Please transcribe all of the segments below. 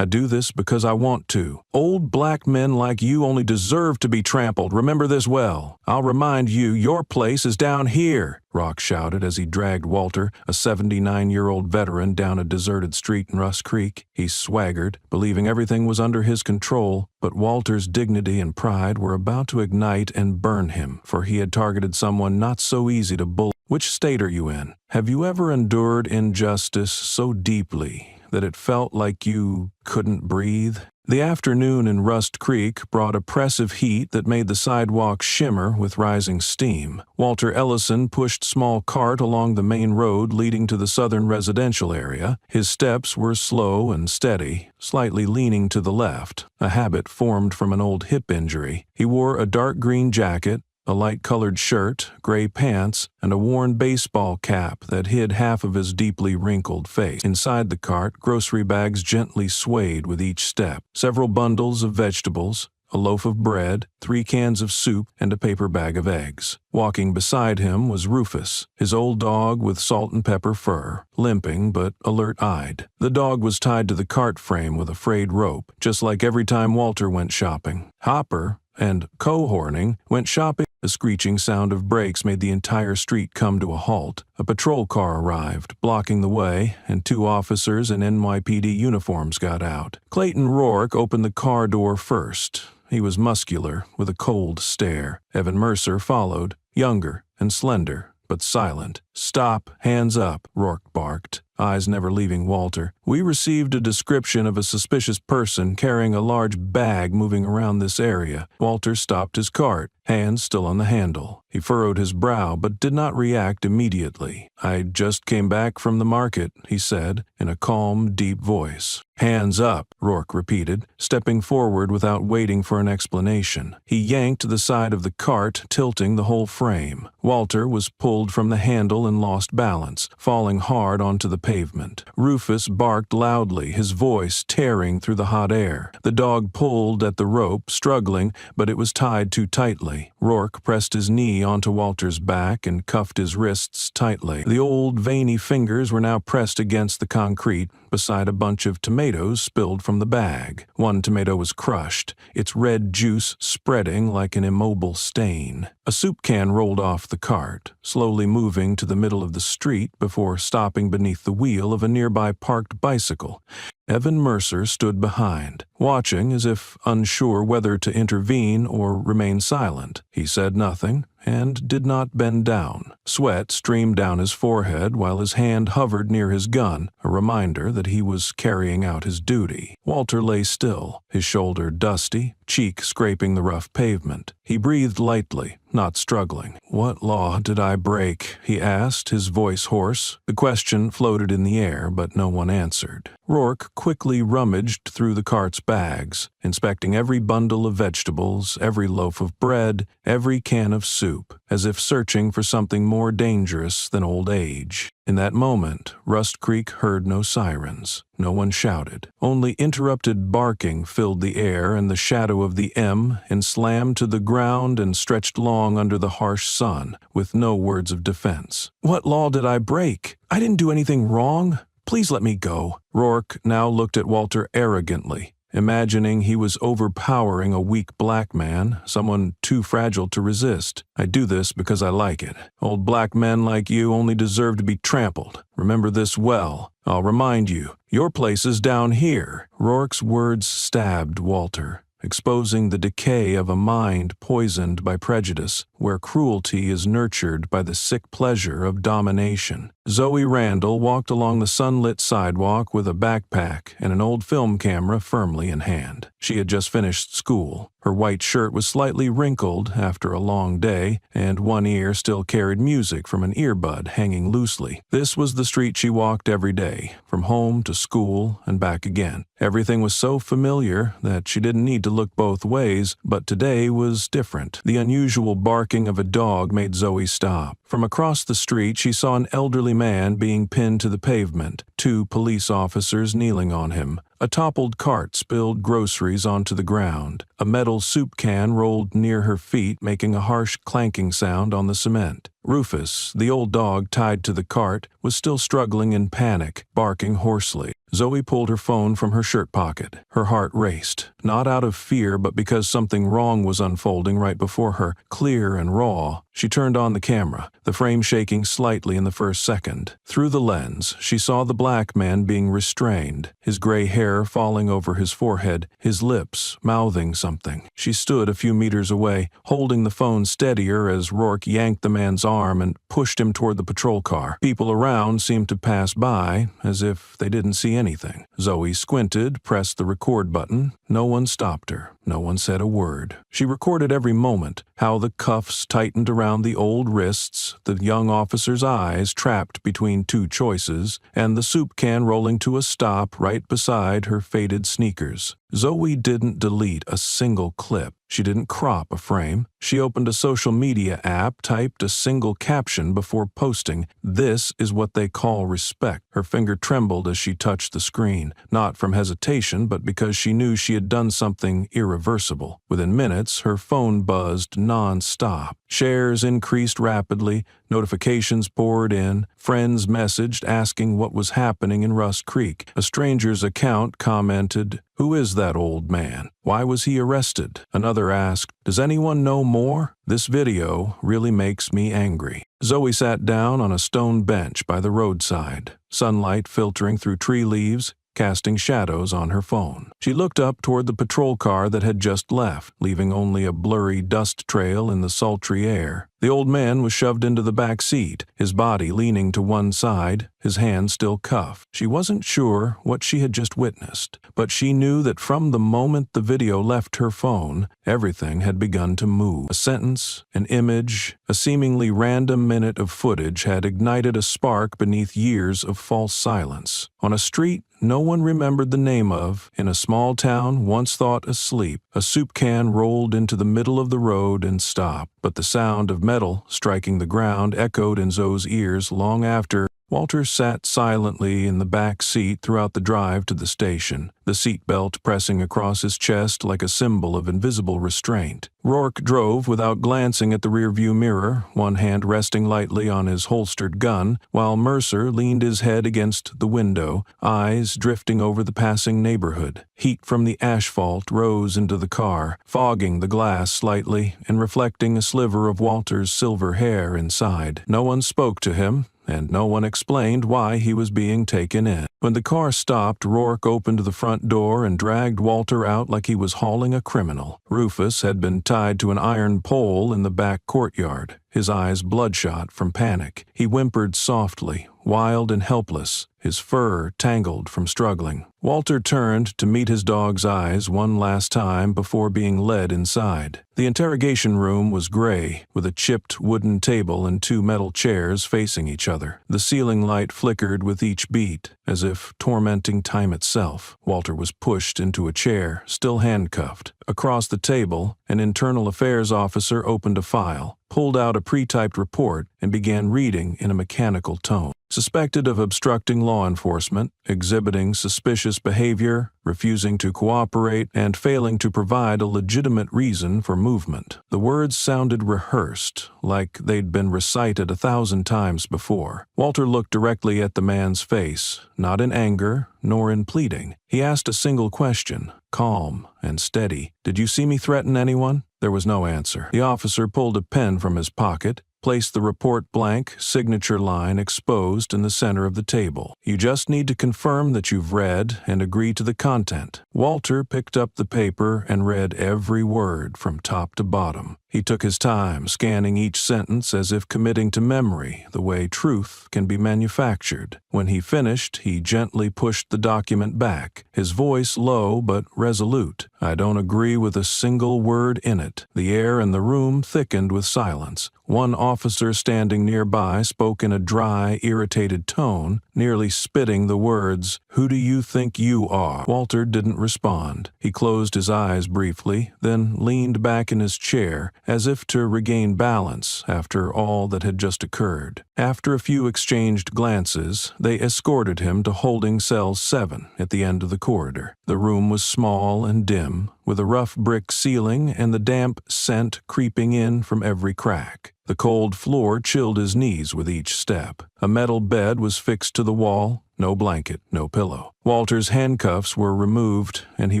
I do this because I want to. Old black men like you only deserve to be trampled. Remember this well. I'll remind you, your place is down here, Rock shouted as he dragged Walter, a 79-year-old veteran, down a deserted street in Rust Creek. He swaggered, believing everything was under his control, but Walter's dignity and pride were about to ignite and burn him, for he had targeted someone not so easy to bully. Which state are you in? Have you ever endured injustice so deeply that it felt like you couldn't breathe? The afternoon in Rust Creek brought oppressive heat that made the sidewalk shimmer with rising steam. Walter Ellison pushed small cart along the main road leading to the southern residential area. His steps were slow and steady, slightly leaning to the left, a habit formed from an old hip injury. He wore a dark green jacket, a light-colored shirt, gray pants, and a worn baseball cap that hid half of his deeply wrinkled face. Inside the cart, grocery bags gently swayed with each step. Several bundles of vegetables, a loaf of bread, 3 cans of soup, and a paper bag of eggs. Walking beside him was Rufus, his old dog with salt and pepper fur, limping but alert-eyed. The dog was tied to the cart frame with a frayed rope, just like every time Walter went shopping. Hopper and Cohorning went shopping. The screeching sound of brakes made the entire street come to a halt. A patrol car arrived, blocking the way, and 2 officers in NYPD uniforms got out. Clayton Rourke opened the car door first. He was muscular, with a cold stare. Evan Mercer followed, younger and slender, but silent. "Stop, hands up," Rourke barked, eyes never leaving Walter. "We received a description of a suspicious person carrying a large bag moving around this area." Walter stopped his cart, hands still on the handle. He furrowed his brow but did not react immediately. "I just came back from the market," he said, in a calm, deep voice. "Hands up," Rourke repeated, stepping forward without waiting for an explanation. He yanked the side of the cart, tilting the whole frame. Walter was pulled from the handle and lost balance, falling hard onto the pavement. Rufus barked loudly, his voice tearing through the hot air. The dog pulled at the rope, struggling, but it was tied too tightly. Rourke pressed his knee onto Walter's back and cuffed his wrists tightly. The old, veiny fingers were now pressed against the concrete beside a bunch of tomatoes spilled from the bag. One tomato was crushed, its red juice spreading like an immobile stain. A soup can rolled off the cart, slowly moving to the middle of the street before stopping beneath the wheel of a nearby parked bicycle. Evan Mercer stood behind, watching as if unsure whether to intervene or remain silent. He said nothing and did not bend down. Sweat streamed down his forehead while his hand hovered near his gun, a reminder that he was carrying out his duty. Walter lay still, his shoulder dusty, cheek scraping the rough pavement. He breathed lightly, not struggling. "What law did I break?" he asked, his voice hoarse. The question floated in the air, but no one answered. Rourke quickly rummaged through the cart's bags, inspecting every bundle of vegetables, every loaf of bread, every can of soup, as if searching for something more dangerous than old age. In that moment, Rust Creek heard no sirens. No one shouted. Only interrupted barking filled the air, and the shadow of the M enslammed to the ground and stretched long under the harsh sun, with no words of defense. "What law did I break? I didn't do anything wrong. Please let me go." Rourke now looked at Walter arrogantly, imagining he was overpowering a weak black man, someone too fragile to resist. "I do this because I like it. Old black men like you only deserve to be trampled. Remember this well. I'll remind you, your place is down here." Rourke's words stabbed Walter, exposing the decay of a mind poisoned by prejudice, where cruelty is nurtured by the sick pleasure of domination. Zoe Randall walked along the sunlit sidewalk with a backpack and an old film camera firmly in hand. She had just finished school. Her white shirt was slightly wrinkled after a long day, and one ear still carried music from an earbud hanging loosely. This was the street she walked every day, from home to school and back again. Everything was so familiar that she didn't need to look both ways, but today was different. The unusual barking of a dog made Zoe stop. From across the street, she saw an elderly man being pinned to the pavement, 2 police officers kneeling on him. A toppled cart spilled groceries onto the ground. A metal soup can rolled near her feet, making a harsh clanking sound on the cement. Rufus, the old dog tied to the cart, was still struggling in panic, barking hoarsely. Zoe pulled her phone from her shirt pocket. Her heart raced, not out of fear but because something wrong was unfolding right before her, clear and raw. She turned on the camera, the frame shaking slightly in the first second. Through the lens, she saw the black man being restrained, his gray hair falling over his forehead, his lips mouthing something. She stood a few meters away, holding the phone steadier as Rourke yanked the man's arm and pushed him toward the patrol car. People around seemed to pass by, as if they didn't see anything. Zoe squinted, pressed the record button. No one stopped her. No one said a word. She recorded every moment, how the cuffs tightened around the old wrists, the young officer's eyes trapped between two choices, and the soup can rolling to a stop right beside her faded sneakers. Zoe didn't delete a single clip. She didn't crop a frame. She opened a social media app, typed a single caption before posting, "This is what they call respect." Her finger trembled as she touched the screen, not from hesitation, but because she knew she had done something irreversible. Within minutes, her phone buzzed non-stop. Shares increased rapidly, notifications poured in, friends messaged asking what was happening in Rust Creek. A stranger's account commented, "Who is that old man? Why was he arrested?" Another asked, "Does anyone know more? This video really makes me angry." Zoe sat down on a stone bench by the roadside, sunlight filtering through tree leaves, casting shadows on her phone. She looked up toward the patrol car that had just left, leaving only a blurry dust trail in the sultry air. The old man was shoved into the back seat, his body leaning to one side, his hand still cuffed. She wasn't sure what she had just witnessed, but she knew that from the moment the video left her phone, everything had begun to move. A sentence, an image, a seemingly random minute of footage had ignited a spark beneath years of false silence. On a street no one remembered the name of, in a small town once thought asleep, a soup can rolled into the middle of the road and stopped, but the sound of metal striking the ground echoed in Zoe's ears long after. Walter sat silently in the back seat throughout the drive to the station, the seatbelt pressing across his chest like a symbol of invisible restraint. Rourke drove without glancing at the rearview mirror, one hand resting lightly on his holstered gun, while Mercer leaned his head against the window, eyes drifting over the passing neighborhood. Heat from the asphalt rose into the car, fogging the glass slightly and reflecting a sliver of Walter's silver hair inside. No one spoke to him, and no one explained why he was being taken in. When the car stopped, Rourke opened the front door and dragged Walter out like he was hauling a criminal. Rufus had been tied to an iron pole in the back courtyard, his eyes bloodshot from panic. He whimpered softly, wild and helpless, his fur tangled from struggling. Walter turned to meet his dog's eyes one last time before being led inside. The interrogation room was gray, with a chipped wooden table and two metal chairs facing each other. The ceiling light flickered with each beat, as if tormenting time itself. Walter was pushed into a chair, still handcuffed. Across the table, an internal affairs officer opened a file, pulled out a pre-typed report, and began reading in a mechanical tone. Suspected of obstructing law enforcement, exhibiting suspicious behavior, refusing to cooperate, and failing to provide a legitimate reason for movement. The words sounded rehearsed, like they'd been recited 1,000 times before. Walter looked directly at the man's face, not in anger, nor in pleading. He asked a single question, calm and steady. "Did you see me threaten anyone?" There was no answer. The officer pulled a pen from his pocket, placed the report blank, signature line exposed in the center of the table. "You just need to confirm that you've read and agree to the content." Walter picked up the paper and read every word from top to bottom. He took his time, scanning each sentence as if committing to memory the way truth can be manufactured. When he finished, he gently pushed the document back, his voice low but resolute. "I don't agree with a single word in it." The air in the room thickened with silence. One officer standing nearby spoke in a dry, irritated tone, nearly spitting the words, "Who do you think you are?" Walter didn't respond. He closed his eyes briefly, then leaned back in his chair, as if to regain balance after all that had just occurred. After a few exchanged glances, they escorted him to holding cell 7 at the end of the corridor. The room was small and dim, with a rough brick ceiling and the damp scent creeping in from every crack. The cold floor chilled his knees with each step. A metal bed was fixed to the wall, no blanket, no pillow. Walter's handcuffs were removed, and he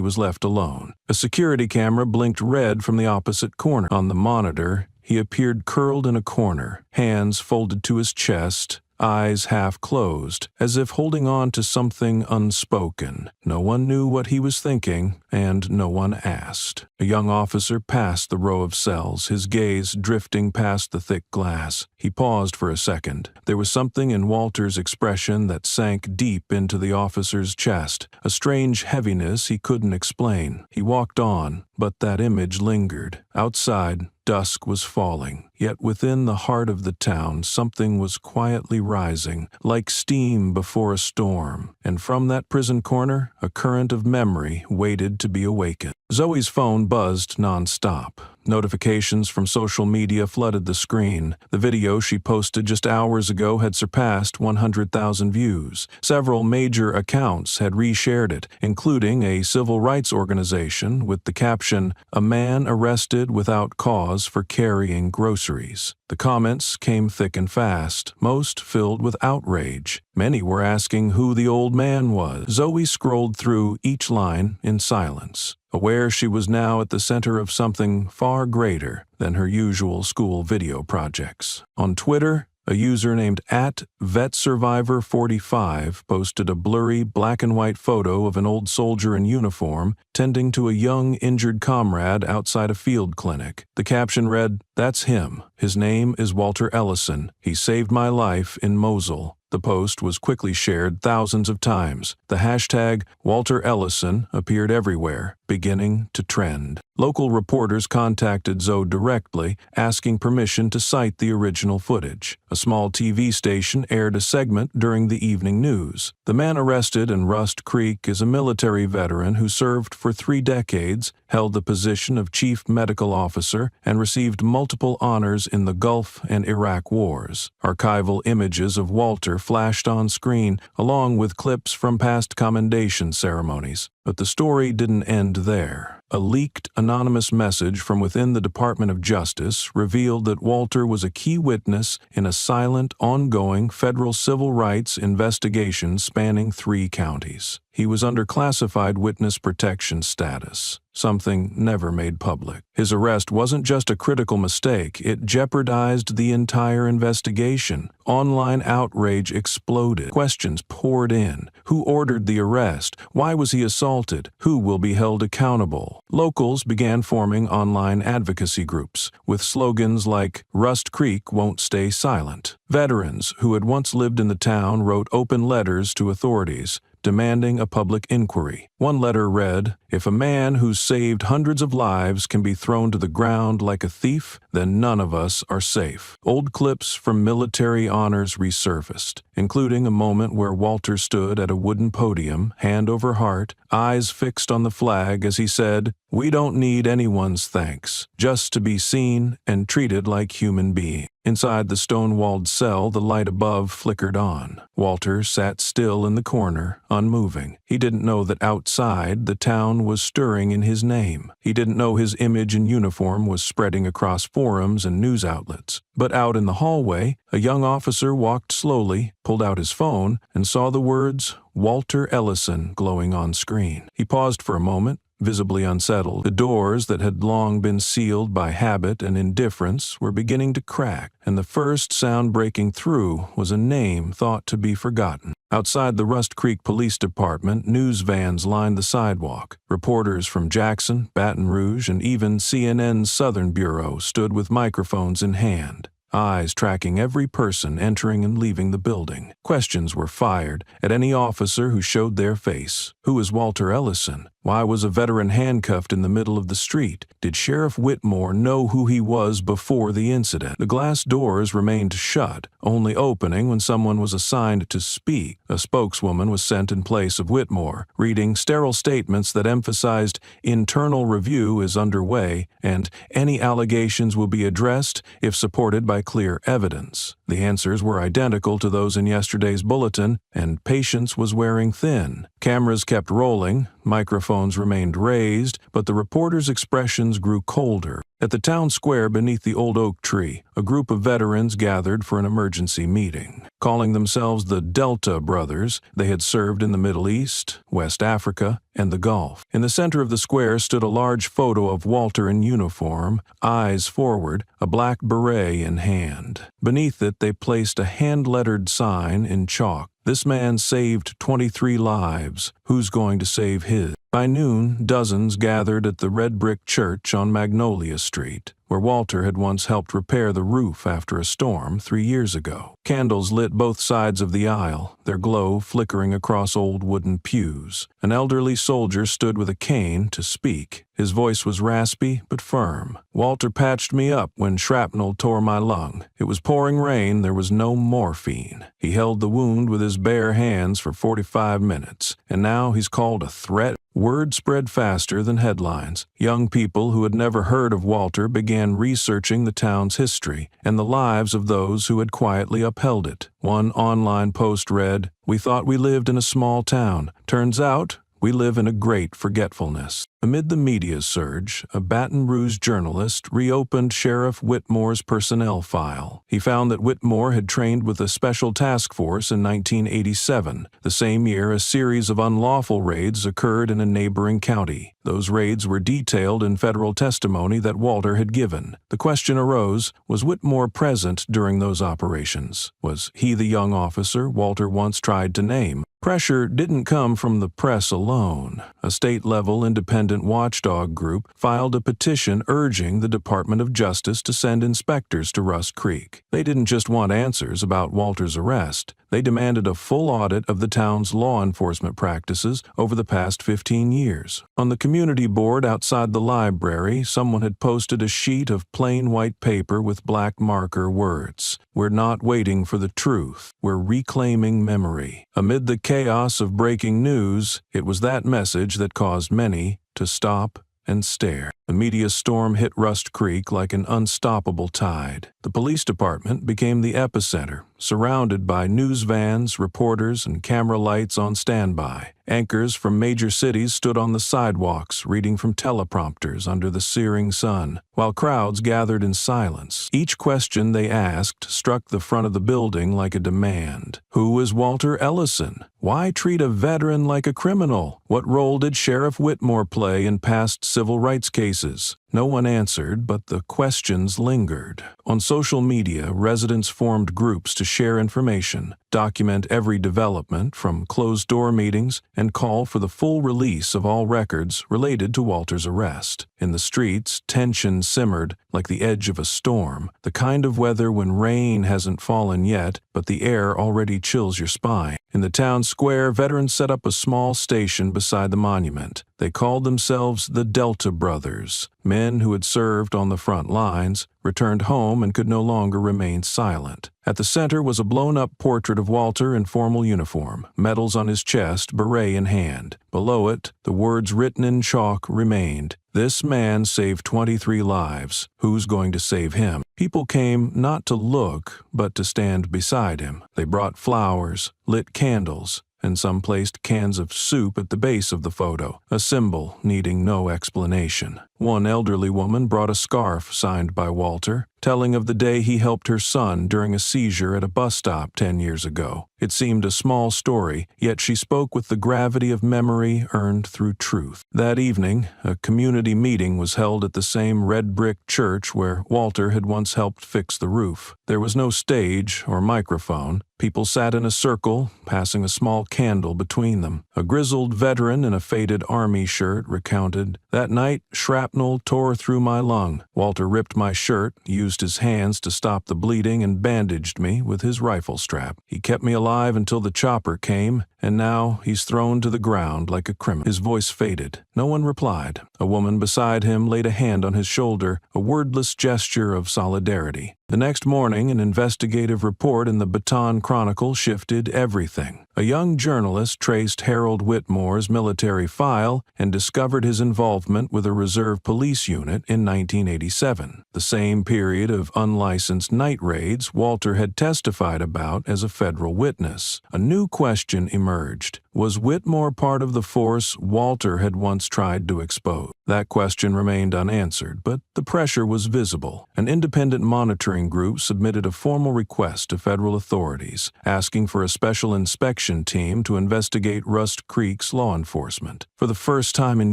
was left alone. A security camera blinked red from the opposite corner. On the monitor, he appeared curled in a corner, hands folded to his chest, eyes half closed, as if holding on to something unspoken. No one knew what he was thinking, and no one asked. A young officer passed the row of cells, his gaze drifting past the thick glass. He paused for a second. There was something in Walter's expression that sank deep into the officer's chest, a strange heaviness he couldn't explain. He walked on, but that image lingered. Outside, dusk was falling, yet within the heart of the town something was quietly rising, like steam before a storm, and from that prison corner a current of memory waited to be awakened. Zoe's phone buzzed non-stop. Notifications from social media flooded the screen. The video she posted just hours ago had surpassed 100,000 views. Several major accounts had reshared it, including a civil rights organization with the caption, "A man arrested without cause for carrying groceries." The comments came thick and fast, most filled with outrage. Many were asking who the old man was. Zoe scrolled through each line in silence, aware she was now at the center of something far greater than her usual school video projects. On Twitter, a user named @VetSurvivor45 posted a blurry black-and-white photo of an old soldier in uniform tending to a young injured comrade outside a field clinic. The caption read, "That's him. His name is Walter Ellison. He saved my life in Mosul." The post was quickly shared thousands of times. The hashtag Walter Ellison appeared everywhere, beginning to trend. Local reporters contacted Zoe directly, asking permission to cite the original footage. A small TV station aired a segment during the evening news. The man arrested in Rust Creek is a military veteran who served for 3 decades, held the position of chief medical officer, and received multiple honors in the Gulf and Iraq wars. Archival images of Walter flashed on screen, along with clips from past commendation ceremonies. But the story didn't end there. A leaked anonymous message from within the Department of Justice revealed that Walter was a key witness in a silent, ongoing federal civil rights investigation spanning 3 counties. He was under classified witness protection status, something never made public. His arrest wasn't just a critical mistake, it jeopardized the entire investigation. Online outrage exploded. Questions poured in. Who ordered the arrest? Why was he assaulted? Who will be held accountable? Locals began forming online advocacy groups, with slogans like, "Rust Creek won't stay silent." Veterans who had once lived in the town wrote open letters to authorities, demanding a public inquiry. One letter read, "If a man who's saved hundreds of lives can be thrown to the ground like a thief, then none of us are safe." Old clips from military honors resurfaced, including a moment where Walter stood at a wooden podium, hand over heart, eyes fixed on the flag as he said, "We don't need anyone's thanks, just to be seen and treated like human beings." Inside the stone-walled cell, the light above flickered on. Walter sat still in the corner, unmoving. He didn't know that outside, the town was stirring in his name. He didn't know his image and uniform was spreading across forums and news outlets. But out in the hallway, a young officer walked slowly, pulled out his phone, and saw the words, "Walter Ellison," glowing on screen. He paused for a moment, visibly unsettled. The doors that had long been sealed by habit and indifference were beginning to crack, and the first sound breaking through was a name thought to be forgotten. Outside the Rust Creek Police Department, news vans lined the sidewalk. Reporters from Jackson, Baton Rouge, and even CNN's Southern Bureau stood with microphones in hand, eyes tracking every person entering and leaving the building. Questions were fired at any officer who showed their face. Who is Walter Ellison? Why was a veteran handcuffed in the middle of the street? Did Sheriff Whitmore know who he was before the incident? The glass doors remained shut, only opening when someone was assigned to speak. A spokeswoman was sent in place of Whitmore, reading sterile statements that emphasized internal review is underway and any allegations will be addressed if supported by clear evidence. The answers were identical to those in yesterday's bulletin, and patience was wearing thin. Cameras kept rolling, Microphones remained raised, but the reporters' expressions grew colder. At the town square beneath the old oak tree, a group of veterans gathered for an emergency meeting. Calling themselves the Delta Brothers, they had served in the Middle East, West Africa, and the Gulf. In the center of the square stood a large photo of Walter in uniform, eyes forward, a black beret in hand. Beneath it, they placed a hand-lettered sign in chalk. This man saved 23 lives. Who's going to save his? By noon, dozens gathered at the red brick church on Magnolia Street, where Walter had once helped repair the roof after a storm 3 years ago. Candles lit both sides of the aisle, their glow flickering across old wooden pews. An elderly soldier stood with a cane to speak. His voice was raspy but firm. Walter patched me up when shrapnel tore my lung. It was pouring rain, there was no morphine. He held the wound with his bare hands for 45 minutes, and now he's called a threat. Word spread faster than headlines. Young people who had never heard of Walter began researching the town's history and the lives of those who had quietly upheld it. One online post read, "We thought we lived in a small town. Turns out, we live in a great forgetfulness." Amid the media surge, a Baton Rouge journalist reopened Sheriff Whitmore's personnel file. He found that Whitmore had trained with a special task force in 1987, the same year a series of unlawful raids occurred in a neighboring county. Those raids were detailed in federal testimony that Walter had given. The question arose, was Whitmore present during those operations? Was he the young officer Walter once tried to name? Pressure didn't come from the press alone. A state-level independent watchdog group filed a petition urging the Department of Justice to send inspectors to Rust Creek. They didn't just want answers about Walter's arrest. They demanded a full audit of the town's law enforcement practices over the past 15 years. On the community board outside the library, someone had posted a sheet of plain white paper with black marker words. "We're not waiting for the truth. We're reclaiming memory." Amid the chaos of breaking news, it was that message that caused many to stop and stare. The media storm hit Rust Creek like an unstoppable tide. The police department became the epicenter, surrounded by news vans, reporters, and camera lights on standby. Anchors from major cities stood on the sidewalks, reading from teleprompters under the searing sun, while crowds gathered in silence. Each question they asked struck the front of the building like a demand. Who is Walter Ellison? Why treat a veteran like a criminal? What role did Sheriff Whitmore play in past civil rights cases? No one answered, but the questions lingered. On social media, residents formed groups to share information, document every development from closed-door meetings, and call for the full release of all records related to Walter's arrest. In the streets, tension simmered like the edge of a storm, the kind of weather when rain hasn't fallen yet, but the air already chills your spine. In the town square, veterans set up a small station beside the monument. They called themselves the Delta Brothers. Men who had served on the front lines, returned home and could no longer remain silent. At the center was a blown-up portrait of Walter in formal uniform, medals on his chest, beret in hand. Below it, the words written in chalk remained, "This man saved 23 lives. Who's going to save him?" People came not to look, but to stand beside him. They brought flowers, lit candles, and some placed cans of soup at the base of the photo, a symbol needing no explanation. One elderly woman brought a scarf signed by Walter, telling of the day he helped her son during a seizure at a bus stop 10 years ago. It seemed a small story, yet she spoke with the gravity of memory earned through truth. That evening, a community meeting was held at the same red brick church where Walter had once helped fix the roof. There was no stage or microphone. People sat in a circle, passing a small candle between them. A grizzled veteran in a faded army shirt recounted, "That night, shrapnel tore through my lung. Walter ripped my shirt, used his hands to stop the bleeding, and bandaged me with his rifle strap. He kept me alive until the chopper came, and now he's thrown to the ground like a criminal." His voice faded. No one replied. A woman beside him laid a hand on his shoulder, a wordless gesture of solidarity. The next morning, an investigative report in the Baton Chronicle shifted everything. A young journalist traced Harold Whitmore's military file and discovered his involvement with a reserve police unit in 1987, the same period of unlicensed night raids Walter had testified about as a federal witness. A new question emerged. Was Whitmore part of the force Walter had once tried to expose? That question remained unanswered, but the pressure was visible. An independent monitoring group submitted a formal request to federal authorities, asking for a special inspection team to investigate Rust Creek's law enforcement. For the first time in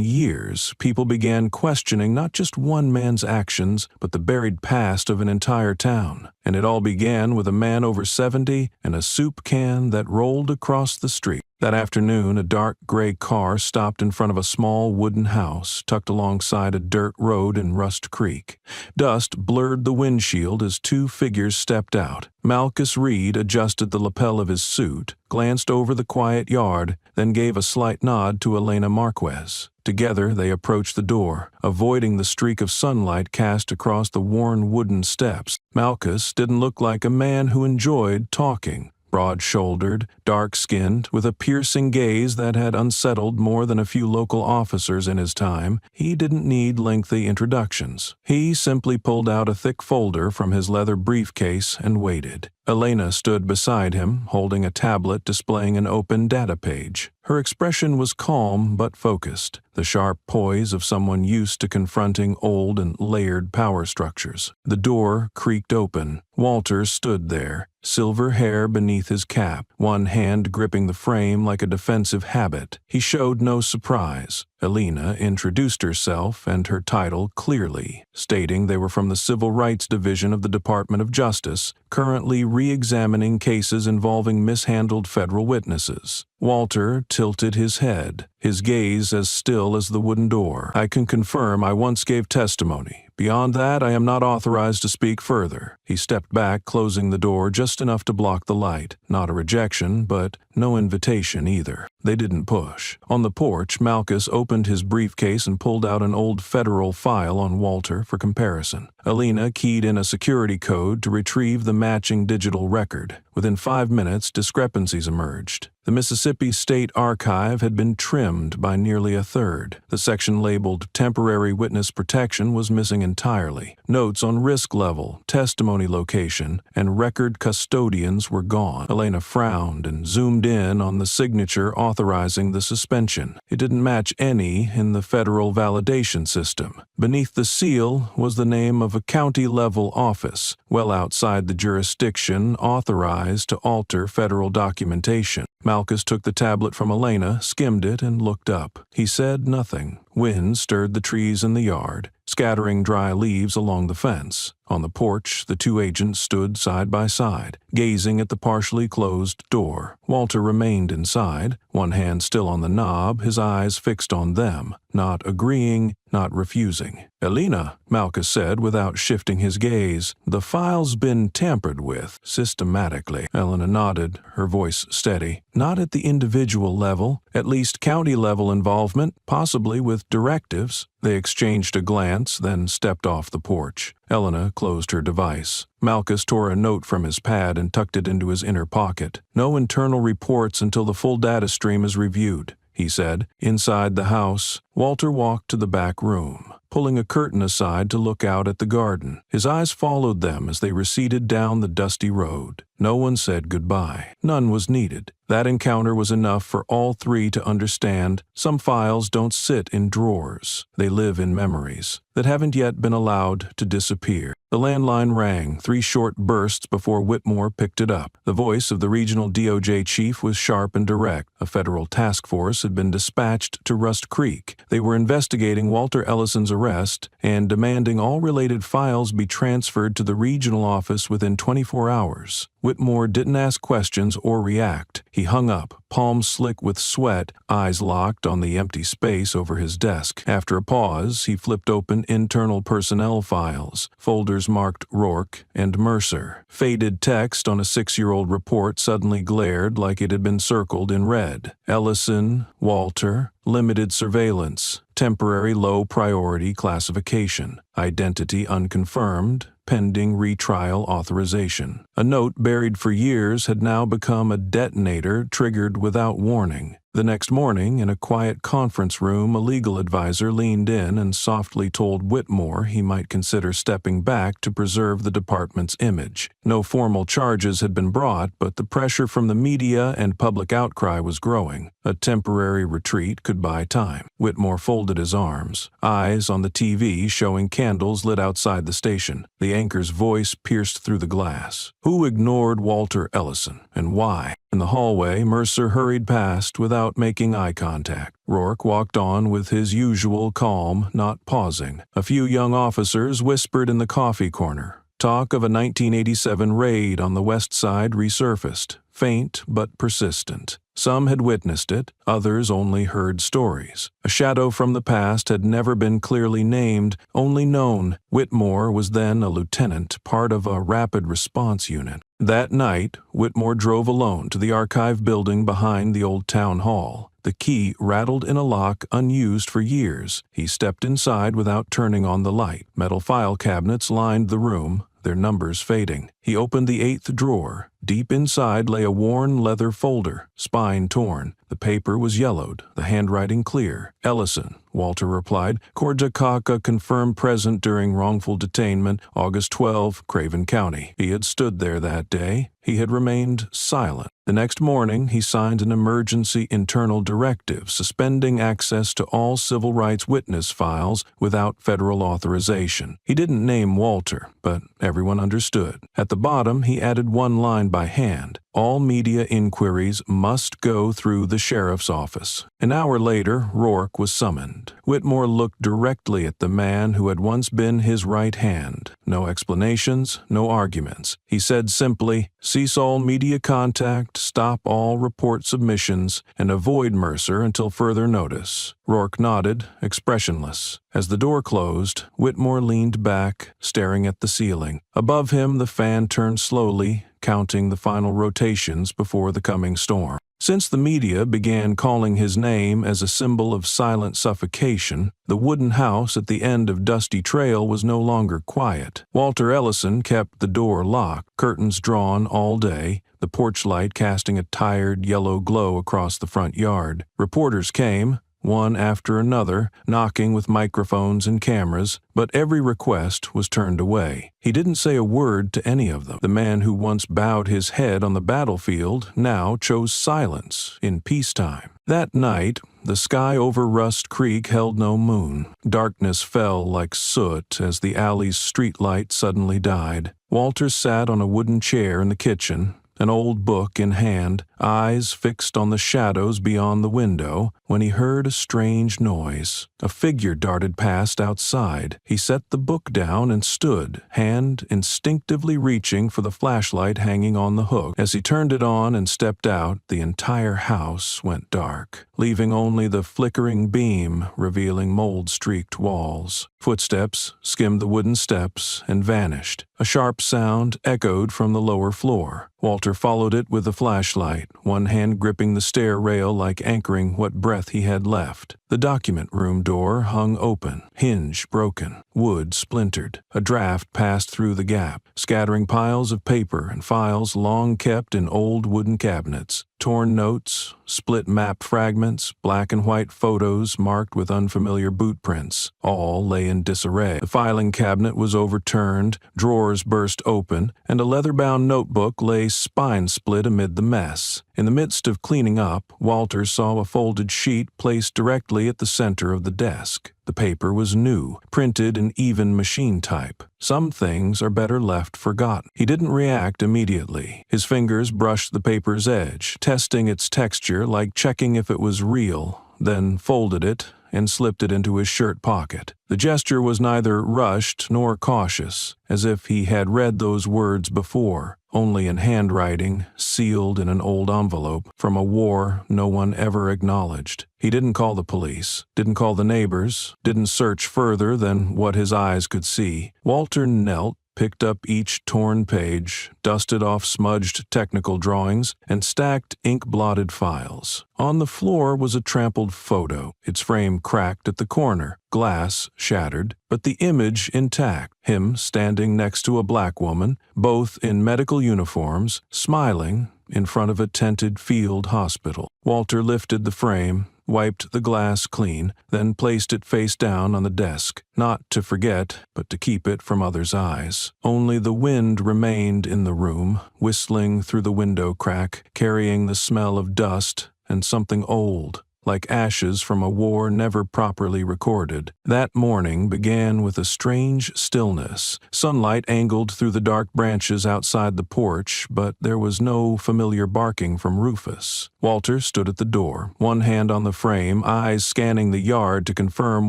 years, people began questioning not just one man's actions, but the buried past of an entire town. And it all began with a man over 70 and a soup can that rolled across the street. That afternoon, a dark gray car stopped in front of a small wooden house tucked alongside a dirt road in Rust Creek. Dust blurred the windshield as two figures stepped out. Malchus Reed adjusted the lapel of his suit, glanced over the quiet yard, then gave a slight nod to Elena Marquez. Together, they approached the door, avoiding the streak of sunlight cast across the worn wooden steps. Malchus didn't look like a man who enjoyed talking. Broad-shouldered, dark-skinned, with a piercing gaze that had unsettled more than a few local officers in his time, he didn't need lengthy introductions. He simply pulled out a thick folder from his leather briefcase and waited. Elena stood beside him, holding a tablet displaying an open data page. Her expression was calm but focused, the sharp poise of someone used to confronting old and layered power structures. The door creaked open. Walter stood there, silver hair beneath his cap, one hand gripping the frame like a defensive habit. He showed no surprise. Elena introduced herself and her title clearly, stating they were from the Civil Rights Division of the Department of Justice, currently re-examining cases involving mishandled federal witnesses. Walter tilted his head, his gaze as still as the wooden door. "I can confirm I once gave testimony. Beyond that, I am not authorized to speak further." He stepped back, closing the door just enough to block the light. Not a rejection, but no invitation either. They didn't push. On the porch, Malchus opened his briefcase and pulled out an old federal file on Walter for comparison. Elena keyed in a security code to retrieve the matching digital record. Within 5 minutes, discrepancies emerged. The Mississippi State Archive had been trimmed by nearly a third. The section labeled Temporary Witness Protection was missing entirely. Notes on risk level, testimony location, and record custodians were gone. Elena frowned and zoomed in on the signature authorizing the suspension. It didn't match any in the federal validation system. Beneath the seal was the name of a county-level office, well outside the jurisdiction authorized to alter federal documentation. Malchus took the tablet from Elena, skimmed it, and looked up. He said nothing. Wind stirred the trees in the yard, scattering dry leaves along the fence. On the porch, the two agents stood side by side, gazing at the partially closed door. Walter remained inside, one hand still on the knob, his eyes fixed on them, not agreeing, not refusing. "Elena," Malchus said without shifting his gaze, "the file's been tampered with, systematically." Elena nodded, her voice steady. "Not at the individual level, at least county-level involvement, possibly with directives." They exchanged a glance, then stepped off the porch. Elena closed her device. Malchus tore a note from his pad and tucked it into his inner pocket. "No internal reports until the full data stream is reviewed," he said. Inside the house, Walter walked to the back room, pulling a curtain aside to look out at the garden. His eyes followed them as they receded down the dusty road. No one said goodbye. None was needed. That encounter was enough for all three to understand some files don't sit in drawers. They live in memories that haven't yet been allowed to disappear. The landline rang, 3 short bursts before Whitmore picked it up. The voice of the regional DOJ chief was sharp and direct. A federal task force had been dispatched to Rust Creek. They were investigating Walter Ellison's arrest and demanding all related files be transferred to the regional office within 24 hours. Whitmore didn't ask questions or react. He hung up, palms slick with sweat, eyes locked on the empty space over his desk. After a pause, he flipped open internal personnel files, folders marked Rourke and Mercer. Faded text on a 6-year-old report suddenly glared like it had been circled in red. Ellison, Walter, limited surveillance, temporary low-priority classification, identity unconfirmed, pending retrial authorization. A note buried for years had now become a detonator triggered without warning. The next morning, in a quiet conference room, a legal advisor leaned in and softly told Whitmore he might consider stepping back to preserve the department's image. No formal charges had been brought, but the pressure from the media and public outcry was growing. A temporary retreat could buy time. Whitmore folded his arms, eyes on the TV showing candles lit outside the station. The anchor's voice pierced through the glass. Who ignored Walter Ellison, and why? In the hallway, Mercer hurried past without making eye contact. Rourke walked on with his usual calm, not pausing. A few young officers whispered in the coffee corner. Talk of a 1987 raid on the west side resurfaced, faint but persistent. Some had witnessed it, others only heard stories. A shadow from the past had never been clearly named, only known. Whitmore was then a lieutenant, part of a rapid response unit. That night, Whitmore drove alone to the archive building behind the old town hall. The key rattled in a lock unused for years. He stepped inside without turning on the light. Metal file cabinets lined the room, their numbers fading. He opened the 8th drawer. Deep inside lay a worn leather folder, spine torn. The paper was yellowed, the handwriting clear. Ellison, Walter replied. Korjakaka confirmed present during wrongful detainment, August 12, Craven County. He had stood there that day. He had remained silent. The next morning, he signed an emergency internal directive suspending access to all civil rights witness files without federal authorization. He didn't name Walter, but everyone understood. At the bottom, he added one line by hand. All media inquiries must go through the sheriff's office. An hour later, Rourke was summoned. Whitmore looked directly at the man who had once been his right hand. No explanations, no arguments. He said simply, "Cease all media contact, stop all report submissions, and avoid Mercer until further notice." Rourke nodded, expressionless. As the door closed, Whitmore leaned back, staring at the ceiling. Above him, the fan turned slowly, counting the final rotations before the coming storm. Since the media began calling his name as a symbol of silent suffocation, the wooden house at the end of Dusty Trail was no longer quiet. Walter Ellison kept the door locked, curtains drawn all day, the porch light casting a tired yellow glow across the front yard. Reporters came, one after another, knocking with microphones and cameras, but every request was turned away. He didn't say a word to any of them. The man who once bowed his head on the battlefield now chose silence in peacetime. That night, the sky over Rust Creek held no moon. Darkness fell like soot as the alley's streetlight suddenly died. Walter sat on a wooden chair in the kitchen, an old book in hand, eyes fixed on the shadows beyond the window, when he heard a strange noise. A figure darted past outside. He set the book down and stood, hand instinctively reaching for the flashlight hanging on the hook. As he turned it on and stepped out, the entire house went dark, leaving only the flickering beam revealing mold-streaked walls. Footsteps skimmed the wooden steps and vanished. A sharp sound echoed from the lower floor. Walter followed it with the flashlight, one hand gripping the stair rail like anchoring what breath he had left. The document room door hung open, hinge broken, wood splintered. A draft passed through the gap, scattering piles of paper and files long kept in old wooden cabinets. Torn notes, split map fragments, black and white photos marked with unfamiliar boot prints, all lay in disarray. The filing cabinet was overturned, drawers burst open, and a leather-bound notebook lay spine-split amid the mess. In the midst of cleaning up, Walter saw a folded sheet placed directly at the center of the desk. The paper was new, printed in even machine type. Some things are better left forgotten. He didn't react immediately. His fingers brushed the paper's edge, testing its texture like checking if it was real, then folded it and slipped it into his shirt pocket. The gesture was neither rushed nor cautious, as if he had read those words before, only in handwriting, sealed in an old envelope, from a war no one ever acknowledged. He didn't call the police, didn't call the neighbors, didn't search further than what his eyes could see. Walter knelt, picked up each torn page, dusted off smudged technical drawings, and stacked ink-blotted files. On the floor was a trampled photo, its frame cracked at the corner, glass shattered, but the image intact. Him standing next to a black woman, both in medical uniforms, smiling, in front of a tented field hospital. Walter lifted the frame, wiped the glass clean, then placed it face down on the desk, not to forget, but to keep it from others' eyes. Only the wind remained in the room, whistling through the window crack, carrying the smell of dust and something old, like ashes from a war never properly recorded. That morning began with a strange stillness. Sunlight angled through the dark branches outside the porch, but there was no familiar barking from Rufus. Walter stood at the door, one hand on the frame, eyes scanning the yard to confirm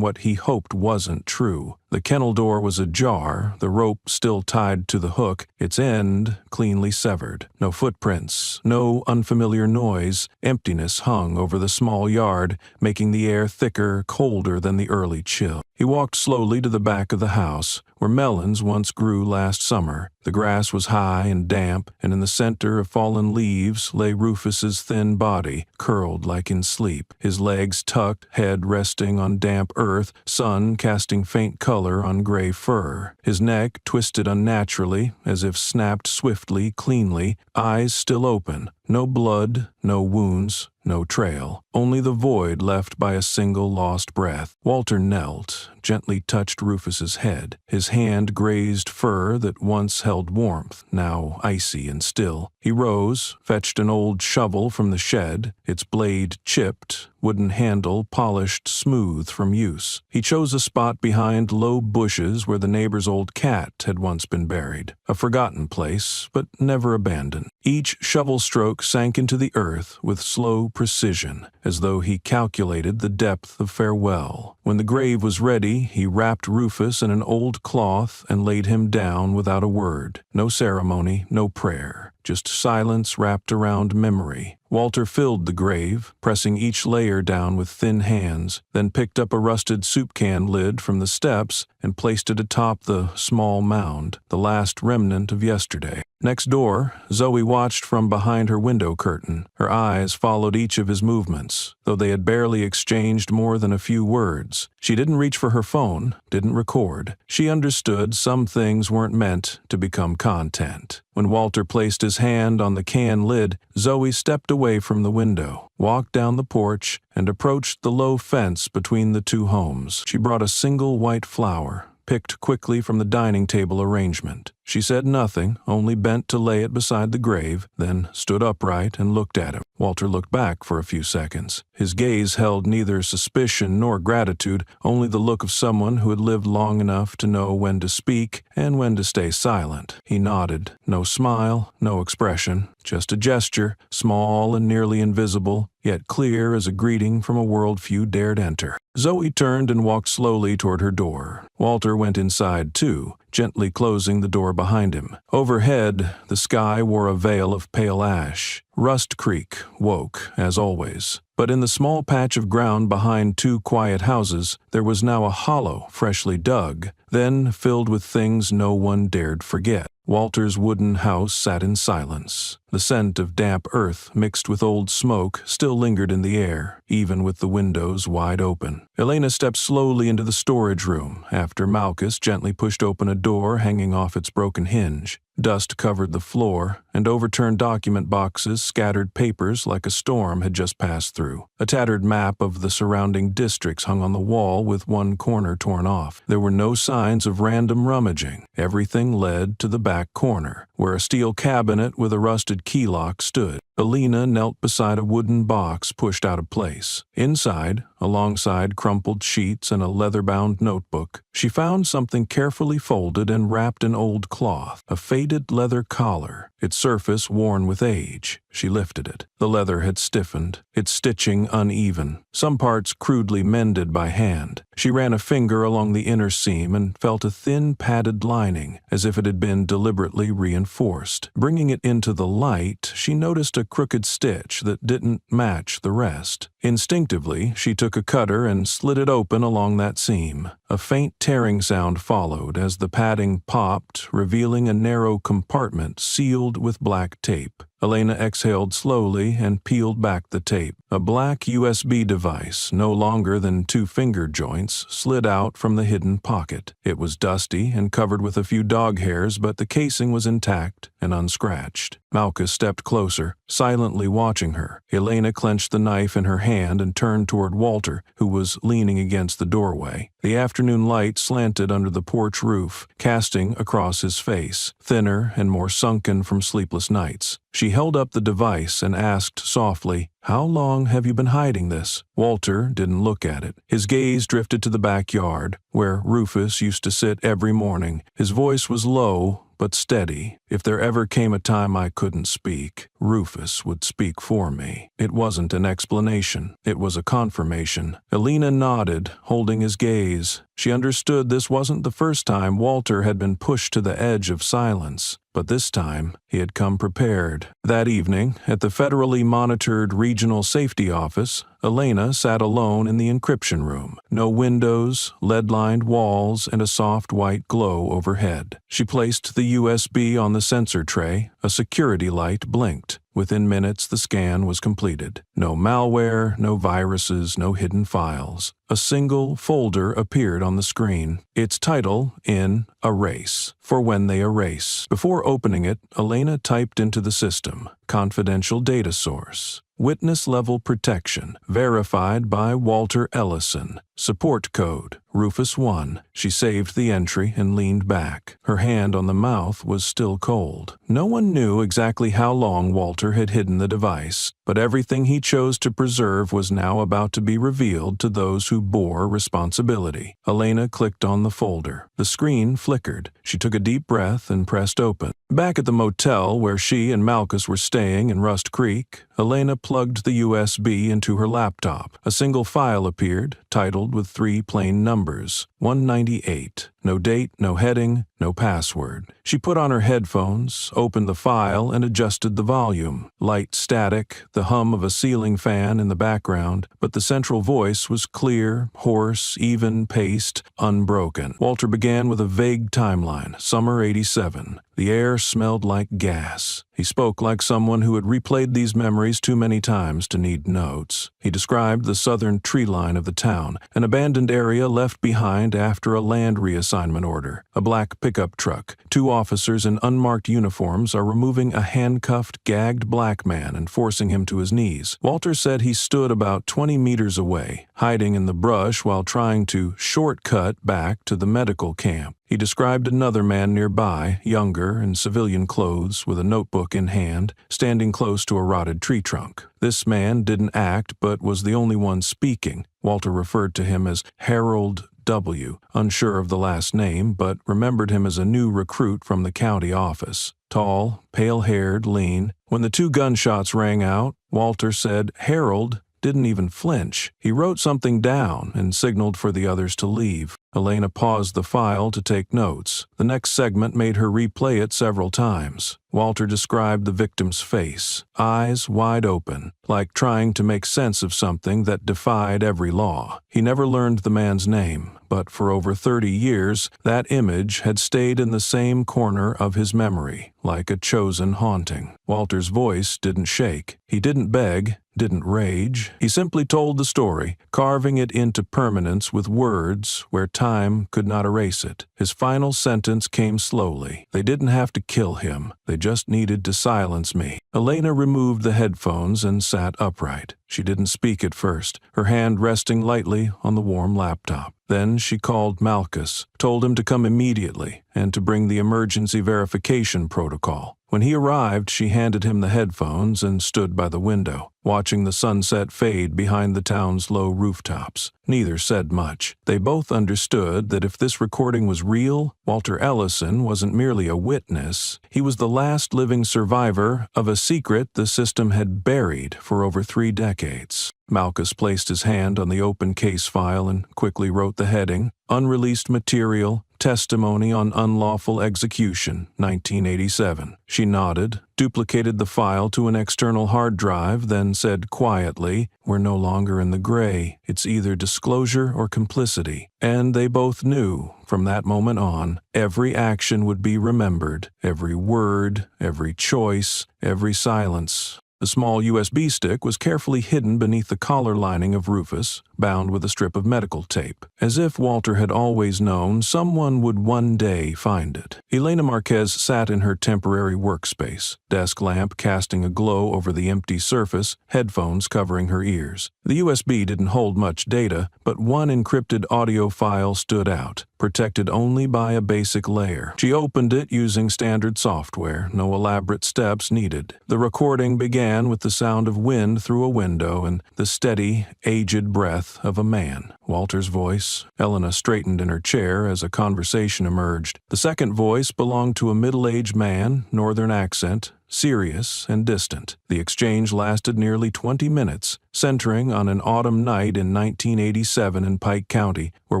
what he hoped wasn't true. The kennel door was ajar, the rope still tied to the hook, its end cleanly severed. No footprints, no unfamiliar noise. Emptiness hung over the small yard, making the air thicker, colder than the early chill. He walked slowly to the back of the house, where melons once grew last summer. The grass was high and damp, and in the center of fallen leaves lay Rufus's thin body, curled like in sleep, his legs tucked, head resting on damp earth, sun casting faint color on gray fur. His neck twisted unnaturally, as if snapped swiftly, cleanly, eyes still open. No blood, no wounds, no trail, only the void left by a single lost breath. Walter knelt, gently touched Rufus's head. His hand grazed fur that once held warmth, now icy and still. He rose, fetched an old shovel from the shed, its blade chipped, wooden handle polished smooth from use. He chose a spot behind low bushes where the neighbor's old cat had once been buried. A forgotten place, but never abandoned. Each shovel stroke sank into the earth with slow precision, as though he calculated the depth of farewell. When the grave was ready, he wrapped Rufus in an old cloth and laid him down without a word. No ceremony, no prayer, just silence wrapped around memory. Walter filled the grave, pressing each layer down with thin hands, then picked up a rusted soup can lid from the steps and placed it atop the small mound, the last remnant of yesterday. Next door, Zoe watched from behind her window curtain. Her eyes followed each of his movements, though they had barely exchanged more than a few words. She didn't reach for her phone, didn't record. She understood some things weren't meant to become content. When Walter placed his hand on the can lid, Zoe stepped away from the window, walked down the porch, and approached the low fence between the two homes. She brought a single white flower, picked quickly from the dining table arrangement. She said nothing, only bent to lay it beside the grave, then stood upright and looked at him. Walter looked back for a few seconds. His gaze held neither suspicion nor gratitude, only the look of someone who had lived long enough to know when to speak and when to stay silent. He nodded. No smile, no expression, just a gesture, small and nearly invisible, yet clear as a greeting from a world few dared enter. Zoe turned and walked slowly toward her door. Walter went inside too, gently closing the door behind him. Overhead, the sky wore a veil of pale ash. Rust Creek woke, as always. But in the small patch of ground behind two quiet houses, there was now a hollow freshly dug, then filled with things no one dared forget. Walter's wooden house sat in silence. The scent of damp earth mixed with old smoke still lingered in the air, even with the windows wide open. Elena stepped slowly into the storage room after Malchus gently pushed open a door hanging off its broken hinge. Dust covered the floor, and overturned document boxes scattered papers like a storm had just passed through. A tattered map of the surrounding districts hung on the wall with one corner torn off. There were no signs of random rummaging. Everything led to the back corner, where a steel cabinet with a rusted key lock stood. Elena knelt beside a wooden box pushed out of place. Inside, alongside crumpled sheets and a leather-bound notebook, she found something carefully folded and wrapped in old cloth, a faded leather collar, its surface worn with age. She lifted it. The leather had stiffened, its stitching uneven, some parts crudely mended by hand. She ran a finger along the inner seam and felt a thin padded lining, as if it had been deliberately reinforced. Bringing it into the light, she noticed a crooked stitch that didn't match the rest. Instinctively, she took a cutter and slid it open along that seam. A faint tearing sound followed as the padding popped, revealing a narrow compartment sealed with black tape. Elena exhaled slowly and peeled back the tape. A black USB device, no longer than 2 finger joints, slid out from the hidden pocket. It was dusty and covered with a few dog hairs, but the casing was intact and unscratched. Malchus stepped closer, silently watching her. Elena clenched the knife in her hand and turned toward Walter, who was leaning against the doorway. The afternoon light slanted under the porch roof, casting across his face, thinner and more sunken from sleepless nights. She held up the device and asked softly, "How long have you been hiding this?" Walter didn't look at it. His gaze drifted to the backyard, where Rufus used to sit every morning. His voice was low, but steady. If there ever came a time I couldn't speak, Rufus would speak for me. It wasn't an explanation. It was a confirmation. Elena nodded, holding his gaze. She understood this wasn't the first time Walter had been pushed to the edge of silence, but this time he had come prepared. That evening, at the federally monitored regional safety office, Elena sat alone in the encryption room. No windows, lead-lined walls, and a soft white glow overhead. She placed the USB on the sensor tray. A security light blinked. Within minutes, the scan was completed. No malware, no viruses, no hidden files. A single folder appeared on the screen, its title in Erase, for when they erase. Before opening it, Elena typed into the system, confidential data source. Witness-level protection, verified by Walter Ellison. Support code, Rufus 1. She saved the entry and leaned back. Her hand on the mouth was still cold. No one knew exactly how long Walter had hidden the device, but everything he chose to preserve was now about to be revealed to those who bore responsibility. Elena clicked on the folder. The screen flickered. She took a deep breath and pressed open. Back at the motel where she and Malchus were staying in Rust Creek, Elena plugged the USB into her laptop. A single file appeared, titled with 3 plain numbers, 198. No date, no heading, no password. She put on her headphones, opened the file, and adjusted the volume. Light static, the hum of a ceiling fan in the background, but the central voice was clear, hoarse, even-paced, unbroken. Walter began with a vague timeline, summer '87. The air smelled like gas. He spoke like someone who had replayed these memories too many times to need notes. He described the southern tree line of the town, an abandoned area left behind after a land reassignment order. A black pickup truck. 2 officers in unmarked uniforms are removing a handcuffed, gagged black man and forcing him to his knees. Walter said he stood about 20 meters away, hiding in the brush while trying to shortcut back to the medical camp. He described another man nearby, younger, in civilian clothes, with a notebook in hand, standing close to a rotted tree trunk. This man didn't act, but was the only one speaking. Walter referred to him as Harold W., unsure of the last name, but remembered him as a new recruit from the county office. Tall, pale-haired, lean. When the 2 gunshots rang out, Walter said Harold didn't even flinch. He wrote something down and signaled for the others to leave. Elena paused the file to take notes. The next segment made her replay it several times. Walter described the victim's face, eyes wide open, like trying to make sense of something that defied every law. He never learned the man's name, but for over 30 years, that image had stayed in the same corner of his memory, like a chosen haunting. Walter's voice didn't shake. He didn't beg, didn't rage. He simply told the story, carving it into permanence with words where time could not erase it. His final sentence came slowly. They didn't have to kill him. They just needed to silence me. Elena removed the headphones and sat upright. She didn't speak at first, her hand resting lightly on the warm laptop. Then she called Malchus, told him to come immediately and to bring the emergency verification protocol. When he arrived, she handed him the headphones and stood by the window, watching the sunset fade behind the town's low rooftops. Neither said much. They both understood that if this recording was real, Walter Ellison wasn't merely a witness. He was the last living survivor of a secret the system had buried for over 3 decades. Malchus placed his hand on the open case file and quickly wrote the heading, Unreleased Material, Testimony on Unlawful Execution, 1987. She nodded, duplicated the file to an external hard drive, then said quietly, "We're no longer in the gray. It's either disclosure or complicity." And they both knew, from that moment on, every action would be remembered, every word, every choice, every silence. The small USB stick was carefully hidden beneath the collar lining of Rufus, bound with a strip of medical tape. As if Walter had always known, someone would one day find it. Elena Marquez sat in her temporary workspace, desk lamp casting a glow over the empty surface, headphones covering her ears. The USB didn't hold much data, but one encrypted audio file stood out, protected only by a basic layer. She opened it using standard software, no elaborate steps needed. The recording began with the sound of wind through a window and the steady, aged breath of a man. Walter's voice. Elena straightened in her chair as a conversation emerged. The second voice belonged to a middle-aged man, northern accent, serious and distant. The exchange lasted nearly 20 minutes, centering on an autumn night in 1987 in Pike County, where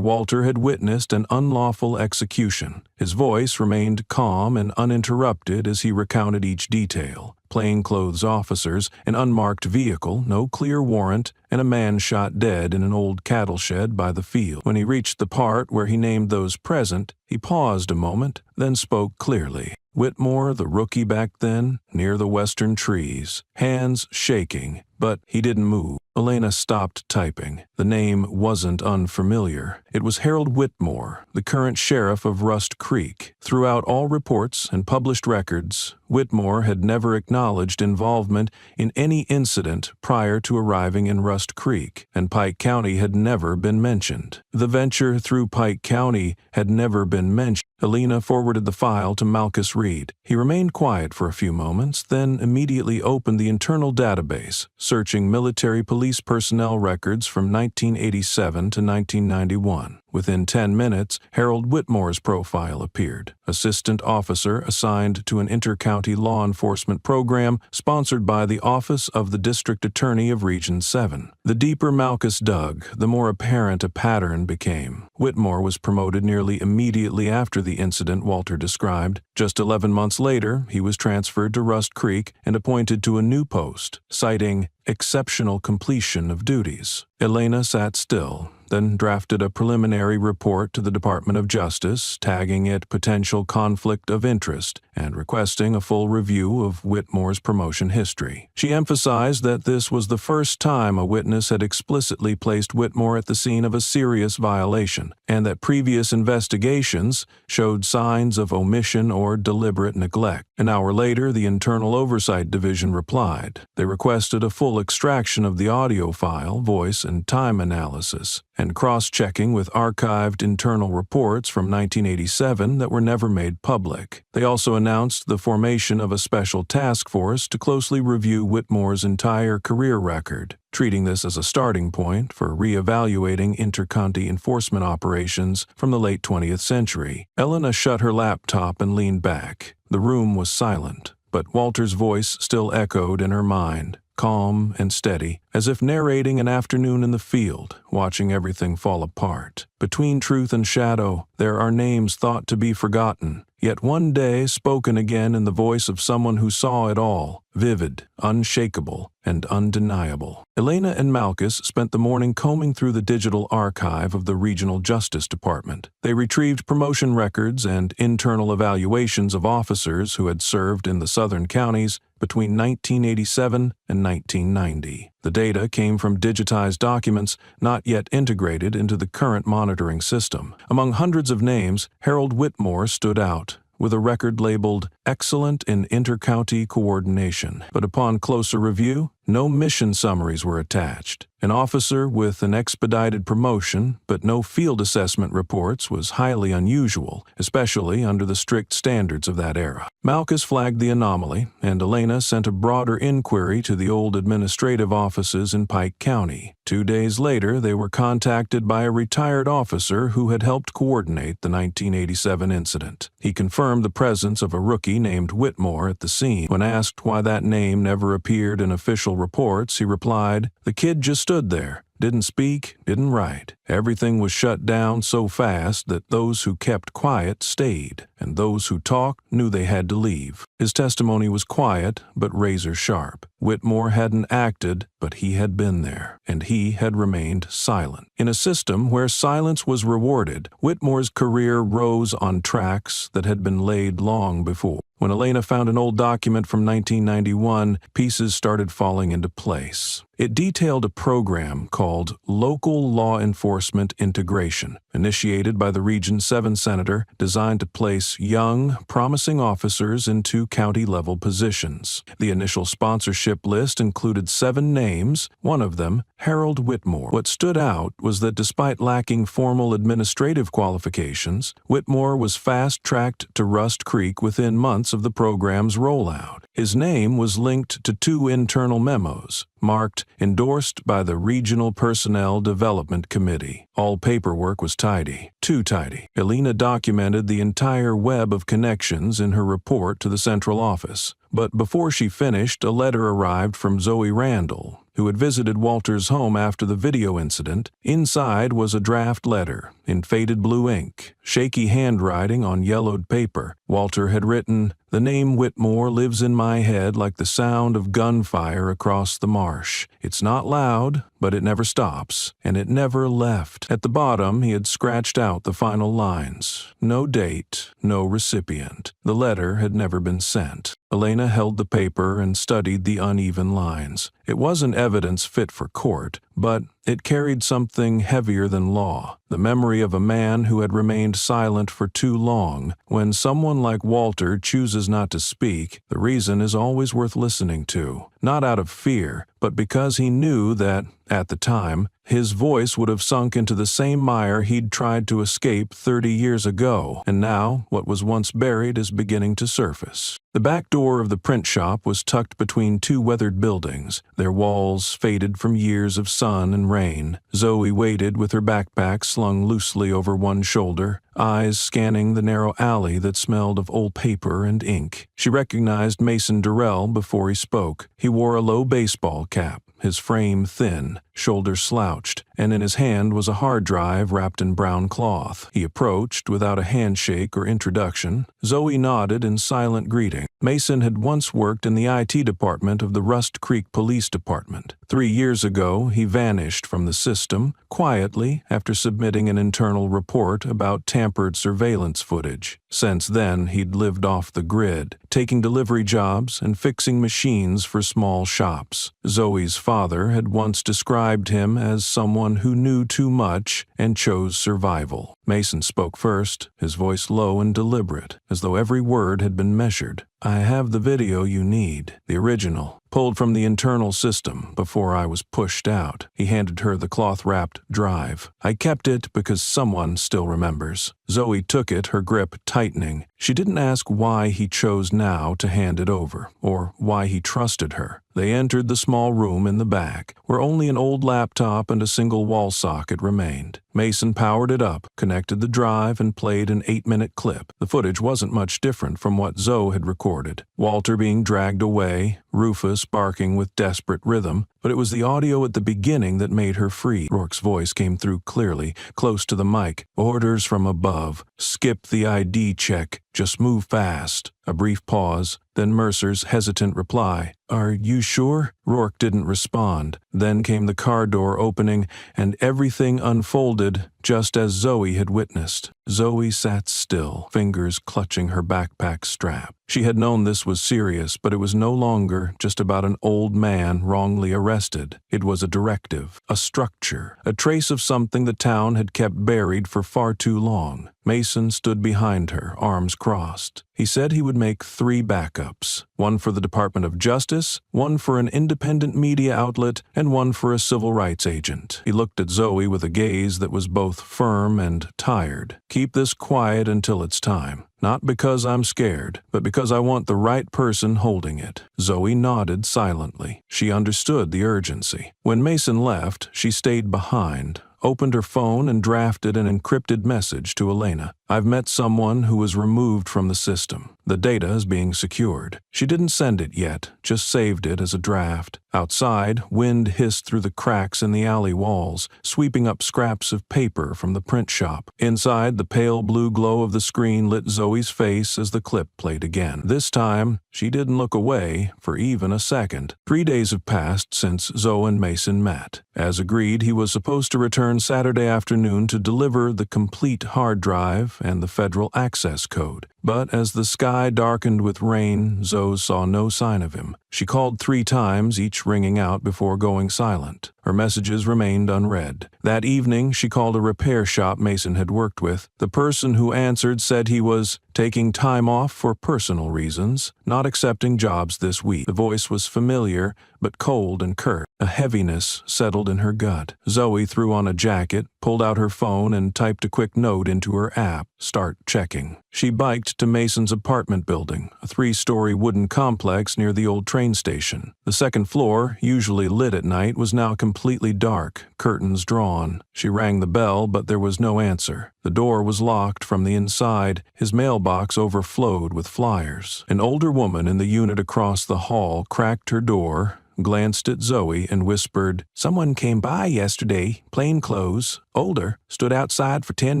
Walter had witnessed an unlawful execution. His voice remained calm and uninterrupted as he recounted each detail. Plainclothes officers, an unmarked vehicle, no clear warrant, and a man shot dead in an old cattle shed by the field. When he reached the part where he named those present, he paused a moment, then spoke clearly. Whitmore, the rookie back then, near the western trees, hands shaking, but he didn't move. Elena stopped typing. The name wasn't unfamiliar. It was Harold Whitmore, the current sheriff of Rust Creek. Throughout all reports and published records, Whitmore had never acknowledged involvement in any incident prior to arriving in Rust Creek, and Pike County had never been mentioned. The venture through Pike County had never been mentioned. Elena forwarded the file to Malchus Reed. He remained quiet for a few moments, then immediately opened the internal database, searching military police personnel records from 1987 to 1991. Within 10 minutes, Harold Whitmore's profile appeared. Assistant officer assigned to an inter-county law enforcement program sponsored by the Office of the District Attorney of Region 7. The deeper Malchus dug, the more apparent a pattern became. Whitmore was promoted nearly immediately after the incident Walter described. Just 11 months later, he was transferred to Rust Creek and appointed to a new post, citing exceptional completion of duties. Elena sat still, then drafted a preliminary report to the Department of Justice, tagging it potential conflict of interest and requesting a full review of Whitmore's promotion history. She emphasized that this was the first time a witness had explicitly placed Whitmore at the scene of a serious violation, and that previous investigations showed signs of omission or deliberate neglect. An hour later, the Internal Oversight Division replied. They requested a full extraction of the audio file, voice, and time analysis, and cross-checking with archived internal reports from 1987 that were never made public. They also announced the formation of a special task force to closely review Whitmore's entire career record, treating this as a starting point for re-evaluating inter-county enforcement operations from the late 20th century. Elena shut her laptop and leaned back. The room was silent, but Walter's voice still echoed in her mind, calm and steady, as if narrating an afternoon in the field, watching everything fall apart. Between truth and shadow, there are names thought to be forgotten, yet one day spoken again in the voice of someone who saw it all, vivid, unshakable, and undeniable. Elena and Malchus spent the morning combing through the digital archive of the Regional Justice Department. They retrieved promotion records and internal evaluations of officers who had served in the southern counties between 1987 and 1990. The data came from digitized documents not yet integrated into the current monitoring system. Among hundreds of names, Harold Whitmore stood out, with a record labeled Excellent in Inter-County Coordination. But upon closer review, no mission summaries were attached. An officer with an expedited promotion, but no field assessment reports, was highly unusual, especially under the strict standards of that era. Malchus flagged the anomaly, and Elena sent a broader inquiry to the old administrative offices in Pike County. 2 days later, they were contacted by a retired officer who had helped coordinate the 1987 incident. He confirmed the presence of a rookie named Whitmore at the scene. When asked why that name never appeared in official reports, he replied, "The kid just stood there. Didn't speak, didn't write." Everything was shut down so fast that those who kept quiet stayed, and those who talked knew they had to leave. His testimony was quiet, but razor-sharp. Whitmore hadn't acted, but he had been there, and he had remained silent. In a system where silence was rewarded, Whitmore's career rose on tracks that had been laid long before. When Elena found an old document from 1991, pieces started falling into place. It detailed a program called Local Law Enforcement Integration, initiated by the Region 7 senator, designed to place young, promising officers into county-level positions. The initial sponsorship list included 7 names, one of them Harold Whitmore. What stood out was that despite lacking formal administrative qualifications, Whitmore was fast-tracked to Rust Creek within months of the program's rollout. His name was linked to 2 internal memos, marked endorsed by the Regional Personnel Development Committee. All paperwork was tidy, too tidy. Elena documented the entire web of connections in her report to the central office. But before she finished, a letter arrived from Zoe Randall, who had visited Walter's home after the video incident. Inside was a draft letter, in faded blue ink, shaky handwriting on yellowed paper. Walter had written, "The name Whitmore lives in my head like the sound of gunfire across the marsh. It's not loud, but it never stops, and it never left." At the bottom, he had scratched out the final lines. No date, no recipient. The letter had never been sent. Elena held the paper and studied the uneven lines. It wasn't evidence fit for court, but it carried something heavier than law, the memory of a man who had remained silent for too long. When someone like Walter chooses not to speak, the reason is always worth listening to, not out of fear, but because he knew that, at the time, his voice would have sunk into the same mire he'd tried to escape 30 years ago, and now what was once buried is beginning to surface. The back door of the print shop was tucked between 2 weathered buildings, their walls faded from years of sun and rain. Zoe waited with her backpack slung loosely over one shoulder, eyes scanning the narrow alley that smelled of old paper and ink. She recognized Mason Durrell before he spoke. He wore a low baseball cap, his frame thin, shoulders slouched, and in his hand was a hard drive wrapped in brown cloth. He approached without a handshake or introduction. Zoe nodded in silent greeting. Mason had once worked in the IT department of the Rust Creek Police Department. 3 years ago, he vanished from the system, quietly, after submitting an internal report about tampered surveillance footage. Since then, he'd lived off the grid, taking delivery jobs and fixing machines for small shops. Zoe's father had once described him as someone who knew too much and chose survival. Mason spoke first, his voice low and deliberate, as though every word had been measured. "I have the video you need, the original, pulled from the internal system before I was pushed out." He handed her the cloth-wrapped drive. "I kept it because someone still remembers." Zoe took it, her grip tightening. She didn't ask why he chose now to hand it over, or why he trusted her. They entered the small room in the back, where only an old laptop and a single wall socket remained. Mason powered it up, connected the drive, and played an 8-minute clip. The footage wasn't much different from what Zoe had recorded. Walter being dragged away, Rufus barking with desperate rhythm, but it was the audio at the beginning that made her free. Rourke's voice came through clearly, close to the mic. "Orders from above. Skip the ID check. Just move fast." A brief pause, then Mercer's hesitant reply. "Are you sure?" Rourke didn't respond. Then came the car door opening, and everything unfolded just as Zoe had witnessed. Zoe sat still, fingers clutching her backpack strap. She had known this was serious, but it was no longer just about an old man wrongly arrested. It was a directive, a structure, a trace of something the town had kept buried for far too long. Mason stood behind her, arms crossed. He said he would make 3 backups, one for the Department of Justice, one for an independent media outlet, and one for a civil rights agent. He looked at Zoe with a gaze that was both firm and tired. "Keep this quiet until it's time. Not because I'm scared, but because I want the right person holding it." Zoe nodded silently. She understood the urgency. When Mason left, she stayed behind, opened her phone and drafted an encrypted message to Elena. "I've met someone who was removed from the system. The data is being secured." She didn't send it yet, just saved it as a draft. Outside, wind hissed through the cracks in the alley walls, sweeping up scraps of paper from the print shop. Inside, the pale blue glow of the screen lit Zoe's face as the clip played again. This time, she didn't look away for even a second. 3 days have passed since Zoe and Mason met. As agreed, he was supposed to return Saturday afternoon to deliver the complete hard drive and the federal access code. But as the sky darkened with rain, Zoe saw no sign of him. She called 3 times, each ringing out before going silent. Her messages remained unread. That evening, she called a repair shop Mason had worked with. The person who answered said he was taking time off for personal reasons, not accepting jobs this week. The voice was familiar, but cold and curt. A heaviness settled in her gut. Zoe threw on a jacket, pulled out her phone, and typed a quick note into her app. Start checking. She biked to Mason's apartment building, a 3-story wooden complex near the old train station. The second floor, usually lit at night, was now completely dark, curtains drawn. She rang the bell, but there was no answer. The door was locked from the inside. His mailbox overflowed with flyers. An older woman in the unit across the hall cracked her door, glanced at Zoe, and whispered, "Someone came by yesterday, plain clothes, older, stood outside for 10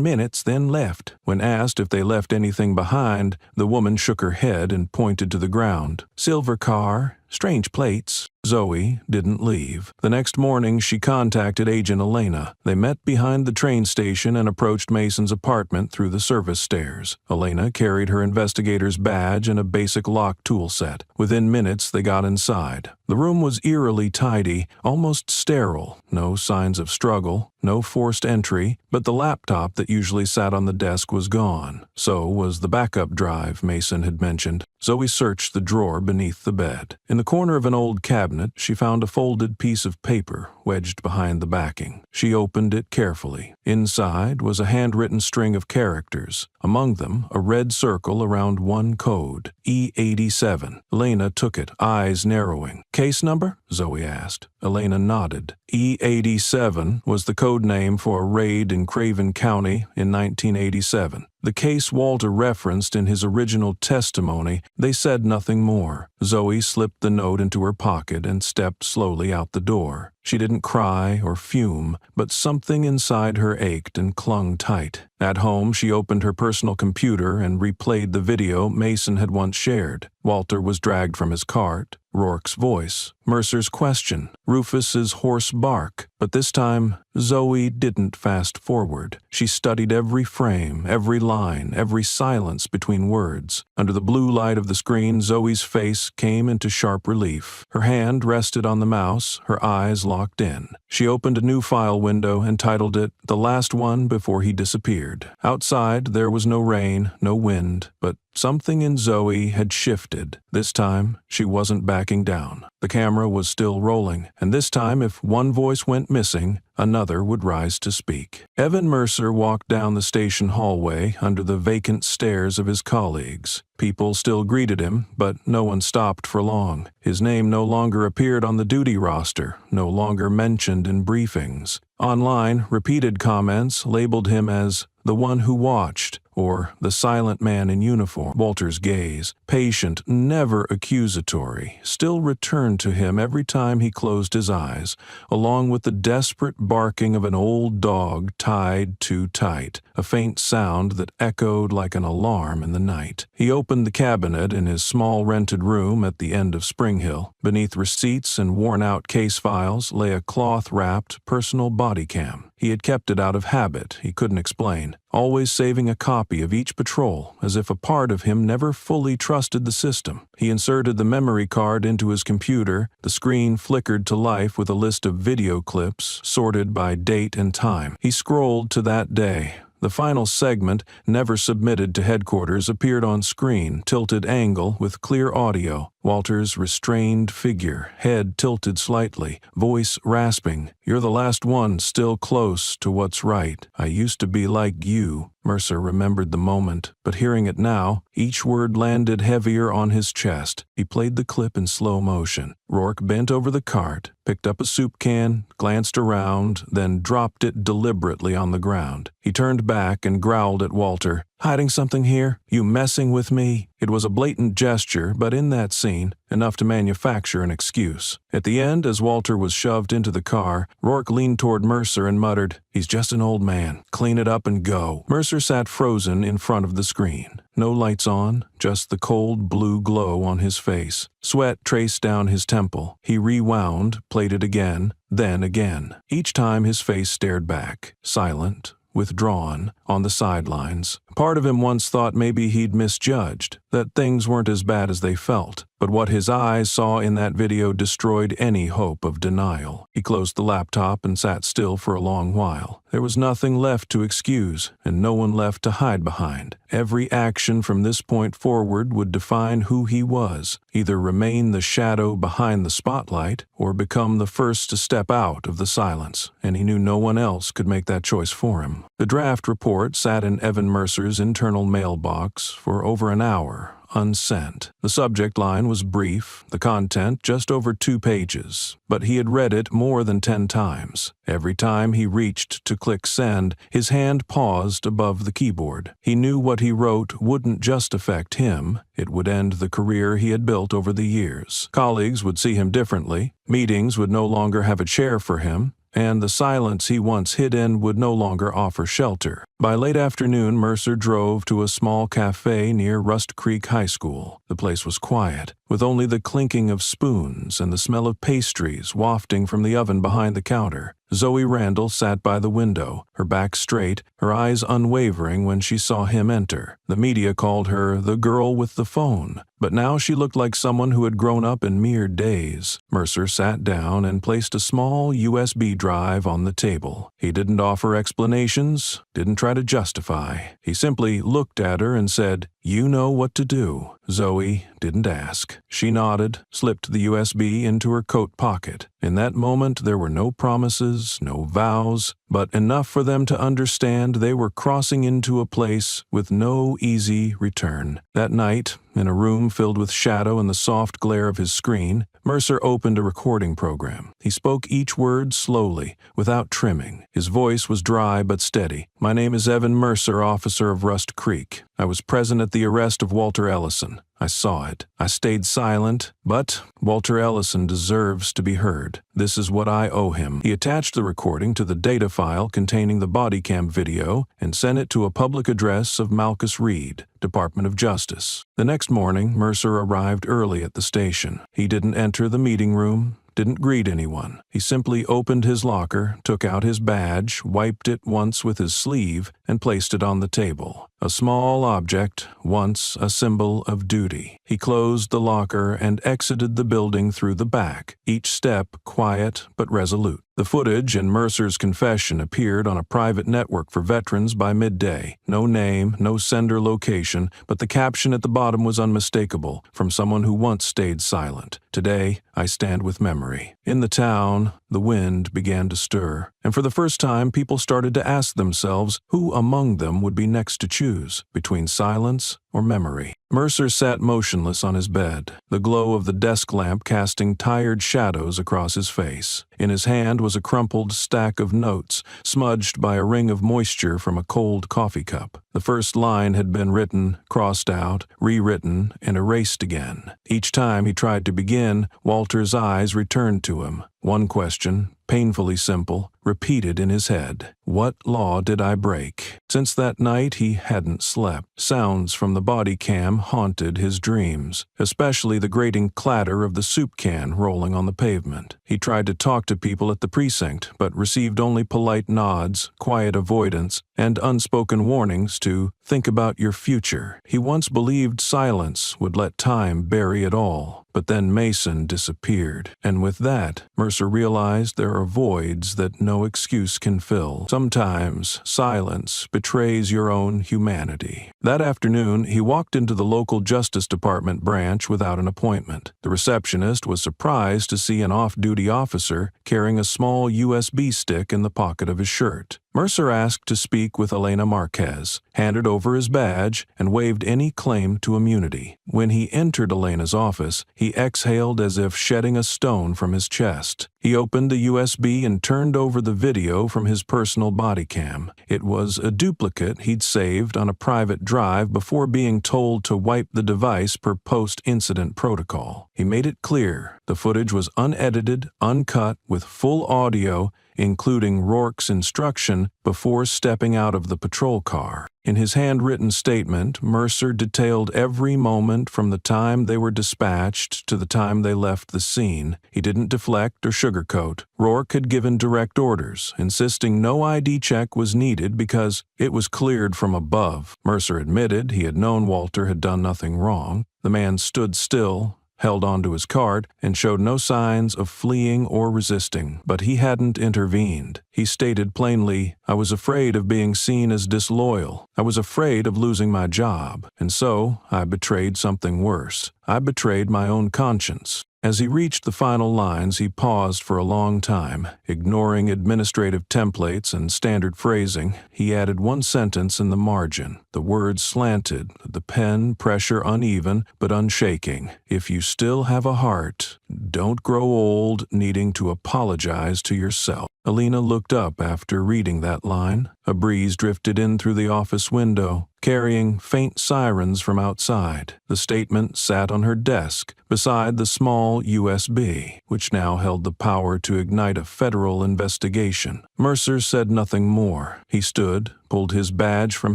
minutes, then left." When asked if they left anything behind, the woman shook her head and pointed to the ground. "Silver car, strange plates." Zoe didn't leave. The next morning, she contacted Agent Elena. They met behind the train station and approached Mason's apartment through the service stairs. Elena carried her investigator's badge and a basic lock tool set. Within minutes, they got inside. The room was eerily tidy, almost sterile. No signs of struggle, no forced entry, but the laptop that usually sat on the desk was gone. So was the backup drive Mason had mentioned. Zoe searched the drawer beneath the bed. In the corner of an old cabinet, she found a folded piece of paper wedged behind the backing. She opened it carefully. Inside was a handwritten string of characters. Among them, a red circle around one code, E87. Elena took it, eyes narrowing. "Case number?" Zoe asked. Elena nodded. E87 was the code name for a raid in Craven County in 1987. The case Walter referenced in his original testimony. They said nothing more. Zoe slipped the note into her pocket and stepped slowly out the door. She didn't cry or fume, but something inside her ached and clung tight. At home, she opened her personal computer and replayed the video Mason had once shared. Walter was dragged from his cart, Rourke's voice, Mercer's question, Rufus's hoarse bark. But this time, Zoe didn't fast forward. She studied every frame, every line, every silence between words. Under the blue light of the screen, Zoe's face came into sharp relief. Her hand rested on the mouse, her eyes locked in. She opened a new file window and titled it "The Last One Before He Disappeared." Outside, there was no rain, no wind, but something in Zoe had shifted. This time, she wasn't backing down. The camera was still rolling, and this time, if one voice went missing, another would rise to speak. Evan Mercer walked down the station hallway under the vacant stares of his colleagues. People still greeted him, but no one stopped for long. His name no longer appeared on the duty roster, no longer mentioned in briefings. Online, repeated comments labeled him as the one who watched, or the silent man in uniform. Walter's gaze, patient, never accusatory, still returned to him every time he closed his eyes, along with the desperate barking of an old dog tied too tight, a faint sound that echoed like an alarm in the night. He opened the cabinet in his small rented room at the end of Spring Hill. Beneath receipts and worn-out case files lay a cloth-wrapped personal body cam. He had kept it out of habit, he couldn't explain, always saving a copy of each patrol, as if a part of him never fully trusted the system. He inserted the memory card into his computer. The screen flickered to life with a list of video clips, sorted by date and time. He scrolled to that day. The final segment, never submitted to headquarters, appeared on screen, tilted angle with clear audio. Walter's restrained figure, head tilted slightly, voice rasping. "You're the last one, still close to what's right. I used to be like you." Mercer remembered the moment, but hearing it now, each word landed heavier on his chest. He played the clip in slow motion. Rourke bent over the cart, picked up a soup can, glanced around, then dropped it deliberately on the ground. He turned back and growled at Walter. Hiding something here? You messing with me? It was a blatant gesture, but in that scene, enough to manufacture an excuse. At the end, as Walter was shoved into the car, Rourke leaned toward Mercer and muttered, "He's just an old man. Clean it up and go." Mercer sat frozen in front of the screen. No lights on, just the cold blue glow on his face. Sweat traced down his temple. He rewound, played it again, then again. Each time his face stared back, silent, withdrawn, on the sidelines. Part of him once thought maybe he'd misjudged, that things weren't as bad as they felt. But what his eyes saw in that video destroyed any hope of denial. He closed the laptop and sat still for a long while. There was nothing left to excuse, and no one left to hide behind. Every action from this point forward would define who he was, either remain the shadow behind the spotlight, or become the first to step out of the silence, and he knew no one else could make that choice for him. The draft report sat in Evan Mercer's internal mailbox for over an hour, unsent. The subject line was brief, the content just over 2 pages, but he had read it more than 10 times. Every time he reached to click send, his hand paused above the keyboard. He knew what he wrote wouldn't just affect him, it would end the career he had built over the years. Colleagues would see him differently, meetings would no longer have a chair for him, and the silence he once hid in would no longer offer shelter. By late afternoon, Mercer drove to a small cafe near Rust Creek High School. The place was quiet, with only the clinking of spoons and the smell of pastries wafting from the oven behind the counter. Zoe Randall sat by the window, her back straight, her eyes unwavering when she saw him enter. The media called her the girl with the phone, but now she looked like someone who had grown up in mere days. Mercer sat down and placed a small USB drive on the table. He didn't offer explanations, didn't try to justify. He simply looked at her and said, "You know what to do." Zoe didn't ask. She nodded, slipped the USB into her coat pocket. In that moment, there were no promises, no vows, but enough for them to understand they were crossing into a place with no easy return. That night, in a room filled with shadow and the soft glare of his screen, Mercer opened a recording program. He spoke each word slowly, without trimming. His voice was dry but steady. "My name is Evan Mercer, officer of Rust Creek. I was present at the arrest of Walter Ellison. I saw it. I stayed silent, but Walter Ellison deserves to be heard. This is what I owe him." He attached the recording to the data file containing the body cam video and sent it to a public address of Malchus Reed, Department of Justice. The next morning, Mercer arrived early at the station. He didn't enter the meeting room, didn't greet anyone. He simply opened his locker, took out his badge, wiped it once with his sleeve, and placed it on the table. A small object, once a symbol of duty. He closed the locker and exited the building through the back, each step quiet but resolute. The footage in Mercer's confession appeared on a private network for veterans by midday. No name, no sender location, but the caption at the bottom was unmistakable, from someone who once stayed silent. "Today, I stand with memory." In the town, the wind began to stir, and for the first time people started to ask themselves who among them would be next to choose, between silence or memory. Mercer sat motionless on his bed, the glow of the desk lamp casting tired shadows across his face. In his hand was a crumpled stack of notes, smudged by a ring of moisture from a cold coffee cup. The first line had been written, crossed out, rewritten, and erased again. Each time he tried to begin, Walter's eyes returned to him. One question, painfully simple, repeated in his head. What law did I break? Since that night he hadn't slept. Sounds from the body cam haunted his dreams, especially the grating clatter of the soup can rolling on the pavement. He tried to talk to people at the precinct, but received only polite nods, quiet avoidance, and unspoken warnings to think about your future. He once believed silence would let time bury it all, but then Mason disappeared, and with that, Mercer realized there are voids that no excuse can fill. Sometimes silence betrays your own humanity. That afternoon, he walked into the local Justice Department branch without an appointment. The receptionist was surprised to see an off-duty officer carrying a small USB stick in the pocket of his shirt. Mercer asked to speak with Elena Marquez, handed over his badge, and waived any claim to immunity. When he entered Elena's office, he exhaled as if shedding a stone from his chest. He opened the USB and turned over the video from his personal body cam. It was a duplicate he'd saved on a private drive before being told to wipe the device per post-incident protocol. He made it clear the footage was unedited, uncut, with full audio, including Rourke's instruction before stepping out of the patrol car. In his handwritten statement, Mercer detailed every moment from the time they were dispatched to the time they left the scene. He didn't deflect or sugarcoat. Rourke had given direct orders, insisting no ID check was needed because it was cleared from above. Mercer admitted he had known Walter had done nothing wrong. The man stood still, held onto his cart, and showed no signs of fleeing or resisting, but he hadn't intervened. He stated plainly, "I was afraid of being seen as disloyal. I was afraid of losing my job, and so I betrayed something worse. I betrayed my own conscience." As he reached the final lines, he paused for a long time. Ignoring administrative templates and standard phrasing, he added one sentence in the margin. The words slanted, the pen pressure uneven but unshaking. "If you still have a heart, don't grow old needing to apologize to yourself." Elena looked up after reading that line. A breeze drifted in through the office window, carrying faint sirens from outside. The statement sat on her desk, beside the small USB, which now held the power to ignite a federal investigation. Mercer said nothing more. He stood, pulled his badge from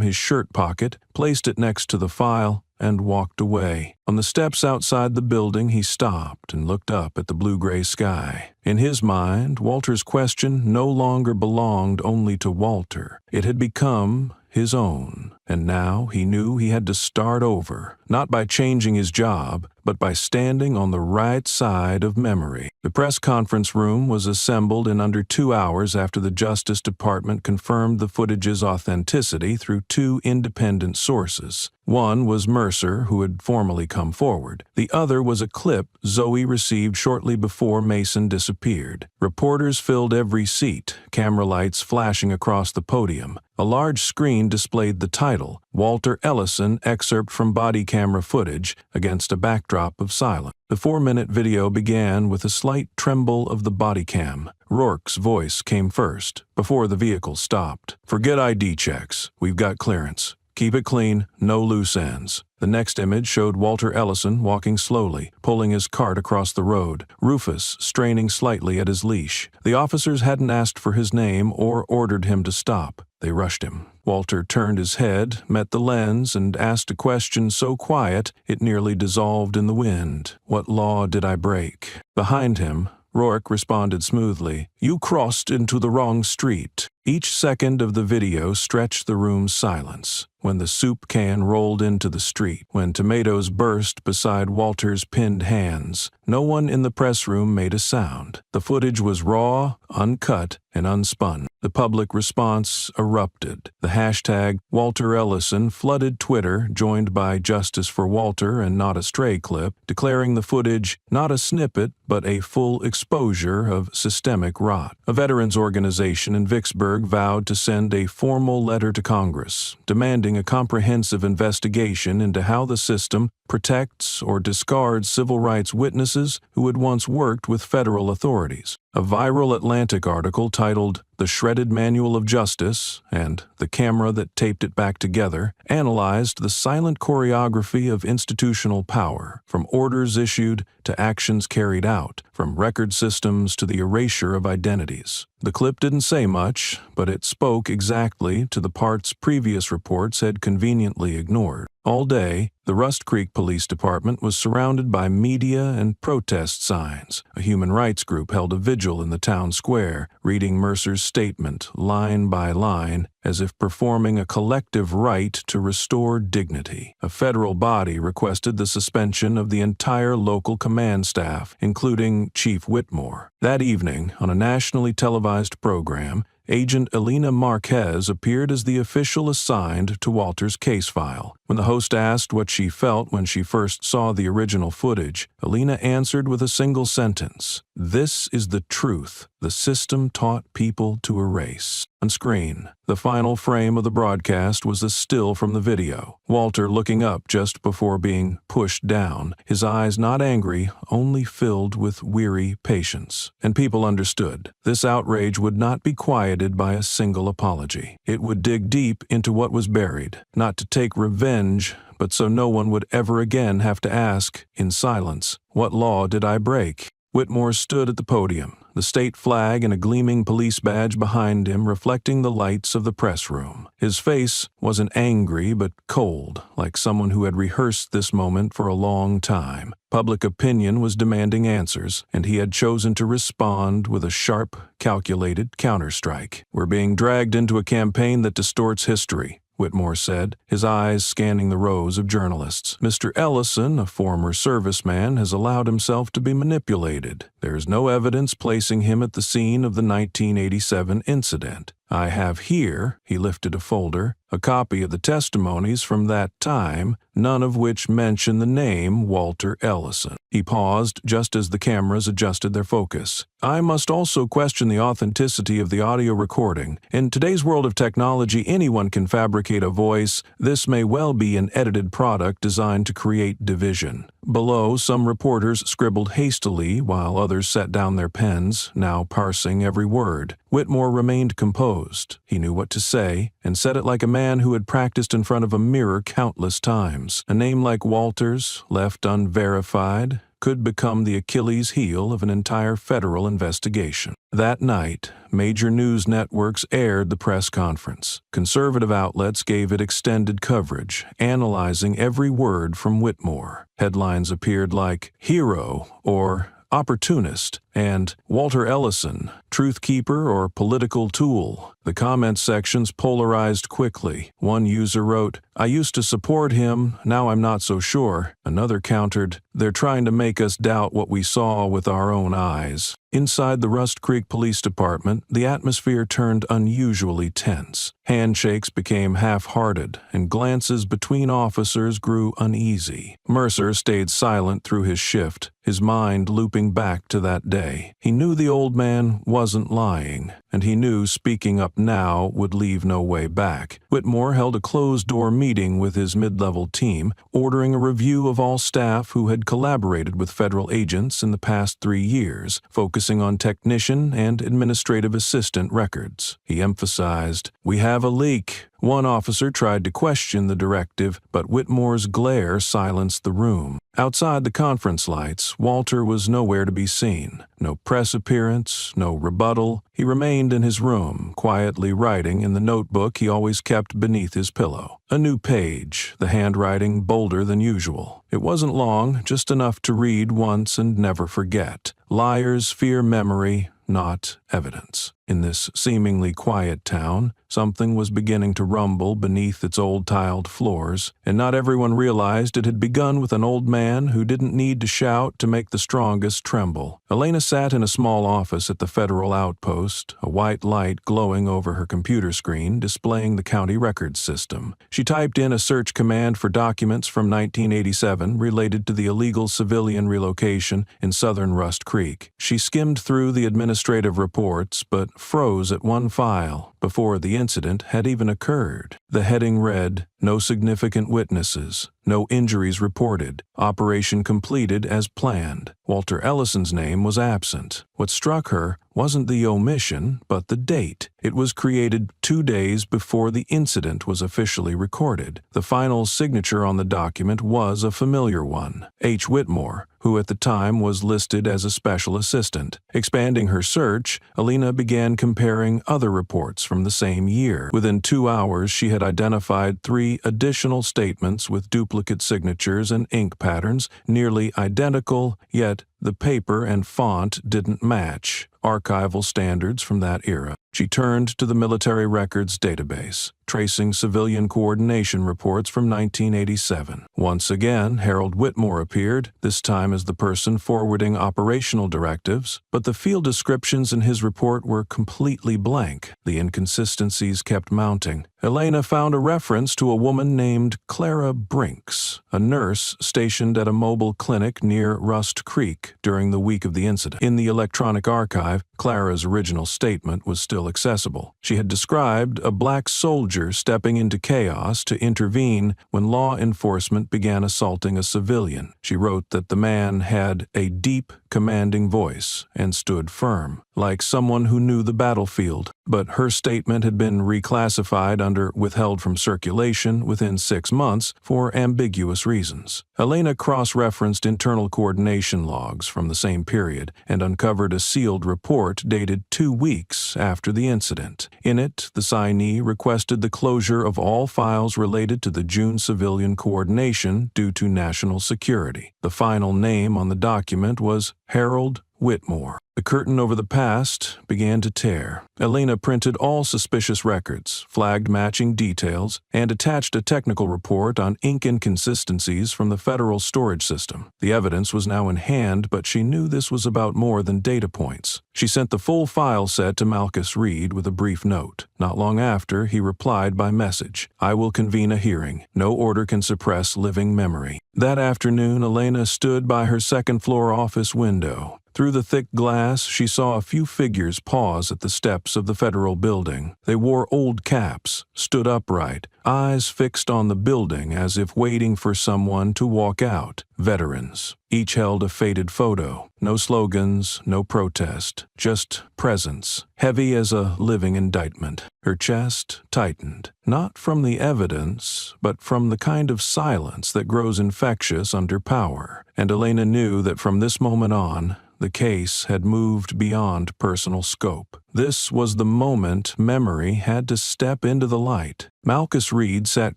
his shirt pocket, placed it next to the file, and walked away. On the steps outside the building, he stopped and looked up at the blue-gray sky. In his mind, Walter's question no longer belonged only to Walter. It had become his own, and now he knew he had to start over, not by changing his job, but by standing on the right side of memory. The press conference room was assembled in under 2 hours after the Justice Department confirmed the footage's authenticity through 2 independent sources. One was Mercer, who had formally come forward. The other was a clip Zoe received shortly before Mason disappeared. Reporters filled every seat, camera lights flashing across the podium. A large screen displayed the title, "Walter Ellison Excerpt from Body Camera Footage," against a backdrop of silence. The 4-minute video began with a slight tremble of the body cam. Rourke's voice came first, before the vehicle stopped. "Forget ID checks. We've got clearance. Keep it clean, no loose ends." The next image showed Walter Ellison walking slowly, pulling his cart across the road, Rufus straining slightly at his leash. The officers hadn't asked for his name or ordered him to stop. They rushed him. Walter turned his head, met the lens, and asked a question so quiet it nearly dissolved in the wind. "What law did I break?" Behind him, Rourke responded smoothly, "You crossed into the wrong street." Each second of the video stretched the room's silence. When the soup can rolled into the street, when tomatoes burst beside Walter's pinned hands, no one in the press room made a sound. The footage was raw, uncut, and unspun. The public response erupted. The hashtag Walter Ellison flooded Twitter, joined by Justice for Walter and Not a Stray clip, declaring the footage not a snippet, but a full exposure of systemic rot. A veterans organization in Vicksburg vowed to send a formal letter to Congress, demanding a comprehensive investigation into how the system protects or discards civil rights witnesses who had once worked with federal authorities. A viral Atlantic article titled "The Shredded Manual of Justice" and "The Camera That Taped It Back Together" analyzed the silent choreography of institutional power, from orders issued to actions carried out, from record systems to the erasure of identities. The clip didn't say much, but it spoke exactly to the parts previous reports had conveniently ignored. All day, the Rust Creek Police Department was surrounded by media and protest signs. A human rights group held a vigil in the town square, reading Mercer's statement line by line, as if performing a collective rite to restore dignity. A federal body requested the suspension of the entire local command staff, including Chief Whitmore. That evening, on a nationally televised program, Agent Elena Marquez appeared as the official assigned to Walter's case file. When the host asked what she felt when she first saw the original footage, Alina answered with a single sentence. This is the truth the system taught people to erase. On screen, the final frame of the broadcast was a still from the video. Walter looking up just before being pushed down, his eyes not angry, only filled with weary patience. And people understood. This outrage would not be quieted by a single apology. It would dig deep into what was buried, not to take revenge, but so no one would ever again have to ask, in silence, what law did I break? Whitmore stood at the podium, the state flag and a gleaming police badge behind him reflecting the lights of the press room. His face wasn't angry but cold, like someone who had rehearsed this moment for a long time. Public opinion was demanding answers, and he had chosen to respond with a sharp, calculated counterstrike. We're being dragged into a campaign that distorts history, Whitmore said, his eyes scanning the rows of journalists. Mr. Ellison, a former serviceman, has allowed himself to be manipulated. There is no evidence placing him at the scene of the 1987 incident. I have here, he lifted a folder, a copy of the testimonies from that time, none of which mention the name Walter Ellison. He paused just as the cameras adjusted their focus. I must also question the authenticity of the audio recording. In today's world of technology, anyone can fabricate a voice. This may well be an edited product designed to create division. Below, some reporters scribbled hastily while others set down their pens, now parsing every word. Whitmore remained composed. He knew what to say, and said it like a man who had practiced in front of a mirror countless times. A name like Walter's, left unverified, could become the Achilles heel of an entire federal investigation. That night, major news networks aired the press conference. Conservative outlets gave it extended coverage, analyzing every word from Whitmore. Headlines appeared like "Hero" or "Opportunist" and "Walter Ellison, Truth Keeper or Political Tool." The comment sections polarized quickly. One user wrote, "I used to support him, now I'm not so sure." Another countered, "They're trying to make us doubt what we saw with our own eyes." Inside the Rust Creek Police Department, the atmosphere turned unusually tense. Handshakes became half-hearted, and glances between officers grew uneasy. Mercer stayed silent through his shift, his mind looping back to that day. He knew the old man wasn't lying, and he knew speaking up now would leave no way back. Whitmore held a closed-door meeting with his mid-level team, ordering a review of all staff who had collaborated with federal agents in the past 3 years, focusing on technician and administrative assistant records. He emphasized, "We have a leak." One officer tried to question the directive, but Whitmore's glare silenced the room. Outside the conference lights, Walter was nowhere to be seen. No press appearance, no rebuttal. He remained in his room, quietly writing in the notebook he always kept beneath his pillow. A new page, the handwriting bolder than usual. It wasn't long, just enough to read once and never forget. Liars fear memory, not evidence. In this seemingly quiet town, something was beginning to rumble beneath its old tiled floors, and not everyone realized it had begun with an old man who didn't need to shout to make the strongest tremble. Elena sat in a small office at the federal outpost, a white light glowing over her computer screen displaying the county records system. She typed in a search command for documents from 1987 related to the illegal civilian relocation in southern Rust Creek. She skimmed through the administrative reports, but froze at one file before the incident had even occurred. The heading read, "No significant witnesses. No injuries reported. Operation completed as planned." Walter Ellison's name was absent. What struck her wasn't the omission, but the date. It was created 2 days before the incident was officially recorded. The final signature on the document was a familiar one, H. Whitmore, who at the time was listed as a special assistant. Expanding her search, Alina began comparing other reports from the same year. Within 2 hours, she had identified 3 additional statements with duplicate signatures and ink patterns, nearly identical, yet the paper and font didn't match. Archival standards from that era. She turned to the military records database, tracing civilian coordination reports from 1987. Once again, Harold Whitmore appeared, this time as the person forwarding operational directives, but the field descriptions in his report were completely blank. The inconsistencies kept mounting. Elena found a reference to a woman named Clara Brinks, a nurse stationed at a mobile clinic near Rust Creek during the week of the incident. In the electronic archive, Clara's original statement was still accessible. She had described a black soldier stepping into chaos to intervene when law enforcement began assaulting a civilian. She wrote that the man had a deep, commanding voice and stood firm, like someone who knew the battlefield. But her statement had been reclassified under withheld from circulation within 6 months for ambiguous reasons. Elena cross-referenced internal coordination logs from the same period and uncovered a sealed report dated 2 weeks after the incident. In it, the signee requested the closure of all files related to the June civilian coordination due to national security. The final name on the document was Harold Whitmore. The curtain over the past began to tear. Elena printed all suspicious records, flagged matching details, and attached a technical report on ink inconsistencies from the federal storage system. The evidence was now in hand, but she knew this was about more than data points. She sent the full file set to Malchus Reed with a brief note. Not long after, he replied by message, "I will convene a hearing. No order can suppress living memory." That afternoon, Elena stood by her second-floor office window. Through the thick glass, she saw a few figures pause at the steps of the federal building. They wore old caps, stood upright, eyes fixed on the building as if waiting for someone to walk out. Veterans. Each held a faded photo. No slogans, no protest, just presence, heavy as a living indictment. Her chest tightened, not from the evidence, but from the kind of silence that grows infectious under power. And Elena knew that from this moment on, the case had moved beyond personal scope. This was the moment memory had to step into the light. Malchus Reed sat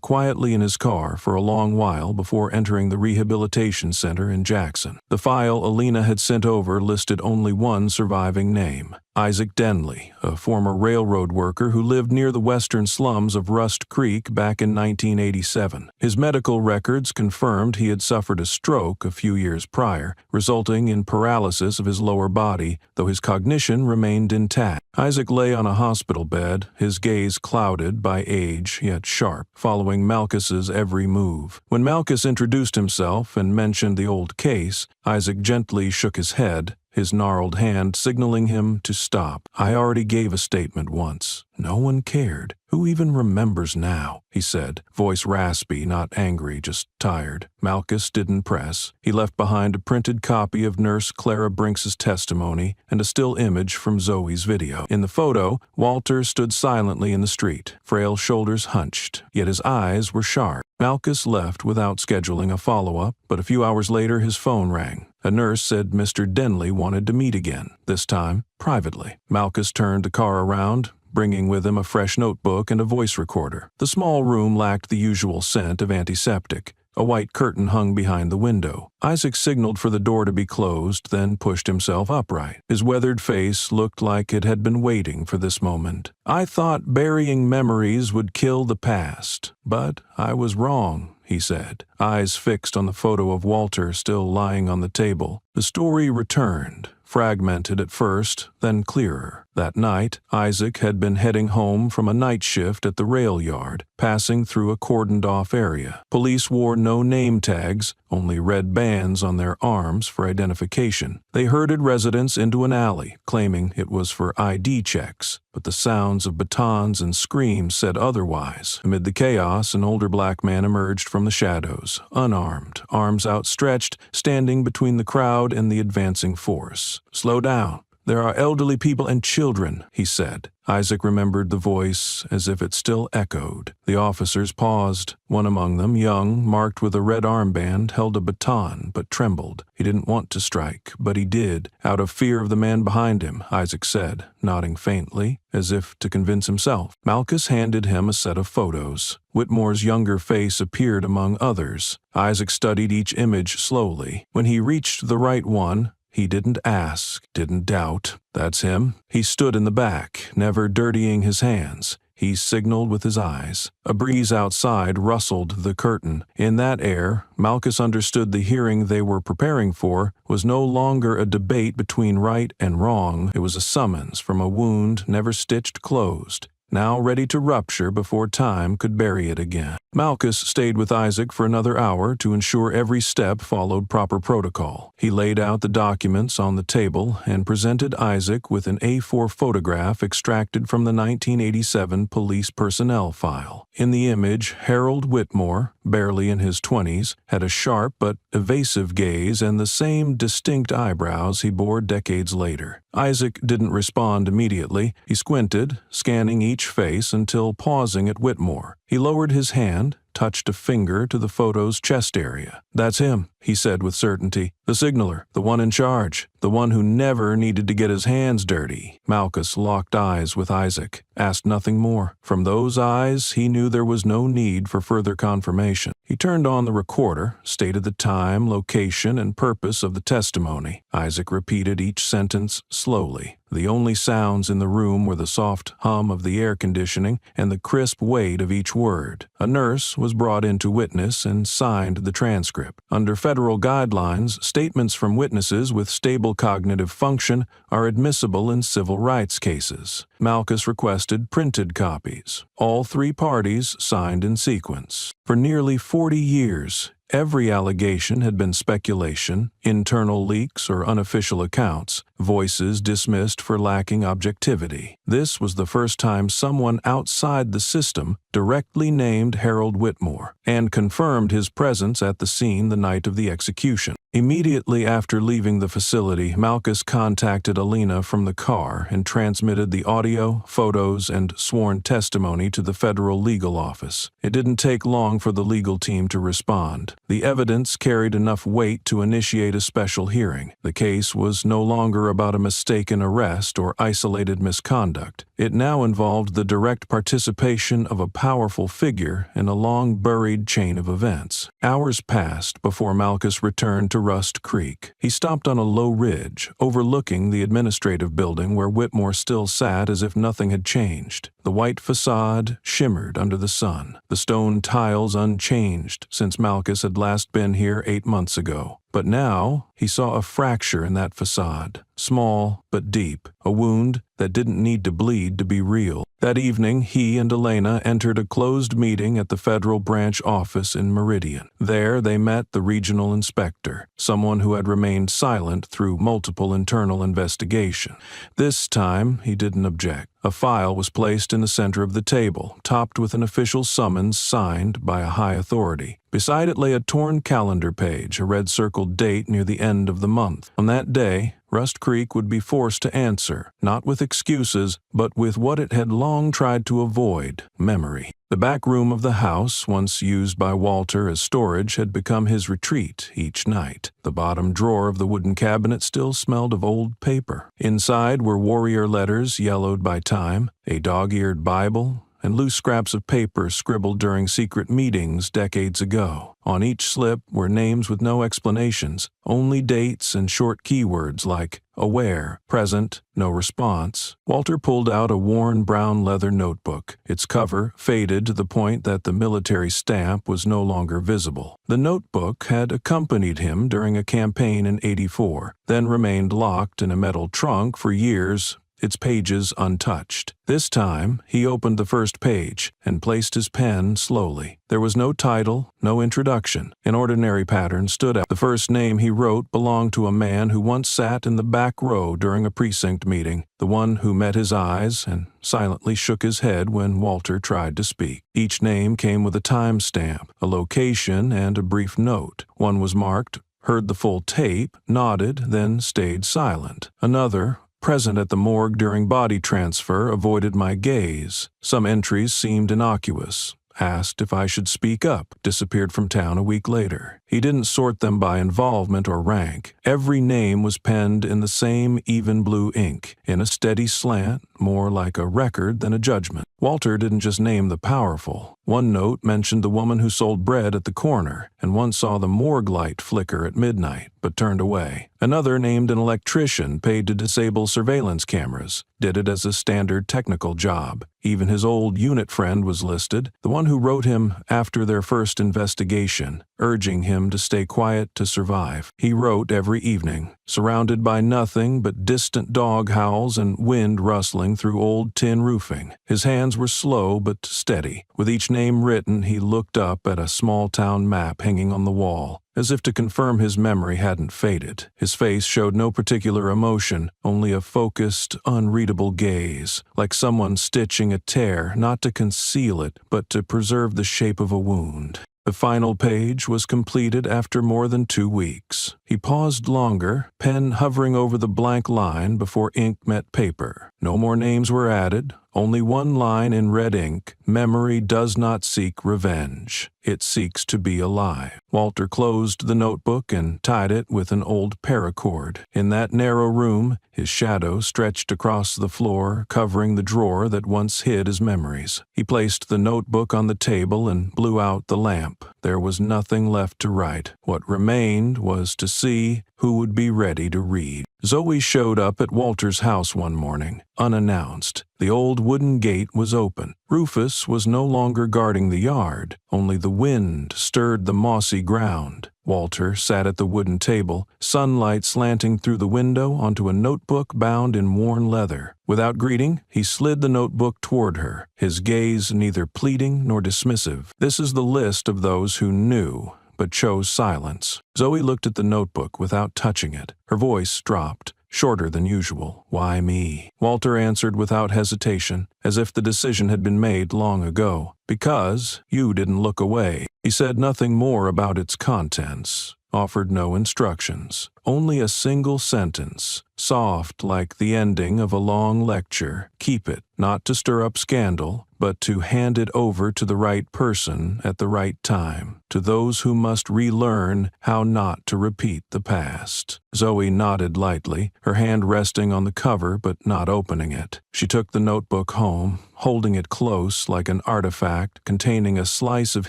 quietly in his car for a long while before entering the rehabilitation center in Jackson. The file Elena had sent over listed only one surviving name, Isaac Denley, a former railroad worker who lived near the western slums of Rust Creek back in 1987. His medical records confirmed he had suffered a stroke a few years prior, resulting in paralysis of his lower body, though his cognition remained intact. Isaac lay on a hospital bed, his gaze clouded by age yet sharp, following Malchus's every move. When Malchus introduced himself and mentioned the old case, Isaac gently shook his head, his gnarled hand signaling him to stop. "I already gave a statement once. No one cared. Who even remembers now?" he said, voice raspy, not angry, just tired. Malchus didn't press. He left behind a printed copy of Nurse Clara Brinks's testimony and a still image from Zoe's video. In the photo, Walter stood silently in the street, frail shoulders hunched, yet his eyes were sharp. Malchus left without scheduling a follow-up, but a few hours later his phone rang. A nurse said Mr. Denley wanted to meet again, this time privately. Malchus turned the car around, bringing with him a fresh notebook and a voice recorder. The small room lacked the usual scent of antiseptic. A white curtain hung behind the window. Isaac signaled for the door to be closed, then pushed himself upright. His weathered face looked like it had been waiting for this moment. "I thought burying memories would kill the past, but I was wrong," he said, eyes fixed on the photo of Walter still lying on the table. The story returned, fragmented at first, then clearer. That night, Isaac had been heading home from a night shift at the rail yard, passing through a cordoned-off area. Police wore no name tags, only red bands on their arms for identification. They herded residents into an alley, claiming it was for ID checks, but the sounds of batons and screams said otherwise. Amid the chaos, an older black man emerged from the shadows, unarmed, arms outstretched, standing between the crowd and the advancing force. "Slow down. There are elderly people and children," he said. Isaac remembered the voice as if it still echoed. The officers paused. One among them, young, marked with a red armband, held a baton but trembled. He didn't want to strike, but he did, out of fear of the man behind him, Isaac said, nodding faintly, as if to convince himself. Malchus handed him a set of photos. Whitmore's younger face appeared among others. Isaac studied each image slowly. When he reached the right one, He didn't ask, didn't doubt. That's him. He stood in the back, never dirtying his hands. He signaled with his eyes. A breeze outside rustled the curtain. In that air, Malchus understood the hearing they were preparing for was no longer a debate between right and wrong. It was a summons from a wound never stitched closed, now ready to rupture before time could bury it again. Malchus stayed with Isaac for another hour to ensure every step followed proper protocol. He laid out the documents on the table and presented Isaac with an A4 photograph extracted from the 1987 police personnel file. In the image, Harold Whitmore, barely in his 20s, had a sharp but evasive gaze and the same distinct eyebrows he bore decades later. Isaac didn't respond immediately. He squinted, scanning each face until pausing at Whitmore. He lowered his hand, touched a finger to the photo's chest area. "That's him," he said with certainty. "The signaler, the one in charge, the one who never needed to get his hands dirty." Malchus locked eyes with Isaac, asked nothing more. From those eyes, he knew there was no need for further confirmation. He turned on the recorder, stated the time, location, and purpose of the testimony. Isaac repeated each sentence slowly. The only sounds in the room were the soft hum of the air conditioning and the crisp weight of each word. A nurse was brought in to witness and signed the transcript. Under federal guidelines, statements from witnesses with stable cognitive function are admissible in civil rights cases. Malchus requested printed copies. All three parties signed in sequence. For nearly 40 years, every allegation had been speculation, internal leaks or unofficial accounts, voices dismissed for lacking objectivity. This was the first time someone outside the system directly named Harold Whitmore and confirmed his presence at the scene the night of the execution. Immediately after leaving the facility, Malchus contacted Alina from the car and transmitted the audio, photos, and sworn testimony to the federal legal office. It didn't take long for the legal team to respond. The evidence carried enough weight to initiate a special hearing. The case was no longer about a mistaken arrest or isolated misconduct. It now involved the direct participation of a powerful figure in a long-buried chain of events. Hours passed before Malchus returned to Rust Creek. He stopped on a low ridge, overlooking the administrative building where Whitmore still sat as if nothing had changed. The white facade shimmered under the sun, the stone tiles unchanged since Malchus had last been here 8 months ago. But now he saw a fracture in that facade, small but deep, a wound that didn't need to bleed to be real. That evening, he and Elena entered a closed meeting at the federal branch office in Meridian. There they met the regional inspector, someone who had remained silent through multiple internal investigation. This time, he didn't object. A file was placed in the center of the table, topped with an official summons signed by a high authority. Beside it lay a torn calendar page, a red-circled date near the end of the month. On that day, Rust Creek would be forced to answer, not with excuses, but with what it had long tried to avoid: memory. The back room of the house, once used by Walter as storage, had become his retreat each night. The bottom drawer of the wooden cabinet still smelled of old paper. Inside were warrior letters yellowed by time, a dog-eared Bible, and loose scraps of paper scribbled during secret meetings decades ago. On each slip were names with no explanations, only dates and short keywords like aware, present, no response. Walter pulled out a worn brown leather notebook, its cover faded to the point that the military stamp was no longer visible. The notebook had accompanied him during a campaign in '84, then remained locked in a metal trunk for years, its pages untouched. This time, he opened the first page and placed his pen slowly. There was no title, no introduction. An ordinary pattern stood out. The first name he wrote belonged to a man who once sat in the back row during a precinct meeting, the one who met his eyes and silently shook his head when Walter tried to speak. Each name came with a timestamp, a location, and a brief note. One was marked, heard the full tape, nodded, then stayed silent. Another, present at the morgue during body transfer, avoided my gaze. Some entries seemed innocuous. Asked if I should speak up, disappeared from town a week later. He didn't sort them by involvement or rank. Every name was penned in the same even blue ink, in a steady slant, more like a record than a judgment. Walter didn't just name the powerful. One note mentioned the woman who sold bread at the corner, and one saw the morgue light flicker at midnight, but turned away. Another named an electrician paid to disable surveillance cameras, did it as a standard technical job. Even his old unit friend was listed, the one who wrote him after their first investigation, urging him to stay quiet to survive. He wrote every evening, surrounded by nothing but distant dog howls and wind rustling through old tin roofing. His hands were slow but steady. With each name written, he looked up at a small-town map hanging on the wall, as if to confirm his memory hadn't faded. His face showed no particular emotion, only a focused, unreadable gaze, like someone stitching a tear, not to conceal it, but to preserve the shape of a wound. The final page was completed after more than 2 weeks. He paused longer, pen hovering over the blank line before ink met paper. No more names were added, only one line in red ink: "Memory does not seek revenge. It seeks to be alive." Walter closed the notebook and tied it with an old paracord. In that narrow room, his shadow stretched across the floor, covering the drawer that once hid his memories. He placed the notebook on the table and blew out the lamp. There was nothing left to write. What remained was to see who would be ready to read. Zoe showed up at Walter's house one morning, unannounced. The old wooden gate was open. Rufus was no longer guarding the yard. Only the wind stirred the mossy ground. Walter sat at the wooden table, sunlight slanting through the window onto a notebook bound in worn leather. Without greeting, he slid the notebook toward her, his gaze neither pleading nor dismissive. "This is the list of those who knew, but chose silence." Zoe looked at the notebook without touching it. Her voice dropped, shorter than usual. "Why me?" Walter answered without hesitation, as if the decision had been made long ago. "Because you didn't look away." He said nothing more about its contents, offered no instructions. Only a single sentence, soft like the ending of a long lecture. Keep it, not to stir up scandal, but to hand it over to the right person at the right time, to those who must relearn how not to repeat the past. Zoe nodded lightly, her hand resting on the cover but not opening it. She took the notebook home, holding it close like an artifact containing a slice of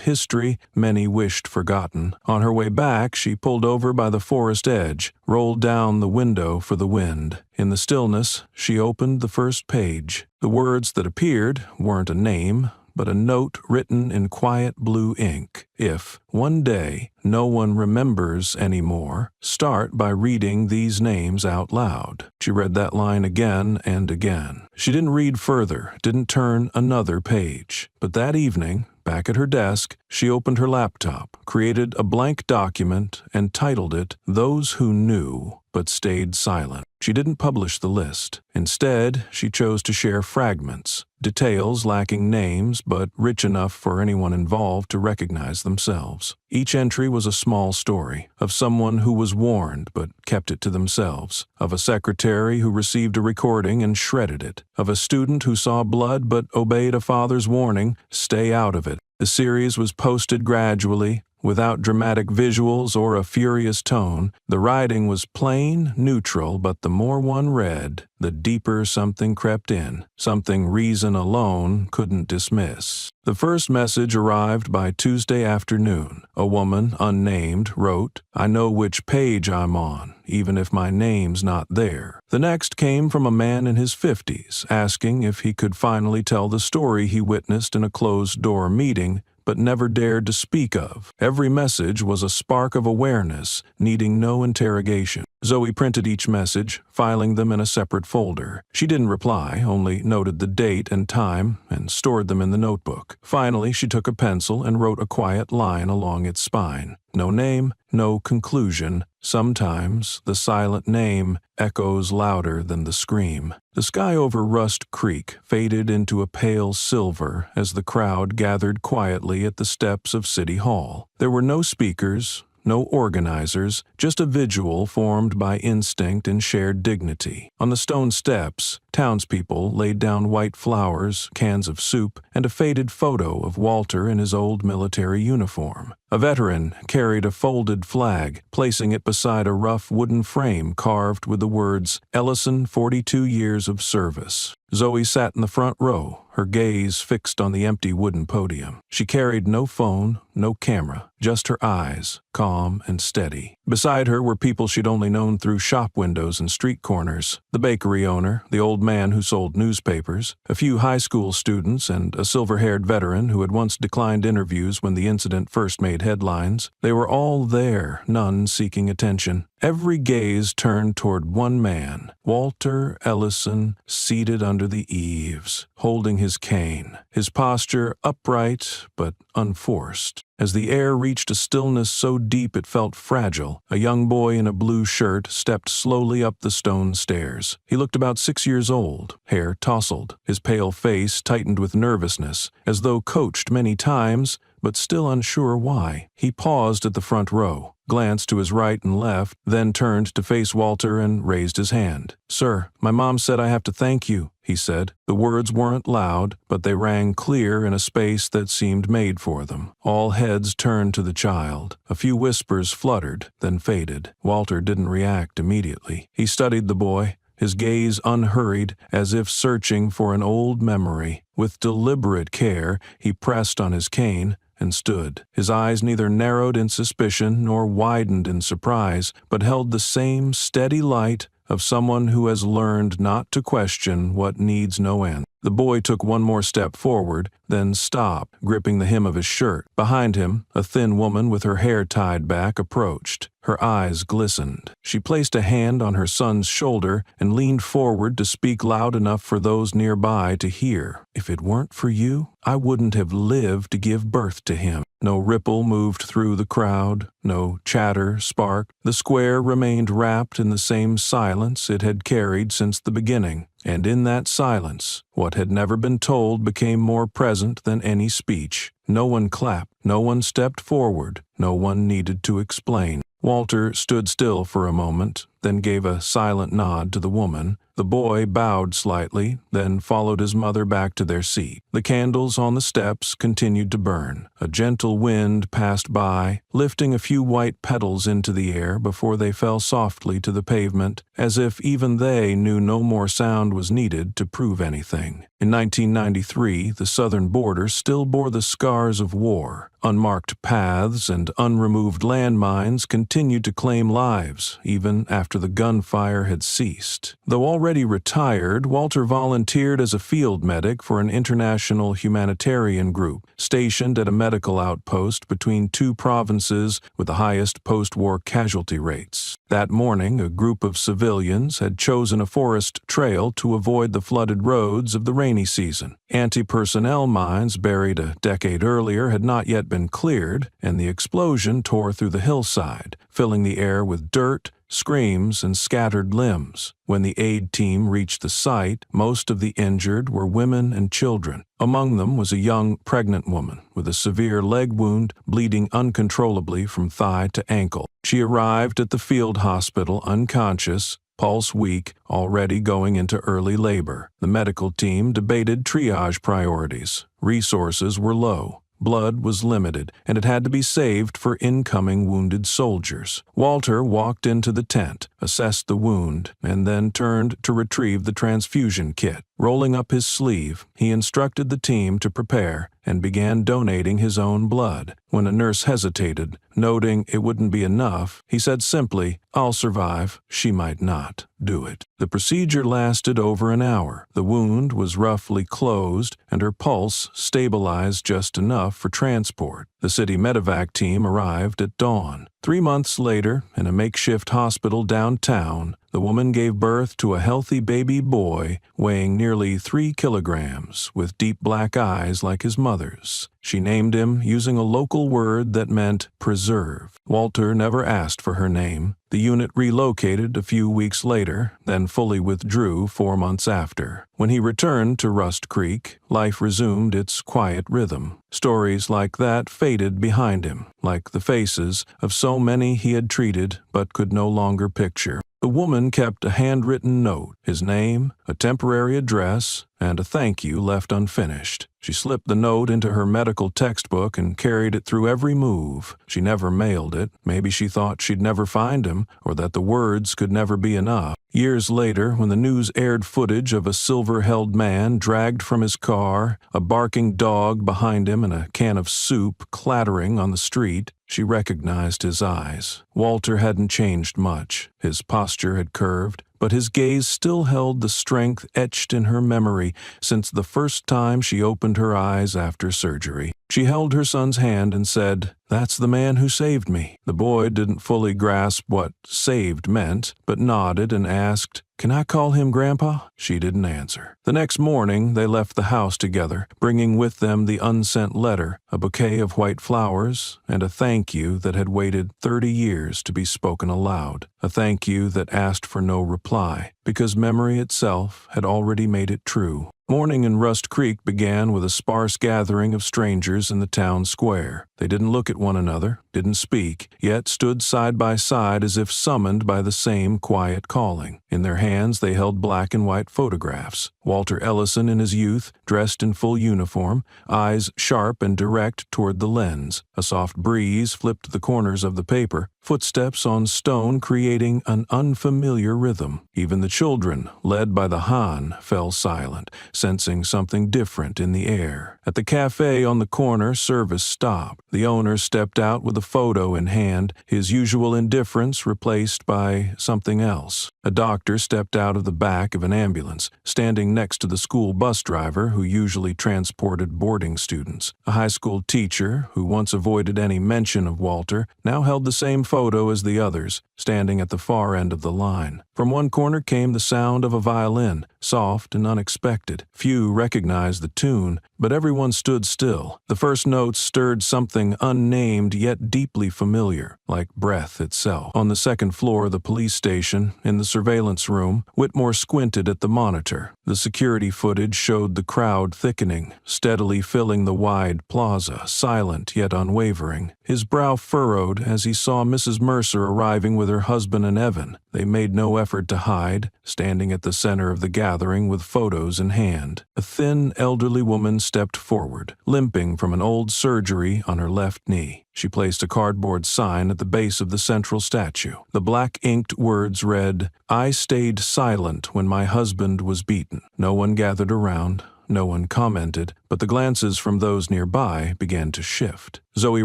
history many wished forgotten. On her way back, she pulled over by the forest edge, rolled down the window for the wind. In the stillness, she opened the first page. The words that appeared weren't a name, but a note written in quiet blue ink. If, one day, no one remembers anymore, start by reading these names out loud. She read that line again and again. She didn't read further, didn't turn another page. But that evening, back at her desk, she opened her laptop, created a blank document, and titled it, "Those Who Knew But Stayed Silent." She didn't publish the list. Instead, she chose to share fragments, details lacking names but rich enough for anyone involved to recognize themselves. Each entry was a small story, of someone who was warned but kept it to themselves, of a secretary who received a recording and shredded it, of a student who saw blood but obeyed a father's warning, "Stay out of it." The series was posted gradually, without dramatic visuals or a furious tone. The writing was plain, neutral, but the more one read, the deeper something crept in, something reason alone couldn't dismiss. The first message arrived by Tuesday afternoon. A woman, unnamed, wrote, "I know which page I'm on, even if my name's not there." The next came from a man in his 50s, asking if he could finally tell the story he witnessed in a closed-door meeting, but never dared to speak of. Every message was a spark of awareness, needing no interrogation. Zoe printed each message, filing them in a separate folder. She didn't reply, only noted the date and time and stored them in the notebook. Finally, she took a pencil and wrote a quiet line along its spine. No name, no conclusion. Sometimes the silent name echoes louder than the scream. The sky over Rust Creek faded into a pale silver as the crowd gathered quietly at the steps of City Hall. There were no speakers, no organizers, just a vigil formed by instinct and shared dignity. On the stone steps, townspeople laid down white flowers, cans of soup, and a faded photo of Walter in his old military uniform. A veteran carried a folded flag, placing it beside a rough wooden frame carved with the words, "Ellison, 42 years of service." Zoe sat in the front row, her gaze fixed on the empty wooden podium. She carried no phone, no camera, just her eyes, calm and steady. Beside her were people she'd only known through shop windows and street corners: the bakery owner, the old man who sold newspapers, a few high school students, and a silver-haired veteran who had once declined interviews when the incident first made headlines. They were all there, none seeking attention. Every gaze turned toward one man, Walter Ellison, seated under the eaves, holding his cane, his posture upright but unforced. As the air reached a stillness so deep it felt fragile, a young boy in a blue shirt stepped slowly up the stone stairs. He looked about 6 years old, hair tousled, his pale face tightened with nervousness, as though coached many times, but still unsure why. He paused at the front row, glanced to his right and left, then turned to face Walter and raised his hand. "Sir, my mom said I have to thank you," he said. The words weren't loud, but they rang clear in a space that seemed made for them. All heads turned to the child. A few whispers fluttered, then faded. Walter didn't react immediately. He studied the boy, his gaze unhurried, as if searching for an old memory. With deliberate care, he pressed on his cane and stood. His eyes neither narrowed in suspicion nor widened in surprise, but held the same steady light of someone who has learned not to question what needs no end. The boy took one more step forward, then stopped, gripping the hem of his shirt. Behind him, a thin woman with her hair tied back approached. Her eyes glistened. She placed a hand on her son's shoulder and leaned forward to speak loud enough for those nearby to hear. "If it weren't for you, I wouldn't have lived to give birth to him." No ripple moved through the crowd, no chatter sparked. The square remained wrapped in the same silence it had carried since the beginning. And in that silence, what had never been told became more present than any speech. No one clapped, no one stepped forward, no one needed to explain. Walter stood still for a moment, then gave a silent nod to the woman. The boy bowed slightly, then followed his mother back to their seat. The candles on the steps continued to burn. A gentle wind passed by, lifting a few white petals into the air before they fell softly to the pavement, as if even they knew no more sound was needed to prove anything. In 1993, the southern border still bore the scars of war. Unmarked paths and unremoved landmines continued to claim lives, even after the gunfire had ceased. Though already retired, Walter volunteered as a field medic for an international humanitarian group, stationed at a medical outpost between two provinces with the highest post-war casualty rates. That morning, a group of civilians had chosen a forest trail to avoid the flooded roads of the rainy season. Anti-personnel mines buried a decade earlier had not yet been cleared, and the explosion tore through the hillside, filling the air with dirt, screams, and scattered limbs. When the aid team reached the site, most of the injured were women and children. Among them was a young, pregnant woman with a severe leg wound bleeding uncontrollably from thigh to ankle. She arrived at the field hospital unconscious, pulse weak, already going into early labor. The medical team debated triage priorities. Resources were low. Blood was limited, and it had to be saved for incoming wounded soldiers. Walter walked into the tent, assessed the wound, and then turned to retrieve the transfusion kit. Rolling up his sleeve, he instructed the team to prepare and began donating his own blood. When a nurse hesitated, noting it wouldn't be enough, he said simply, "I'll survive. She might not. Do it." The procedure lasted over an hour. The wound was roughly closed, and her pulse stabilized just enough for transport. The city medevac team arrived at dawn. 3 months later, in a makeshift hospital downtown, the woman gave birth to a healthy baby boy weighing nearly 3 kilograms, with deep black eyes like his mother's. She named him using a local word that meant preserve. Walter never asked for her name. The unit relocated a few weeks later, then fully withdrew 4 months after. When he returned to Rust Creek, life resumed its quiet rhythm. Stories like that faded behind him, like the faces of so many he had treated but could no longer picture. The woman kept a handwritten note, his name, a temporary address, and a thank you left unfinished. She slipped the note into her medical textbook and carried it through every move. She never mailed it. Maybe she thought she'd never find him, or that the words could never be enough. Years later, when the news aired footage of a silver-held man dragged from his car, a barking dog behind him and a can of soup clattering on the street, she recognized his eyes. Walter hadn't changed much. His posture had curved, but his gaze still held the strength etched in her memory since the first time she opened her eyes after surgery. She held her son's hand and said, "That's the man who saved me." The boy didn't fully grasp what saved meant, but nodded and asked, "Can I call him Grandpa?" She didn't answer. The next morning, they left the house together, bringing with them the unsent letter, a bouquet of white flowers, and a thank you that had waited 30 years to be spoken aloud. A thank you that asked for no reply, because memory itself had already made it true. Morning in Rust Creek began with a sparse gathering of strangers in the town square. They didn't look at one another, didn't speak, yet stood side by side as if summoned by the same quiet calling. In their hands they held black and white photographs. Walter Ellison in his youth, dressed in full uniform, eyes sharp and direct toward the lens. A soft breeze flipped the corners of the paper, footsteps on stone creating an unfamiliar rhythm. Even the children, led by the Han, fell silent, sensing something different in the air. At the cafe on the corner, service stopped. The owner stepped out with a photo in hand, his usual indifference replaced by something else. A doctor stepped out of the back of an ambulance, standing next to the school bus driver who usually transported boarding students. A high school teacher, who once avoided any mention of Walter, now held the same photo as the others, standing at the far end of the line. From one corner came the sound of a violin, soft and unexpected. Few recognized the tune, but everyone stood still. The first notes stirred something unnamed yet deeply familiar, like breath itself. On the second floor of the police station, in the surveillance room, Whitmore squinted at the monitor. The security footage showed the crowd thickening, steadily filling the wide plaza, silent yet unwavering. His brow furrowed as he saw Mrs. Mercer arriving with her husband and Evan. They made no effort to hide, standing at the center of the gathering with photos in hand. A thin, elderly woman stepped forward, limping from an old surgery on her left knee. She placed a cardboard sign at the base of the central statue. The black-inked words read, "I stayed silent when my husband was beaten." No one gathered around. No one commented, but the glances from those nearby began to shift. Zoe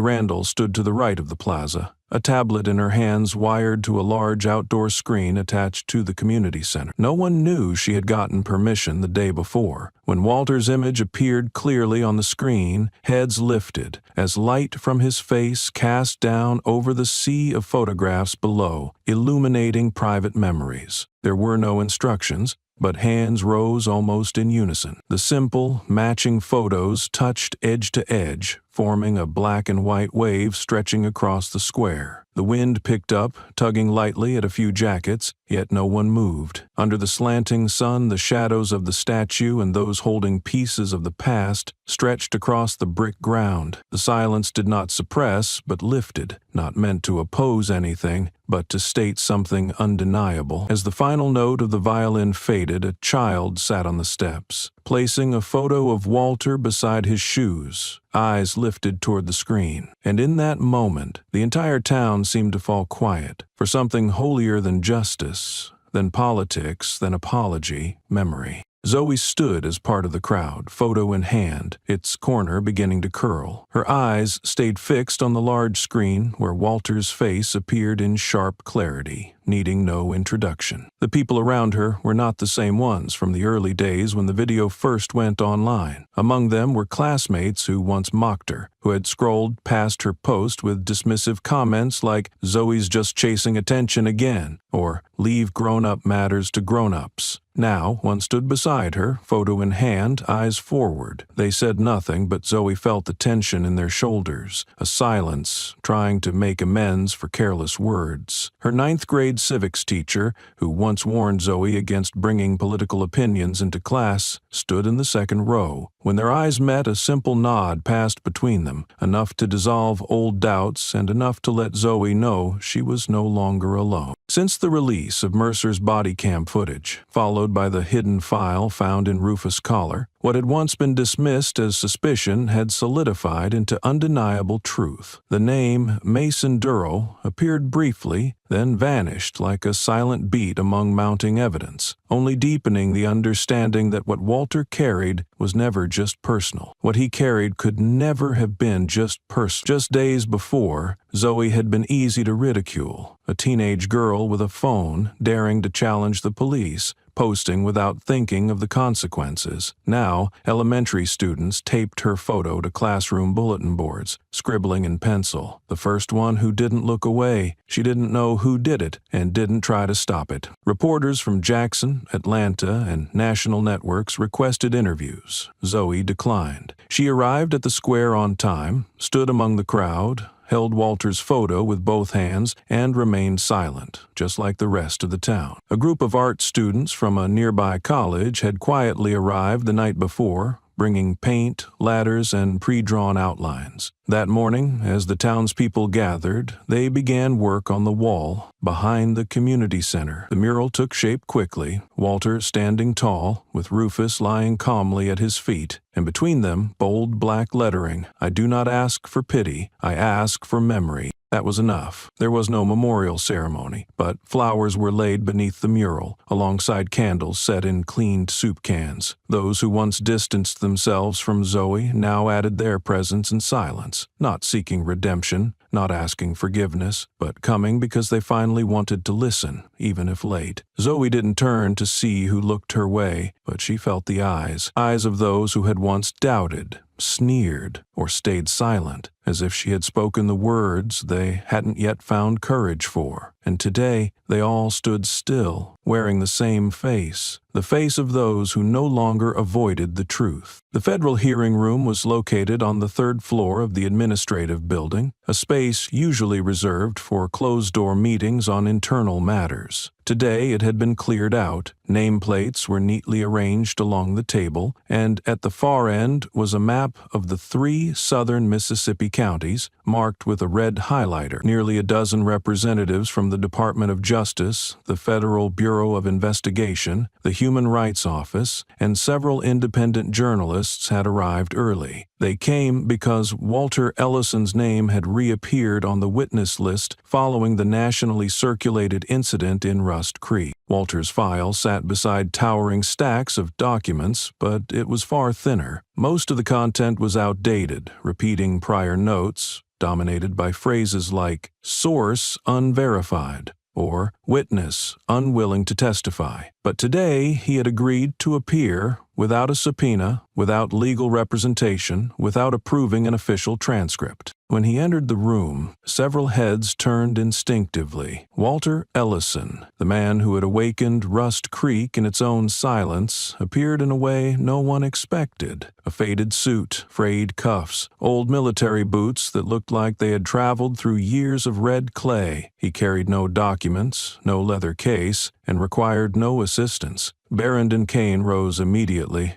Randall stood to the right of the plaza, a tablet in her hands wired to a large outdoor screen attached to the community center. No one knew she had gotten permission the day before. When Walter's image appeared clearly on the screen, heads lifted as light from his face cast down over the sea of photographs below, illuminating private memories. There were no instructions, but hands rose almost in unison. The simple, matching photos touched edge to edge, forming a black and white wave stretching across the square. The wind picked up, tugging lightly at a few jackets, yet no one moved. Under the slanting sun, the shadows of the statue and those holding pieces of the past stretched across the brick ground. The silence did not suppress, but lifted, not meant to oppose anything, but to state something undeniable. As the final note of the violin faded, a child sat on the steps, placing a photo of Walter beside his shoes, eyes lifted toward the screen. And in that moment, the entire town seemed to fall quiet, for something holier than justice, than politics, than apology, memory. Zoe stood as part of the crowd, photo in hand, its corner beginning to curl. Her eyes stayed fixed on the large screen where Walter's face appeared in sharp clarity, needing no introduction. The people around her were not the same ones from the early days when the video first went online. Among them were classmates who once mocked her, who had scrolled past her post with dismissive comments like, "Zoe's just chasing attention again," or "Leave grown-up matters to grown-ups." Now, one stood beside her, photo in hand, eyes forward. They said nothing, but Zoe felt the tension in their shoulders, a silence, trying to make amends for careless words. Her ninth-grade civics teacher, who once warned Zoe against bringing political opinions into class, stood in the second row. When their eyes met, a simple nod passed between them, enough to dissolve old doubts and enough to let Zoe know she was no longer alone. Since the release of Mercer's body cam footage, followed by the hidden file found in Rufus' collar, what had once been dismissed as suspicion had solidified into undeniable truth. The name Mason Durrell appeared briefly, then vanished like a silent beat among mounting evidence, only deepening the understanding that what Walter carried was never just personal. What he carried could never have been just personal. Just days before, Zoe had been easy to ridicule, a teenage girl with a phone daring to challenge the police, posting without thinking of the consequences. Now, elementary students taped her photo to classroom bulletin boards, scribbling in pencil. The first one who didn't look away. She didn't know who did it and didn't try to stop it. Reporters from Jackson, Atlanta, and national networks requested interviews. Zoe declined. She arrived at the square on time, stood among the crowd, held Walter's photo with both hands, and remained silent, just like the rest of the town. A group of art students from a nearby college had quietly arrived the night before, bringing paint, ladders, and pre-drawn outlines. That morning, as the townspeople gathered, they began work on the wall behind the community center. The mural took shape quickly, Walter standing tall, with Rufus lying calmly at his feet, and between them, bold black lettering, "I do not ask for pity, I ask for memory." That was enough. There was no memorial ceremony, but flowers were laid beneath the mural, alongside candles set in cleaned soup cans. Those who once distanced themselves from Zoe now added their presence in silence, not seeking redemption, not asking forgiveness, but coming because they finally wanted to listen, even if late. Zoe didn't turn to see who looked her way, but she felt the eyes of those who had once doubted, sneered, or stayed silent, as if she had spoken the words they hadn't yet found courage for. And today, they all stood still, wearing the same face, the face of those who no longer avoided the truth. The federal hearing room was located on the third floor of the administrative building, a space usually reserved for closed-door meetings on internal matters. Today it had been cleared out, nameplates were neatly arranged along the table, and at the far end was a map of the 3 southern Mississippi counties, marked with a red highlighter. Nearly a dozen representatives from the Department of Justice, the Federal Bureau of Investigation, the Human Rights Office, and several independent journalists had arrived early. They came because Walter Ellison's name had reappeared on the witness list following the nationally circulated incident in Rust Creek. Walter's file sat beside towering stacks of documents, but it was far thinner. Most of the content was outdated, repeating prior notes, dominated by phrases like "source unverified" or "witness unwilling to testify." But today he had agreed to appear without a subpoena, without legal representation, without approving an official transcript. When he entered the room, several heads turned instinctively. Walter Ellison, the man who had awakened Rust Creek in its own silence, appeared in a way no one expected. A faded suit, frayed cuffs, old military boots that looked like they had traveled through years of red clay. He carried no documents, no leather case, and required no assistance. Barrendon Kane rose immediately.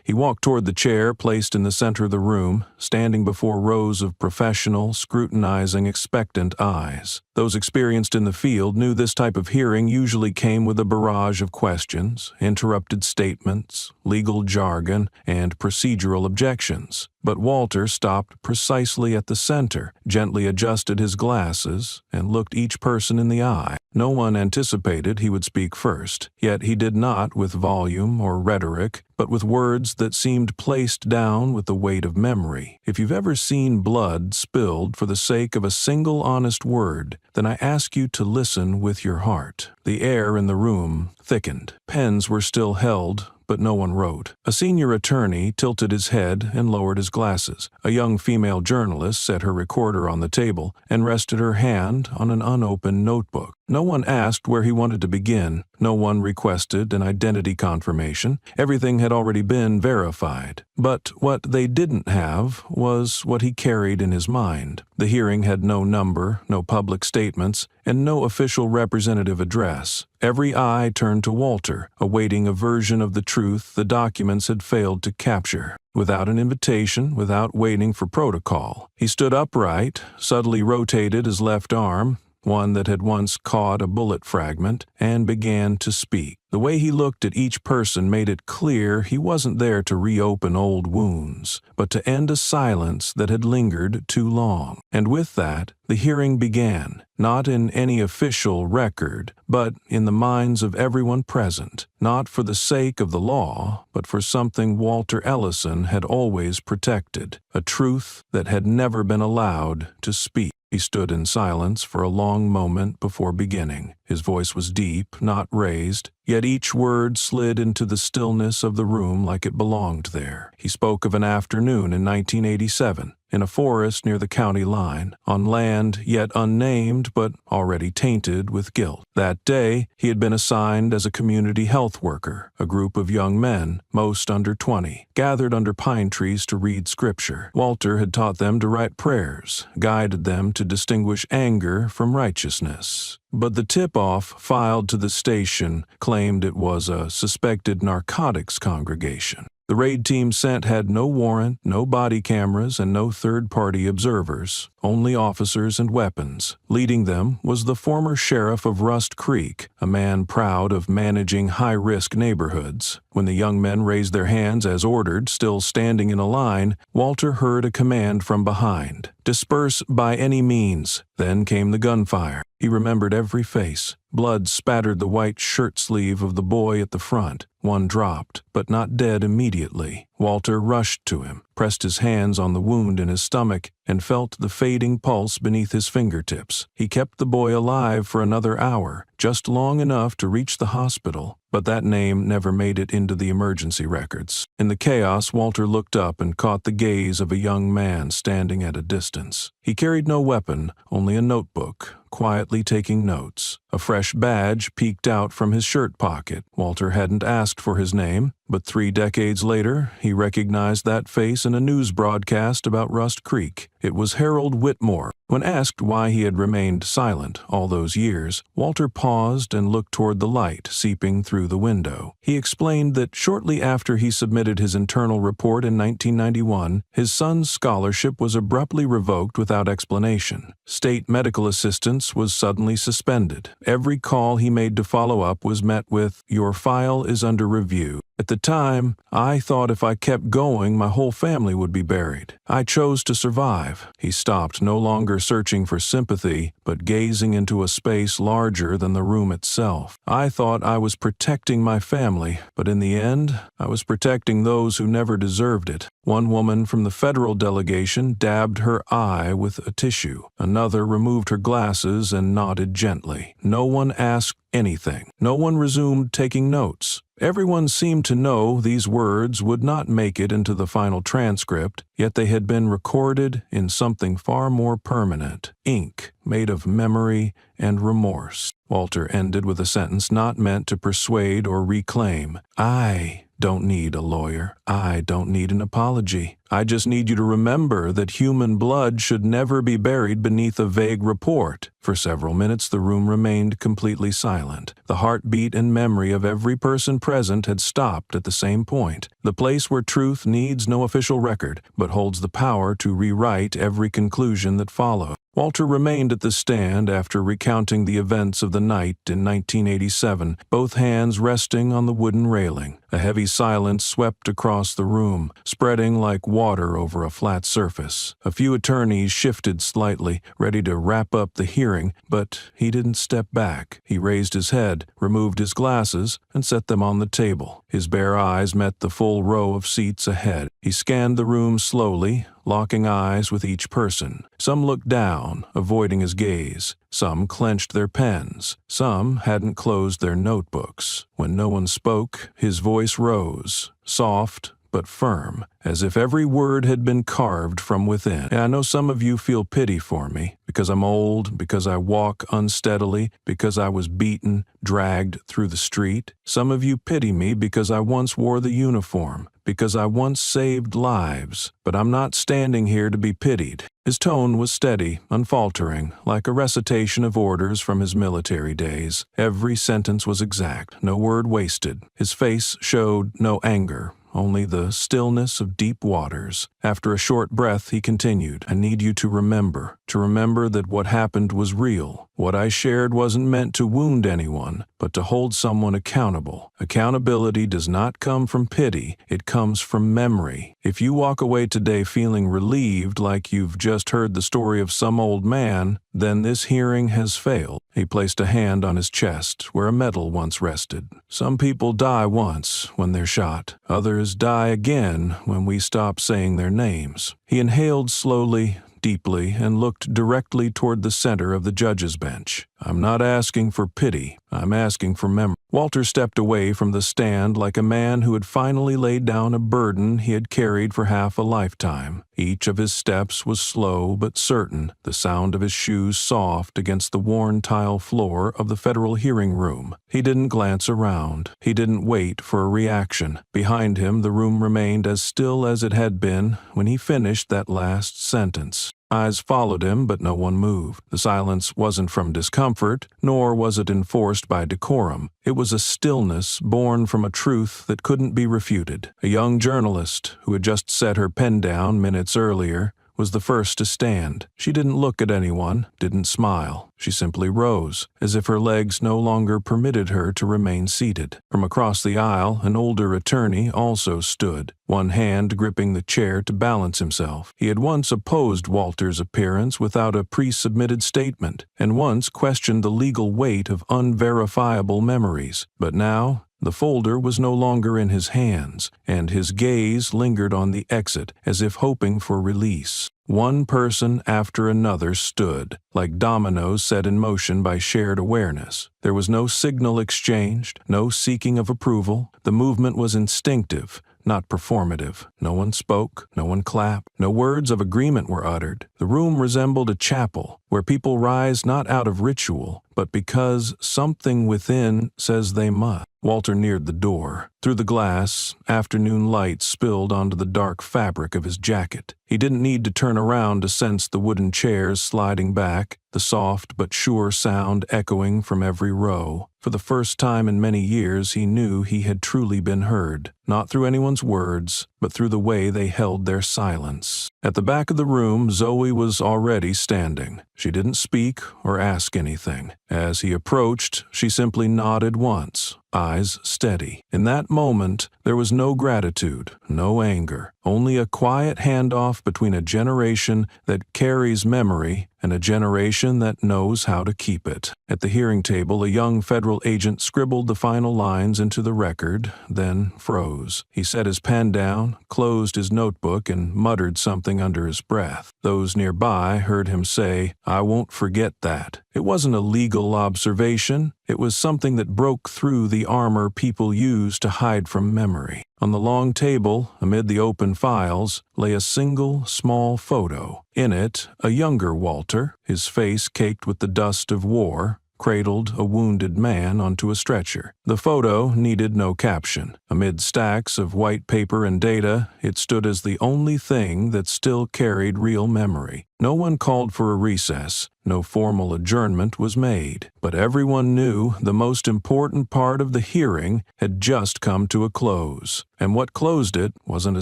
He walked toward the chair placed in the center of the room, standing before rows of professional, scrutinizing, expectant eyes. Those experienced in the field knew this type of hearing usually came with a barrage of questions, interrupted statements, legal jargon, and procedural objections. But Walter stopped precisely at the center, gently adjusted his glasses, and looked each person in the eye. No one anticipated he would speak first, yet he did not with volume or rhetoric, but with words that seemed placed down with the weight of memory. If you've ever seen blood spilled for the sake of a single honest word, then I ask you to listen with your heart. The air in the room thickened. Pens were still held, but no one wrote. A senior attorney tilted his head and lowered his glasses. A young female journalist set her recorder on the table and rested her hand on an unopened notebook. No one asked where he wanted to begin. No one requested an identity confirmation. Everything had already been verified. But what they didn't have was what he carried in his mind. The hearing had no number, no public statements, and no official representative address. Every eye turned to Walter, awaiting a version of the truth the documents had failed to capture. Without an invitation, without waiting for protocol, he stood upright, subtly rotated his left arm, one that had once caught a bullet fragment, and began to speak. The way he looked at each person made it clear he wasn't there to reopen old wounds, but to end a silence that had lingered too long. And with that, the hearing began, not in any official record, but in the minds of everyone present, not for the sake of the law, but for something Walter Ellison had always protected, a truth that had never been allowed to speak. He stood in silence for a long moment before beginning. His voice was deep, not raised, yet each word slid into the stillness of the room like it belonged there. He spoke of an afternoon in 1987, in a forest near the county line, on land yet unnamed but already tainted with guilt. That day, he had been assigned as a community health worker. A group of young men, most under 20, gathered under pine trees to read scripture. Walter had taught them to write prayers, guided them to distinguish anger from righteousness. But the tip-off filed to the station claimed it was a suspected narcotics congregation. The raid team sent had no warrant, no body cameras, and no third-party observers, only officers and weapons. Leading them was the former sheriff of Rust Creek, a man proud of managing high-risk neighborhoods. When the young men raised their hands as ordered, still standing in a line, Walter heard a command from behind. "Disperse by any means." Then came the gunfire. He remembered every face. Blood spattered the white shirt sleeve of the boy at the front. One dropped, but not dead immediately. Walter rushed to him, pressed his hands on the wound in his stomach, and felt the fading pulse beneath his fingertips. He kept the boy alive for another hour, just long enough to reach the hospital, but that name never made it into the emergency records. In the chaos, Walter looked up and caught the gaze of a young man standing at a distance. He carried no weapon, only a notebook, quietly taking notes. A fresh badge peeked out from his shirt pocket. Walter hadn't asked for his name, but 3 decades later, he recognized that face in a news broadcast about Rust Creek. It was Harold Whitmore. When asked why he had remained silent all those years, Walter paused and looked toward the light seeping through the window. He explained that shortly after he submitted his internal report in 1991, his son's scholarship was abruptly revoked without explanation. State medical assistance was suddenly suspended. Every call he made to follow up was met with, "Your file is under review." At the time, I thought if I kept going, my whole family would be buried. I chose to survive. He stopped, no longer searching for sympathy, but gazing into a space larger than the room itself. I thought I was protecting my family, but in the end, I was protecting those who never deserved it. One woman from the federal delegation dabbed her eye with a tissue. Another removed her glasses and nodded gently. No one asked anything. No one resumed taking notes. Everyone seemed to know these words would not make it into the final transcript, yet they had been recorded in something far more permanent, ink made of memory and remorse. Walter ended with a sentence not meant to persuade or reclaim. I don't need a lawyer. I don't need an apology. I just need you to remember that human blood should never be buried beneath a vague report. For several minutes the room remained completely silent. The heartbeat and memory of every person present had stopped at the same point. The place where truth needs no official record, but holds the power to rewrite every conclusion that followed. Walter remained at the stand after recounting the events of the night in 1987, both hands resting on the wooden railing. A heavy silence swept across the room, spreading like water over a flat surface. A few attorneys shifted slightly, ready to wrap up the hearing, but he didn't step back. He raised his head, removed his glasses, and set them on the table. His bare eyes met the full row of seats ahead. He scanned the room slowly, locking eyes with each person. Some looked down, avoiding his gaze. Some clenched their pens. Some hadn't closed their notebooks. When no one spoke, his voice rose, soft, but firm, as if every word had been carved from within. And I know some of you feel pity for me, because I'm old, because I walk unsteadily, because I was beaten, dragged through the street. Some of you pity me because I once wore the uniform, because I once saved lives, but I'm not standing here to be pitied. His tone was steady, unfaltering, like a recitation of orders from his military days. Every sentence was exact, no word wasted. His face showed no anger, only the stillness of deep waters. After a short breath, he continued, I need you to remember that what happened was real. What I shared wasn't meant to wound anyone, but to hold someone accountable. Accountability does not come from pity, it comes from memory. If you walk away today feeling relieved like you've just heard the story of some old man, then this hearing has failed. He placed a hand on his chest, where a medal once rested. Some people die once when they're shot. Others die again when we stop saying their names. He inhaled slowly, deeply, and looked directly toward the center of the judge's bench. I'm not asking for pity, I'm asking for memory. Walter stepped away from the stand like a man who had finally laid down a burden he had carried for half a lifetime. Each of his steps was slow but certain, the sound of his shoes soft against the worn tile floor of the federal hearing room. He didn't glance around. He didn't wait for a reaction. Behind him, the room remained as still as it had been when he finished that last sentence. Eyes followed him, but no one moved. The silence wasn't from discomfort, nor was it enforced by decorum. It was a stillness born from a truth that couldn't be refuted. A young journalist, who had just set her pen down minutes earlier, was the first to stand. She didn't look at anyone, didn't smile. She simply rose, as if her legs no longer permitted her to remain seated. From across the aisle, an older attorney also stood, one hand gripping the chair to balance himself. He had once opposed Walter's appearance without a pre-submitted statement, and once questioned the legal weight of unverifiable memories. But now, the folder was no longer in his hands, and his gaze lingered on the exit as if hoping for release. One person after another stood, like dominoes set in motion by shared awareness. There was no signal exchanged, no seeking of approval. The movement was instinctive, not performative. No one spoke, no one clapped, no words of agreement were uttered. The room resembled a chapel, where people rise not out of ritual, but because something within says they must. Walter neared the door. Through the glass, afternoon light spilled onto the dark fabric of his jacket. He didn't need to turn around to sense the wooden chairs sliding back, the soft but sure sound echoing from every row. For the first time in many years, he knew he had truly been heard, not through anyone's words, but through the way they held their silence. At the back of the room, Zoe was already standing. She didn't speak or ask anything. As he approached, she simply nodded once, eyes steady. In that moment, there was no gratitude, no anger, only a quiet handoff between a generation that carries memory and a generation that knows how to keep it. At the hearing table, a young federal agent scribbled the final lines into the record, then froze. He set his pen down, closed his notebook, and muttered something under his breath. Those nearby heard him say, "I won't forget that." It wasn't a legal observation. It was something that broke through the armor people use to hide from memory. On the long table, amid the open files, lay a single, small photo. In it, a younger Walter, his face caked with the dust of war, cradled a wounded man onto a stretcher. The photo needed no caption. Amid stacks of white paper and data, it stood as the only thing that still carried real memory. No one called for a recess. No formal adjournment was made. But everyone knew the most important part of the hearing had just come to a close. And what closed it wasn't a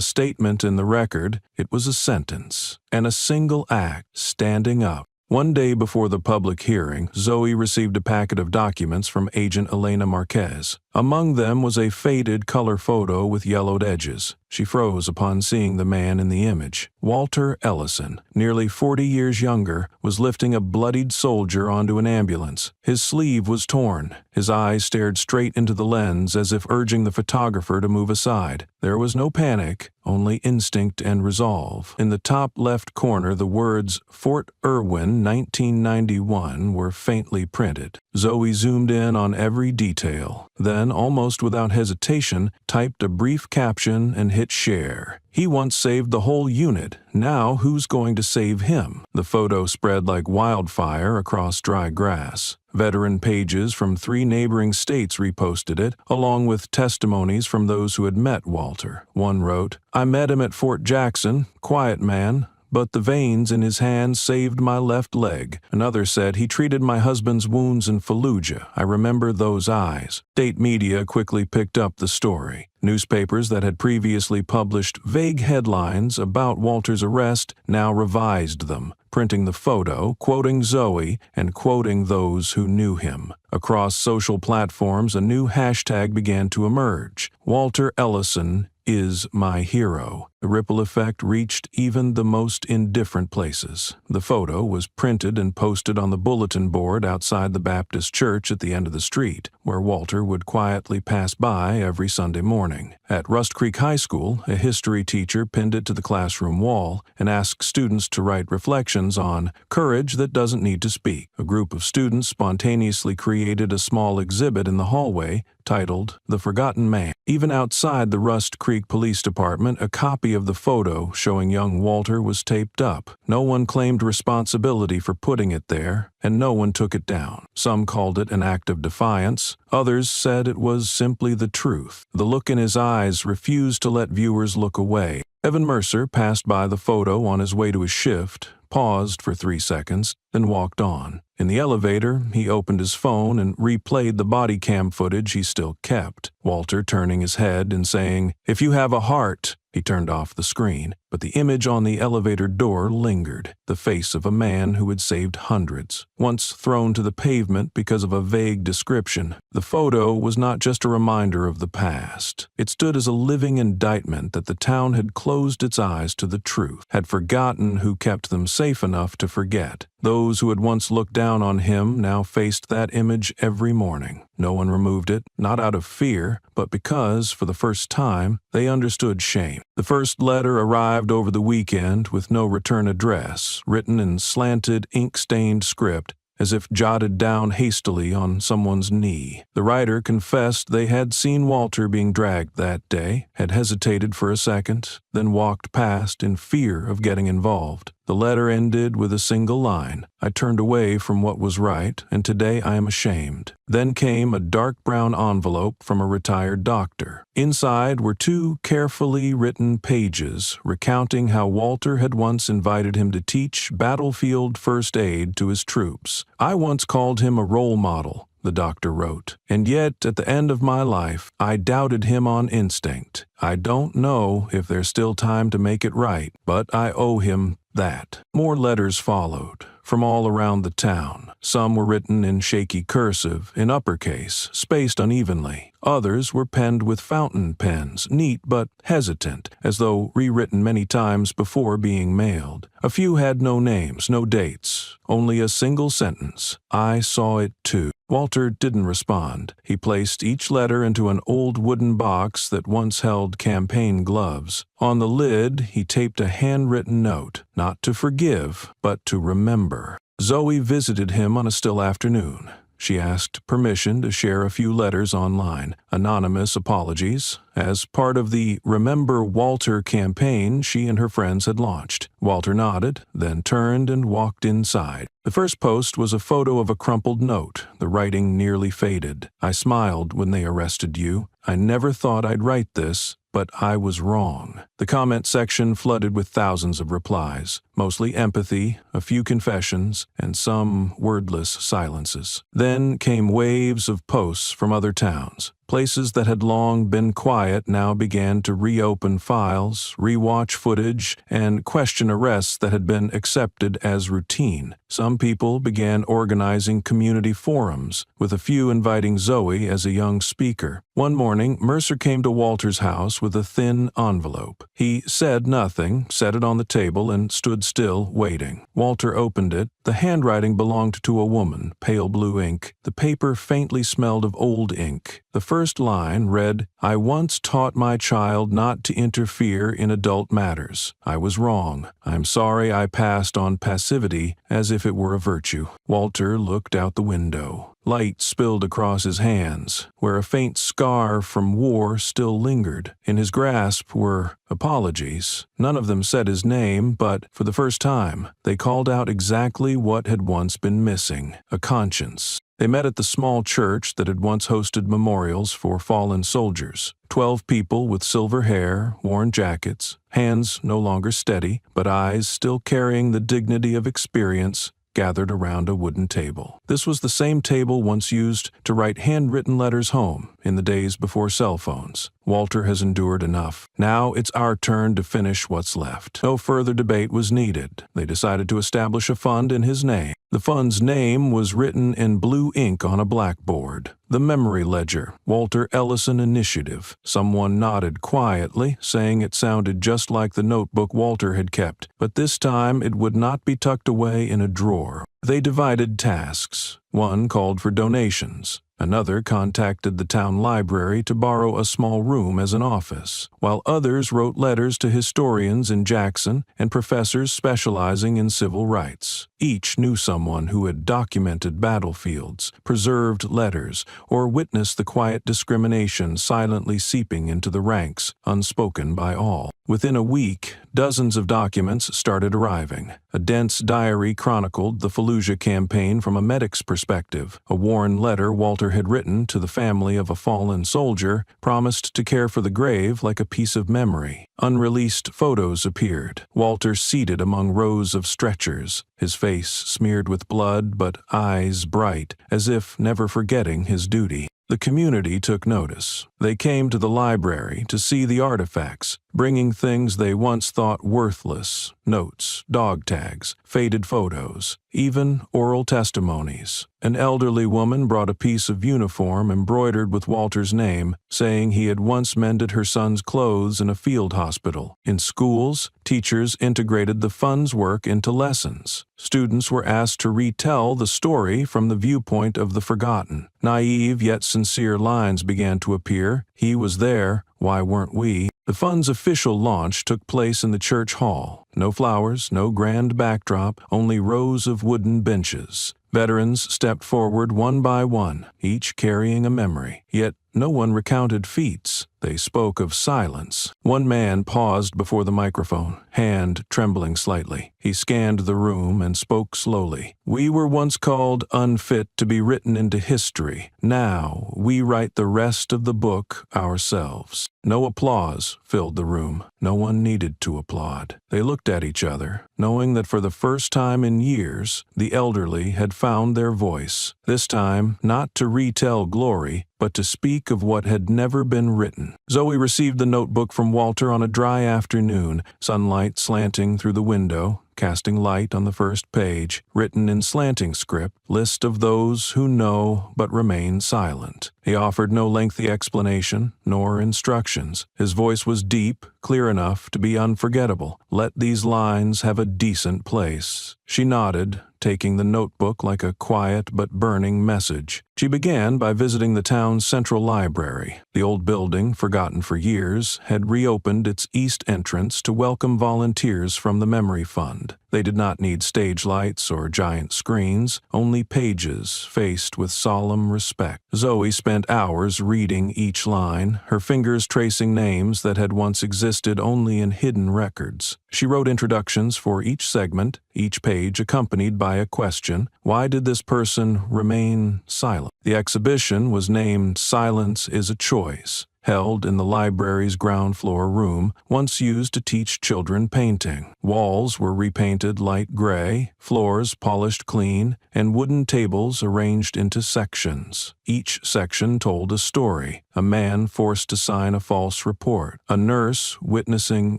statement in the record, it was a sentence. And a single act, standing up. One day before the public hearing, Zoe received a packet of documents from Agent Elena Marquez. Among them was a faded color photo with yellowed edges. She froze upon seeing the man in the image. Walter Ellison, nearly 40 years younger, was lifting a bloodied soldier onto an ambulance. His sleeve was torn. His eyes stared straight into the lens as if urging the photographer to move aside. There was no panic, only instinct and resolve. In the top left corner, the words Fort Irwin, 1991 were faintly printed. Zoe zoomed in on every detail. then, almost without hesitation, typed a brief caption and hit share. He once saved the whole unit. Now who's going to save him? The photo spread like wildfire across dry grass. Veteran pages from 3 neighboring states reposted it, along with testimonies from those who had met Walter. One wrote, "I met him at Fort Jackson, quiet man, but the veins in his hands saved my left leg." Another said, "He treated my husband's wounds in Fallujah. I remember those eyes." State media quickly picked up the story. Newspapers that had previously published vague headlines about Walter's arrest now revised them, printing the photo, quoting Zoe, and quoting those who knew him. Across social platforms, a new hashtag began to emerge. Walter Ellison is my hero. The ripple effect reached even the most indifferent places. The photo was printed and posted on the bulletin board outside the Baptist church at the end of the street, where Walter would quietly pass by every Sunday morning. At Rust Creek High School, a history teacher pinned it to the classroom wall and asked students to write reflections on courage that doesn't need to speak. A group of students spontaneously created a small exhibit in the hallway titled "The Forgotten Man." Even outside the Rust Creek Police Department, a copy of the photo showing young Walter was taped up. No one claimed responsibility for putting it there, and no one took it down. Some called it an act of defiance. Others said it was simply the truth. The look in his eyes refused to let viewers look away. Evan Mercer passed by the photo on his way to his shift, paused for 3 seconds, then walked on. In the elevator, he opened his phone and replayed the body cam footage he still kept. Walter turning his head and saying, "If you have a heart," he turned off the screen. But the image on the elevator door lingered, the face of a man who had saved hundreds, once thrown to the pavement because of a vague description. The photo was not just a reminder of the past. It stood as a living indictment that the town had closed its eyes to the truth, had forgotten who kept them safe enough to forget. Those who had once looked down on him now faced that image every morning. No one removed it, not out of fear, but because, for the first time, they understood shame. The first letter arrived over the weekend with no return address, written in slanted, ink-stained script, as if jotted down hastily on someone's knee. The writer confessed they had seen Walter being dragged that day, had hesitated for a second, then walked past in fear of getting involved. The letter ended with a single line, "I turned away from what was right, and today I am ashamed." Then came a dark brown envelope from a retired doctor. Inside were 2 carefully written pages recounting how Walter had once invited him to teach battlefield first aid to his troops. "I once called him a role model," the doctor wrote, "and yet at the end of my life, I doubted him on instinct. I don't know if there's still time to make it right, but I owe him that." More letters followed, from all around the town. Some were written in shaky cursive, in uppercase, spaced unevenly. Others were penned with fountain pens, neat but hesitant, as though rewritten many times before being mailed. A few had no names, no dates, only a single sentence, "I saw it too." Walter didn't respond. He placed each letter into an old wooden box that once held campaign gloves. On the lid, he taped a handwritten note, not to forgive, but to remember. Zoe visited him on a still afternoon. She asked permission to share a few letters online, anonymous apologies, as part of the Remember Walter campaign she and her friends had launched. Walter nodded, then turned and walked inside. The first post was a photo of a crumpled note, the writing nearly faded. "I smiled when they arrested you. I never thought I'd write this, but I was wrong." The comment section flooded with thousands of replies, mostly empathy, a few confessions, and some wordless silences. Then came waves of posts from other towns. Places that had long been quiet now began to reopen files, rewatch footage, and question arrests that had been accepted as routine. Some people began organizing community forums, with a few inviting Zoe as a young speaker. One morning, Mercer came to Walter's house with a thin envelope. He said nothing, set it on the table, and stood still, waiting. Walter opened it. The handwriting belonged to a woman, pale blue ink. The paper faintly smelled of old ink. The first line read, "I once taught my child not to interfere in adult matters. I was wrong. I'm sorry I passed on passivity as if it were a virtue." Walter looked out the window. Light spilled across his hands, where a faint scar from war still lingered. In his grasp were apologies. None of them said his name, but for the first time, they called out exactly what had once been missing: a conscience. They met at the small church that had once hosted memorials for fallen soldiers. 12 people with silver hair, worn jackets, hands no longer steady, but eyes still carrying the dignity of experience, gathered around a wooden table. This was the same table once used to write handwritten letters home in the days before cell phones. Walter has endured enough. Now it's our turn to finish what's left. No further debate was needed. They decided to establish a fund in his name. The fund's name was written in blue ink on a blackboard. The Memory Ledger, Walter Ellison Initiative. Someone nodded quietly, saying it sounded just like the notebook Walter had kept, but this time it would not be tucked away in a drawer. They divided tasks. One called for donations. Another contacted the town library to borrow a small room as an office, while others wrote letters to historians in Jackson and professors specializing in civil rights. Each knew someone who had documented battlefields, preserved letters, or witnessed the quiet discrimination silently seeping into the ranks, unspoken by all. Within a week, dozens of documents started arriving. A dense diary chronicled the Fallujah campaign from a medic's perspective. A worn letter Walter had written to the family of a fallen soldier promised to care for the grave like a piece of memory. Unreleased photos appeared. Walter seated among rows of stretchers, his face smeared with blood but eyes bright, as if never forgetting his duty. The community took notice. They came to the library to see the artifacts, bringing things they once thought worthless: notes, dog tags, faded photos, even oral testimonies. An elderly woman brought a piece of uniform embroidered with Walter's name, saying he had once mended her son's clothes in a field hospital. In schools, teachers integrated the fund's work into lessons. Students were asked to retell the story from the viewpoint of the forgotten. Naive yet sincere lines began to appear. He was there, why weren't we? The fund's official launch took place in the church hall. No flowers, no grand backdrop, only rows of wooden benches. Veterans stepped forward one by one, each carrying a memory. Yet no one recounted feats. They spoke of silence. One man paused before the microphone, hand trembling slightly. He scanned the room and spoke slowly. "We were once called unfit to be written into history. Now we write the rest of the book ourselves." No applause filled the room. No one needed to applaud. They looked at each other, knowing that for the first time in years, the elderly had found their voice. This time, not to retell glory, but to speak of what had never been written. Zoe received the notebook from Walter on a dry afternoon, sunlight slanting through the window, casting light on the first page, written in slanting script, list of those who know but remain silent. He offered no lengthy explanation, nor instructions. His voice was deep, clear enough to be unforgettable. Let these lines have a decent place. She nodded, taking the notebook like a quiet but burning message. She began by visiting the town's central library. The old building, forgotten for years, had reopened its east entrance to welcome volunteers from the Memory Fund. They did not need stage lights or giant screens, only pages faced with solemn respect. Zoe spent hours reading each line, her fingers tracing names that had once existed only in hidden records. She wrote introductions for each segment, each page accompanied by a question. Why did this person remain silent? The exhibition was named "Silence is a Choice," held in the library's ground floor room, once used to teach children painting. Walls were repainted light gray, floors polished clean, and wooden tables arranged into sections. Each section told a story: a man forced to sign a false report, a nurse witnessing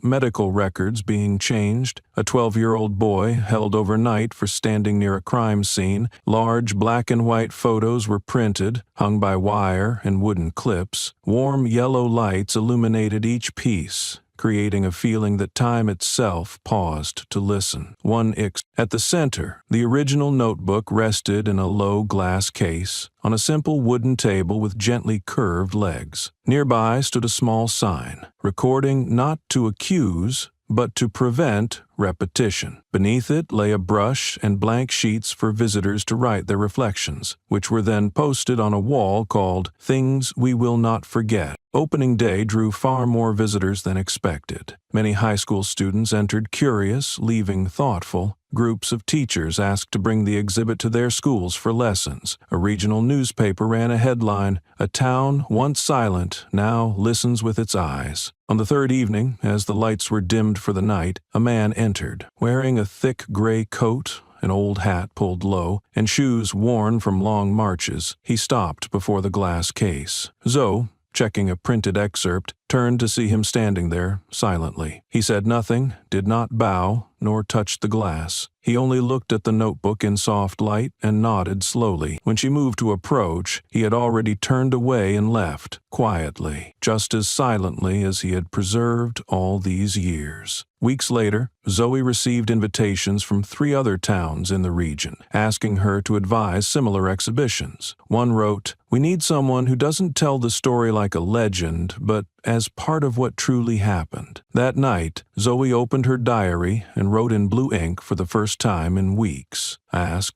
medical records being changed, a 12-year-old boy held overnight for standing near a crime scene. Large black and white photos were printed, hung by wire and wooden clips. Warm yellow lights illuminated each piece, creating a feeling that time itself paused to listen. At the center, the original notebook rested in a low glass case on a simple wooden table with gently curved legs. Nearby stood a small sign, recording not to accuse, but to prevent repetition. Beneath it lay a brush and blank sheets for visitors to write their reflections, which were then posted on a wall called Things We Will Not Forget. Opening day drew far more visitors than expected. Many high school students entered curious, leaving thoughtful. Groups of teachers asked to bring the exhibit to their schools for lessons. A regional newspaper ran a headline, "A town once silent now listens with its eyes." On the third evening, as the lights were dimmed for the night, a man entered, wearing a thick gray coat, an old hat pulled low, and shoes worn from long marches. He stopped before the glass case. Zoe, checking a printed excerpt, turned to see him standing there, silently. He said nothing, did not bow, nor touch the glass. He only looked at the notebook in soft light and nodded slowly. When she moved to approach, he had already turned away and left, quietly, just as silently as he had preserved all these years. Weeks later, Zoe received invitations from 3 other towns in the region, asking her to advise similar exhibitions. One wrote, "We need someone who doesn't tell the story like a legend, but as part of what truly happened." That night, Zoe opened her diary and wrote in blue ink for the first time in weeks.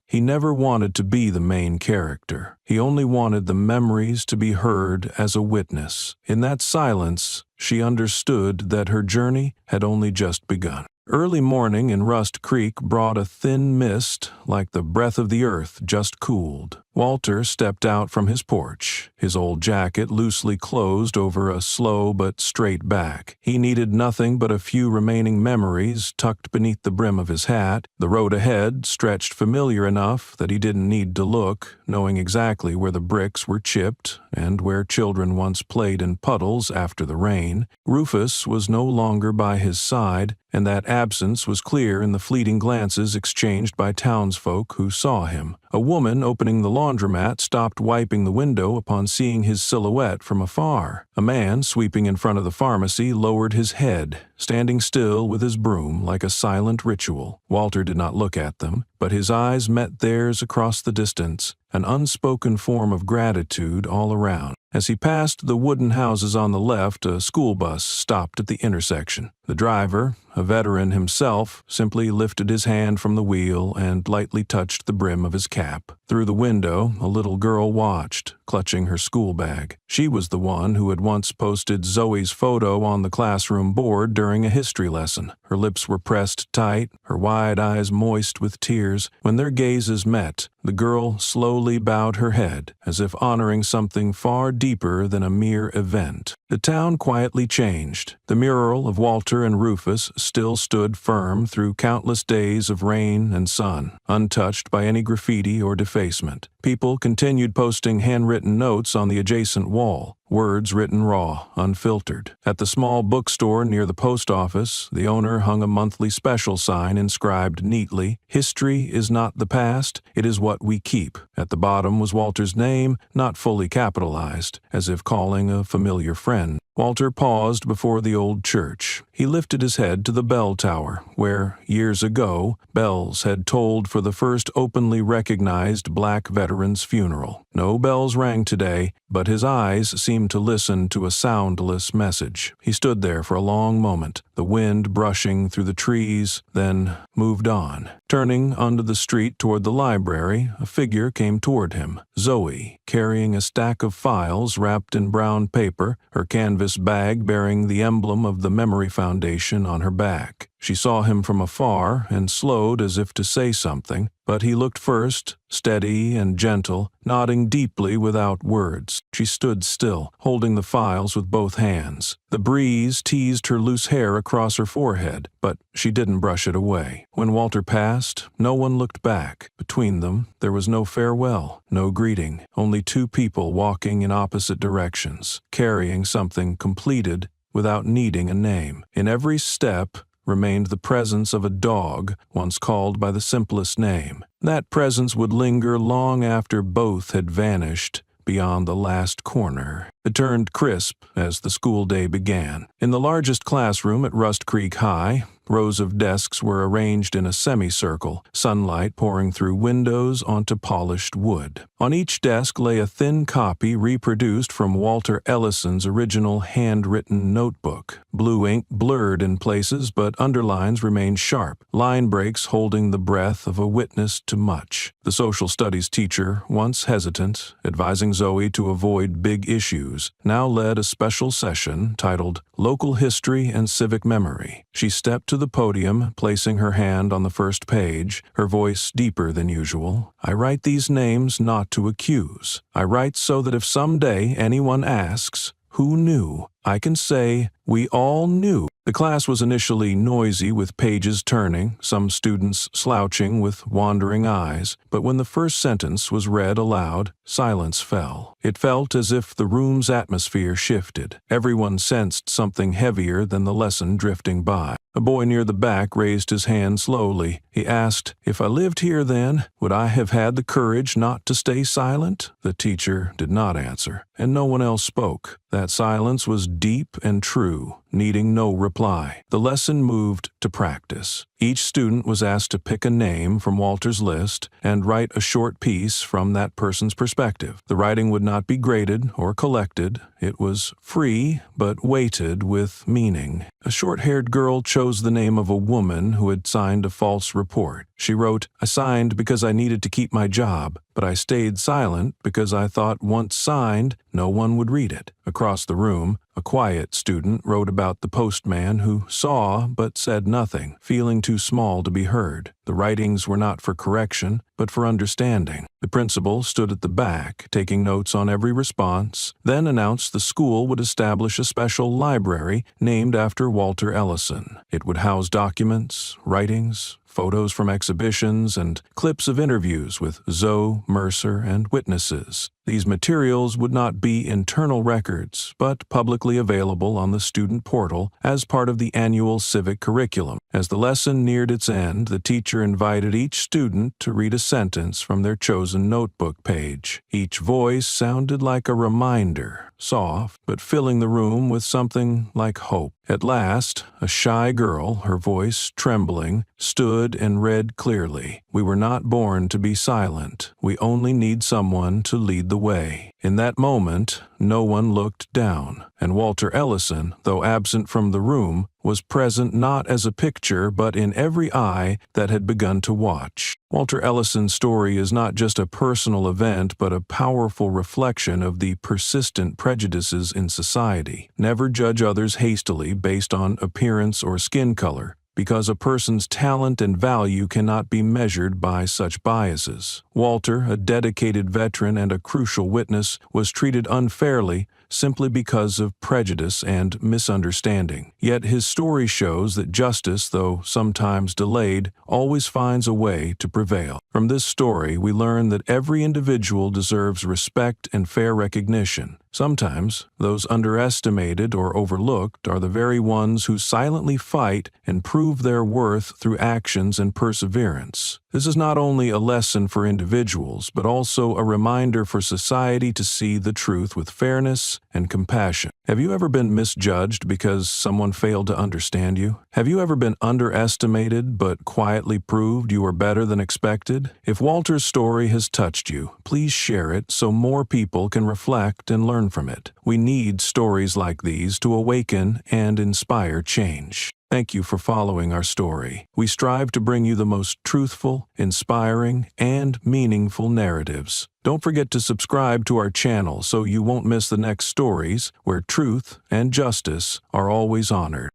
He never wanted to be the main character. He only wanted the memories to be heard as a witness. In that silence, she understood that her journey had only just begun. Early morning in Rust Creek brought a thin mist, like the breath of the earth just cooled. Walter stepped out from his porch, his old jacket loosely closed over a slow but straight back. He needed nothing but a few remaining memories tucked beneath the brim of his hat. The road ahead stretched familiar enough that he didn't need to look, knowing exactly where the bricks were chipped and where children once played in puddles after the rain. Rufus was no longer by his side, and that absence was clear in the fleeting glances exchanged by townsfolk who saw him. A woman opening the laundromat stopped wiping the window upon seeing his silhouette from afar. A man sweeping in front of the pharmacy lowered his head, standing still with his broom like a silent ritual. Walter did not look at them, but his eyes met theirs across the distance, an unspoken form of gratitude all around. As he passed the wooden houses on the left, a school bus stopped at the intersection. The driver, a veteran himself, simply lifted his hand from the wheel and lightly touched the brim of his cap. Through the window, a little girl watched, clutching her school bag. She was the one who had once posted Zoe's photo on the classroom board during a history lesson. Her lips were pressed tight, her wide eyes moist with tears. When their gazes met, the girl slowly bowed her head, as if honoring something far deeper than a mere event. The town quietly changed. The mural of Walter and Rufus still stood firm through countless days of rain and sun, untouched by any graffiti or defacement. People continued posting handwritten notes on the adjacent wall, words written raw, unfiltered. At the small bookstore near the post office, the owner hung a monthly special sign inscribed neatly, "History is not the past, it is what we keep." At the bottom was Walter's name, not fully capitalized, as if calling a familiar friend. Walter paused before the old church. He lifted his head to the bell tower, where, years ago, bells had tolled for the first openly recognized black veteran's funeral. No bells rang today, but his eyes seemed to listen to a soundless message. He stood there for a long moment, the wind brushing through the trees, then moved on. Turning onto the street toward the library, a figure came toward him. Zoe, carrying a stack of files wrapped in brown paper, her canvas bag bearing the emblem of the Memory Foundation on her back. She saw him from afar and slowed as if to say something, but he looked first, steady and gentle, nodding deeply without words. She stood still, holding the files with both hands. The breeze teased her loose hair across her forehead, but she didn't brush it away. When Walter passed, no one looked back. Between them, there was no farewell, no greeting, only 2 people walking in opposite directions, carrying something completed without needing a name. In every step remained the presence of a dog once called by the simplest name. That presence would linger long after both had vanished beyond the last corner. It turned crisp as the school day began. In the largest classroom at Rust Creek High, Rows of desks were arranged in a semicircle, sunlight pouring through windows onto polished wood. On each desk lay a thin copy reproduced from Walter Ellison's original handwritten notebook. Blue ink blurred in places, but underlines remained sharp, line breaks holding the breath of a witness to much. The social studies teacher, once hesitant, advising Zoe to avoid big issues, now led a special session titled Local History and Civic Memory. She stepped to the podium, placing her hand on the first page, her voice deeper than usual. I write these names not to accuse. I write so that if someday anyone asks, "Who knew?" I can say, "We all knew." The class was initially noisy with pages turning, some students slouching with wandering eyes, but when the first sentence was read aloud, silence fell. It felt as if the room's atmosphere shifted. Everyone sensed something heavier than the lesson drifting by. A boy near the back raised his hand slowly. He asked, "If I lived here then, would I have had the courage not to stay silent?" The teacher did not answer, and no one else spoke. That silence was deep and true, needing no reply. The lesson moved to practice. Each student was asked to pick a name from Walter's list and write a short piece from that person's perspective. The writing would not be graded or collected. It was free, but weighted with meaning. A short-haired girl chose the name of a woman who had signed a false report. She wrote, "I signed because I needed to keep my job, but I stayed silent because I thought once signed, no one would read it." Across the room, a quiet student wrote about the postman who saw but said nothing, feeling too small to be heard. The writings were not for correction, but for understanding. The principal stood at the back, taking notes on every response, then announced the school would establish a special library named after Walter Ellison. It would house documents, writings, photos from exhibitions, and clips of interviews with Zoe, Mercer, and witnesses. These materials would not be internal records, but publicly available on the student portal as part of the annual civic curriculum. As the lesson neared its end, the teacher invited each student to read a sentence from their chosen notebook page. Each voice sounded like a reminder, soft, but filling the room with something like hope. At last, a shy girl, her voice trembling, stood and read clearly, "We were not born to be silent. We only need someone to lead the way." In that moment, no one looked down, and Walter Ellison, though absent from the room, was present not as a picture but in every eye that had begun to watch. Walter Ellison's story is not just a personal event but a powerful reflection of the persistent prejudices in society. Never judge others hastily based on appearance or skin color, because a person's talent and value cannot be measured by such biases. Walter, a dedicated veteran and a crucial witness, was treated unfairly simply because of prejudice and misunderstanding. Yet his story shows that justice, though sometimes delayed, always finds a way to prevail. From this story, we learn that every individual deserves respect and fair recognition. Sometimes, those underestimated or overlooked are the very ones who silently fight and prove their worth through actions and perseverance. This is not only a lesson for individuals, but also a reminder for society to see the truth with fairness and compassion. Have you ever been misjudged because someone failed to understand you? Have you ever been underestimated but quietly proved you were better than expected? If Walter's story has touched you, please share it so more people can reflect and learn from it. We need stories like these to awaken and inspire change. Thank you for following our story. We strive to bring you the most truthful, inspiring, and meaningful narratives. Don't forget to subscribe to our channel so you won't miss the next stories where truth and justice are always honored.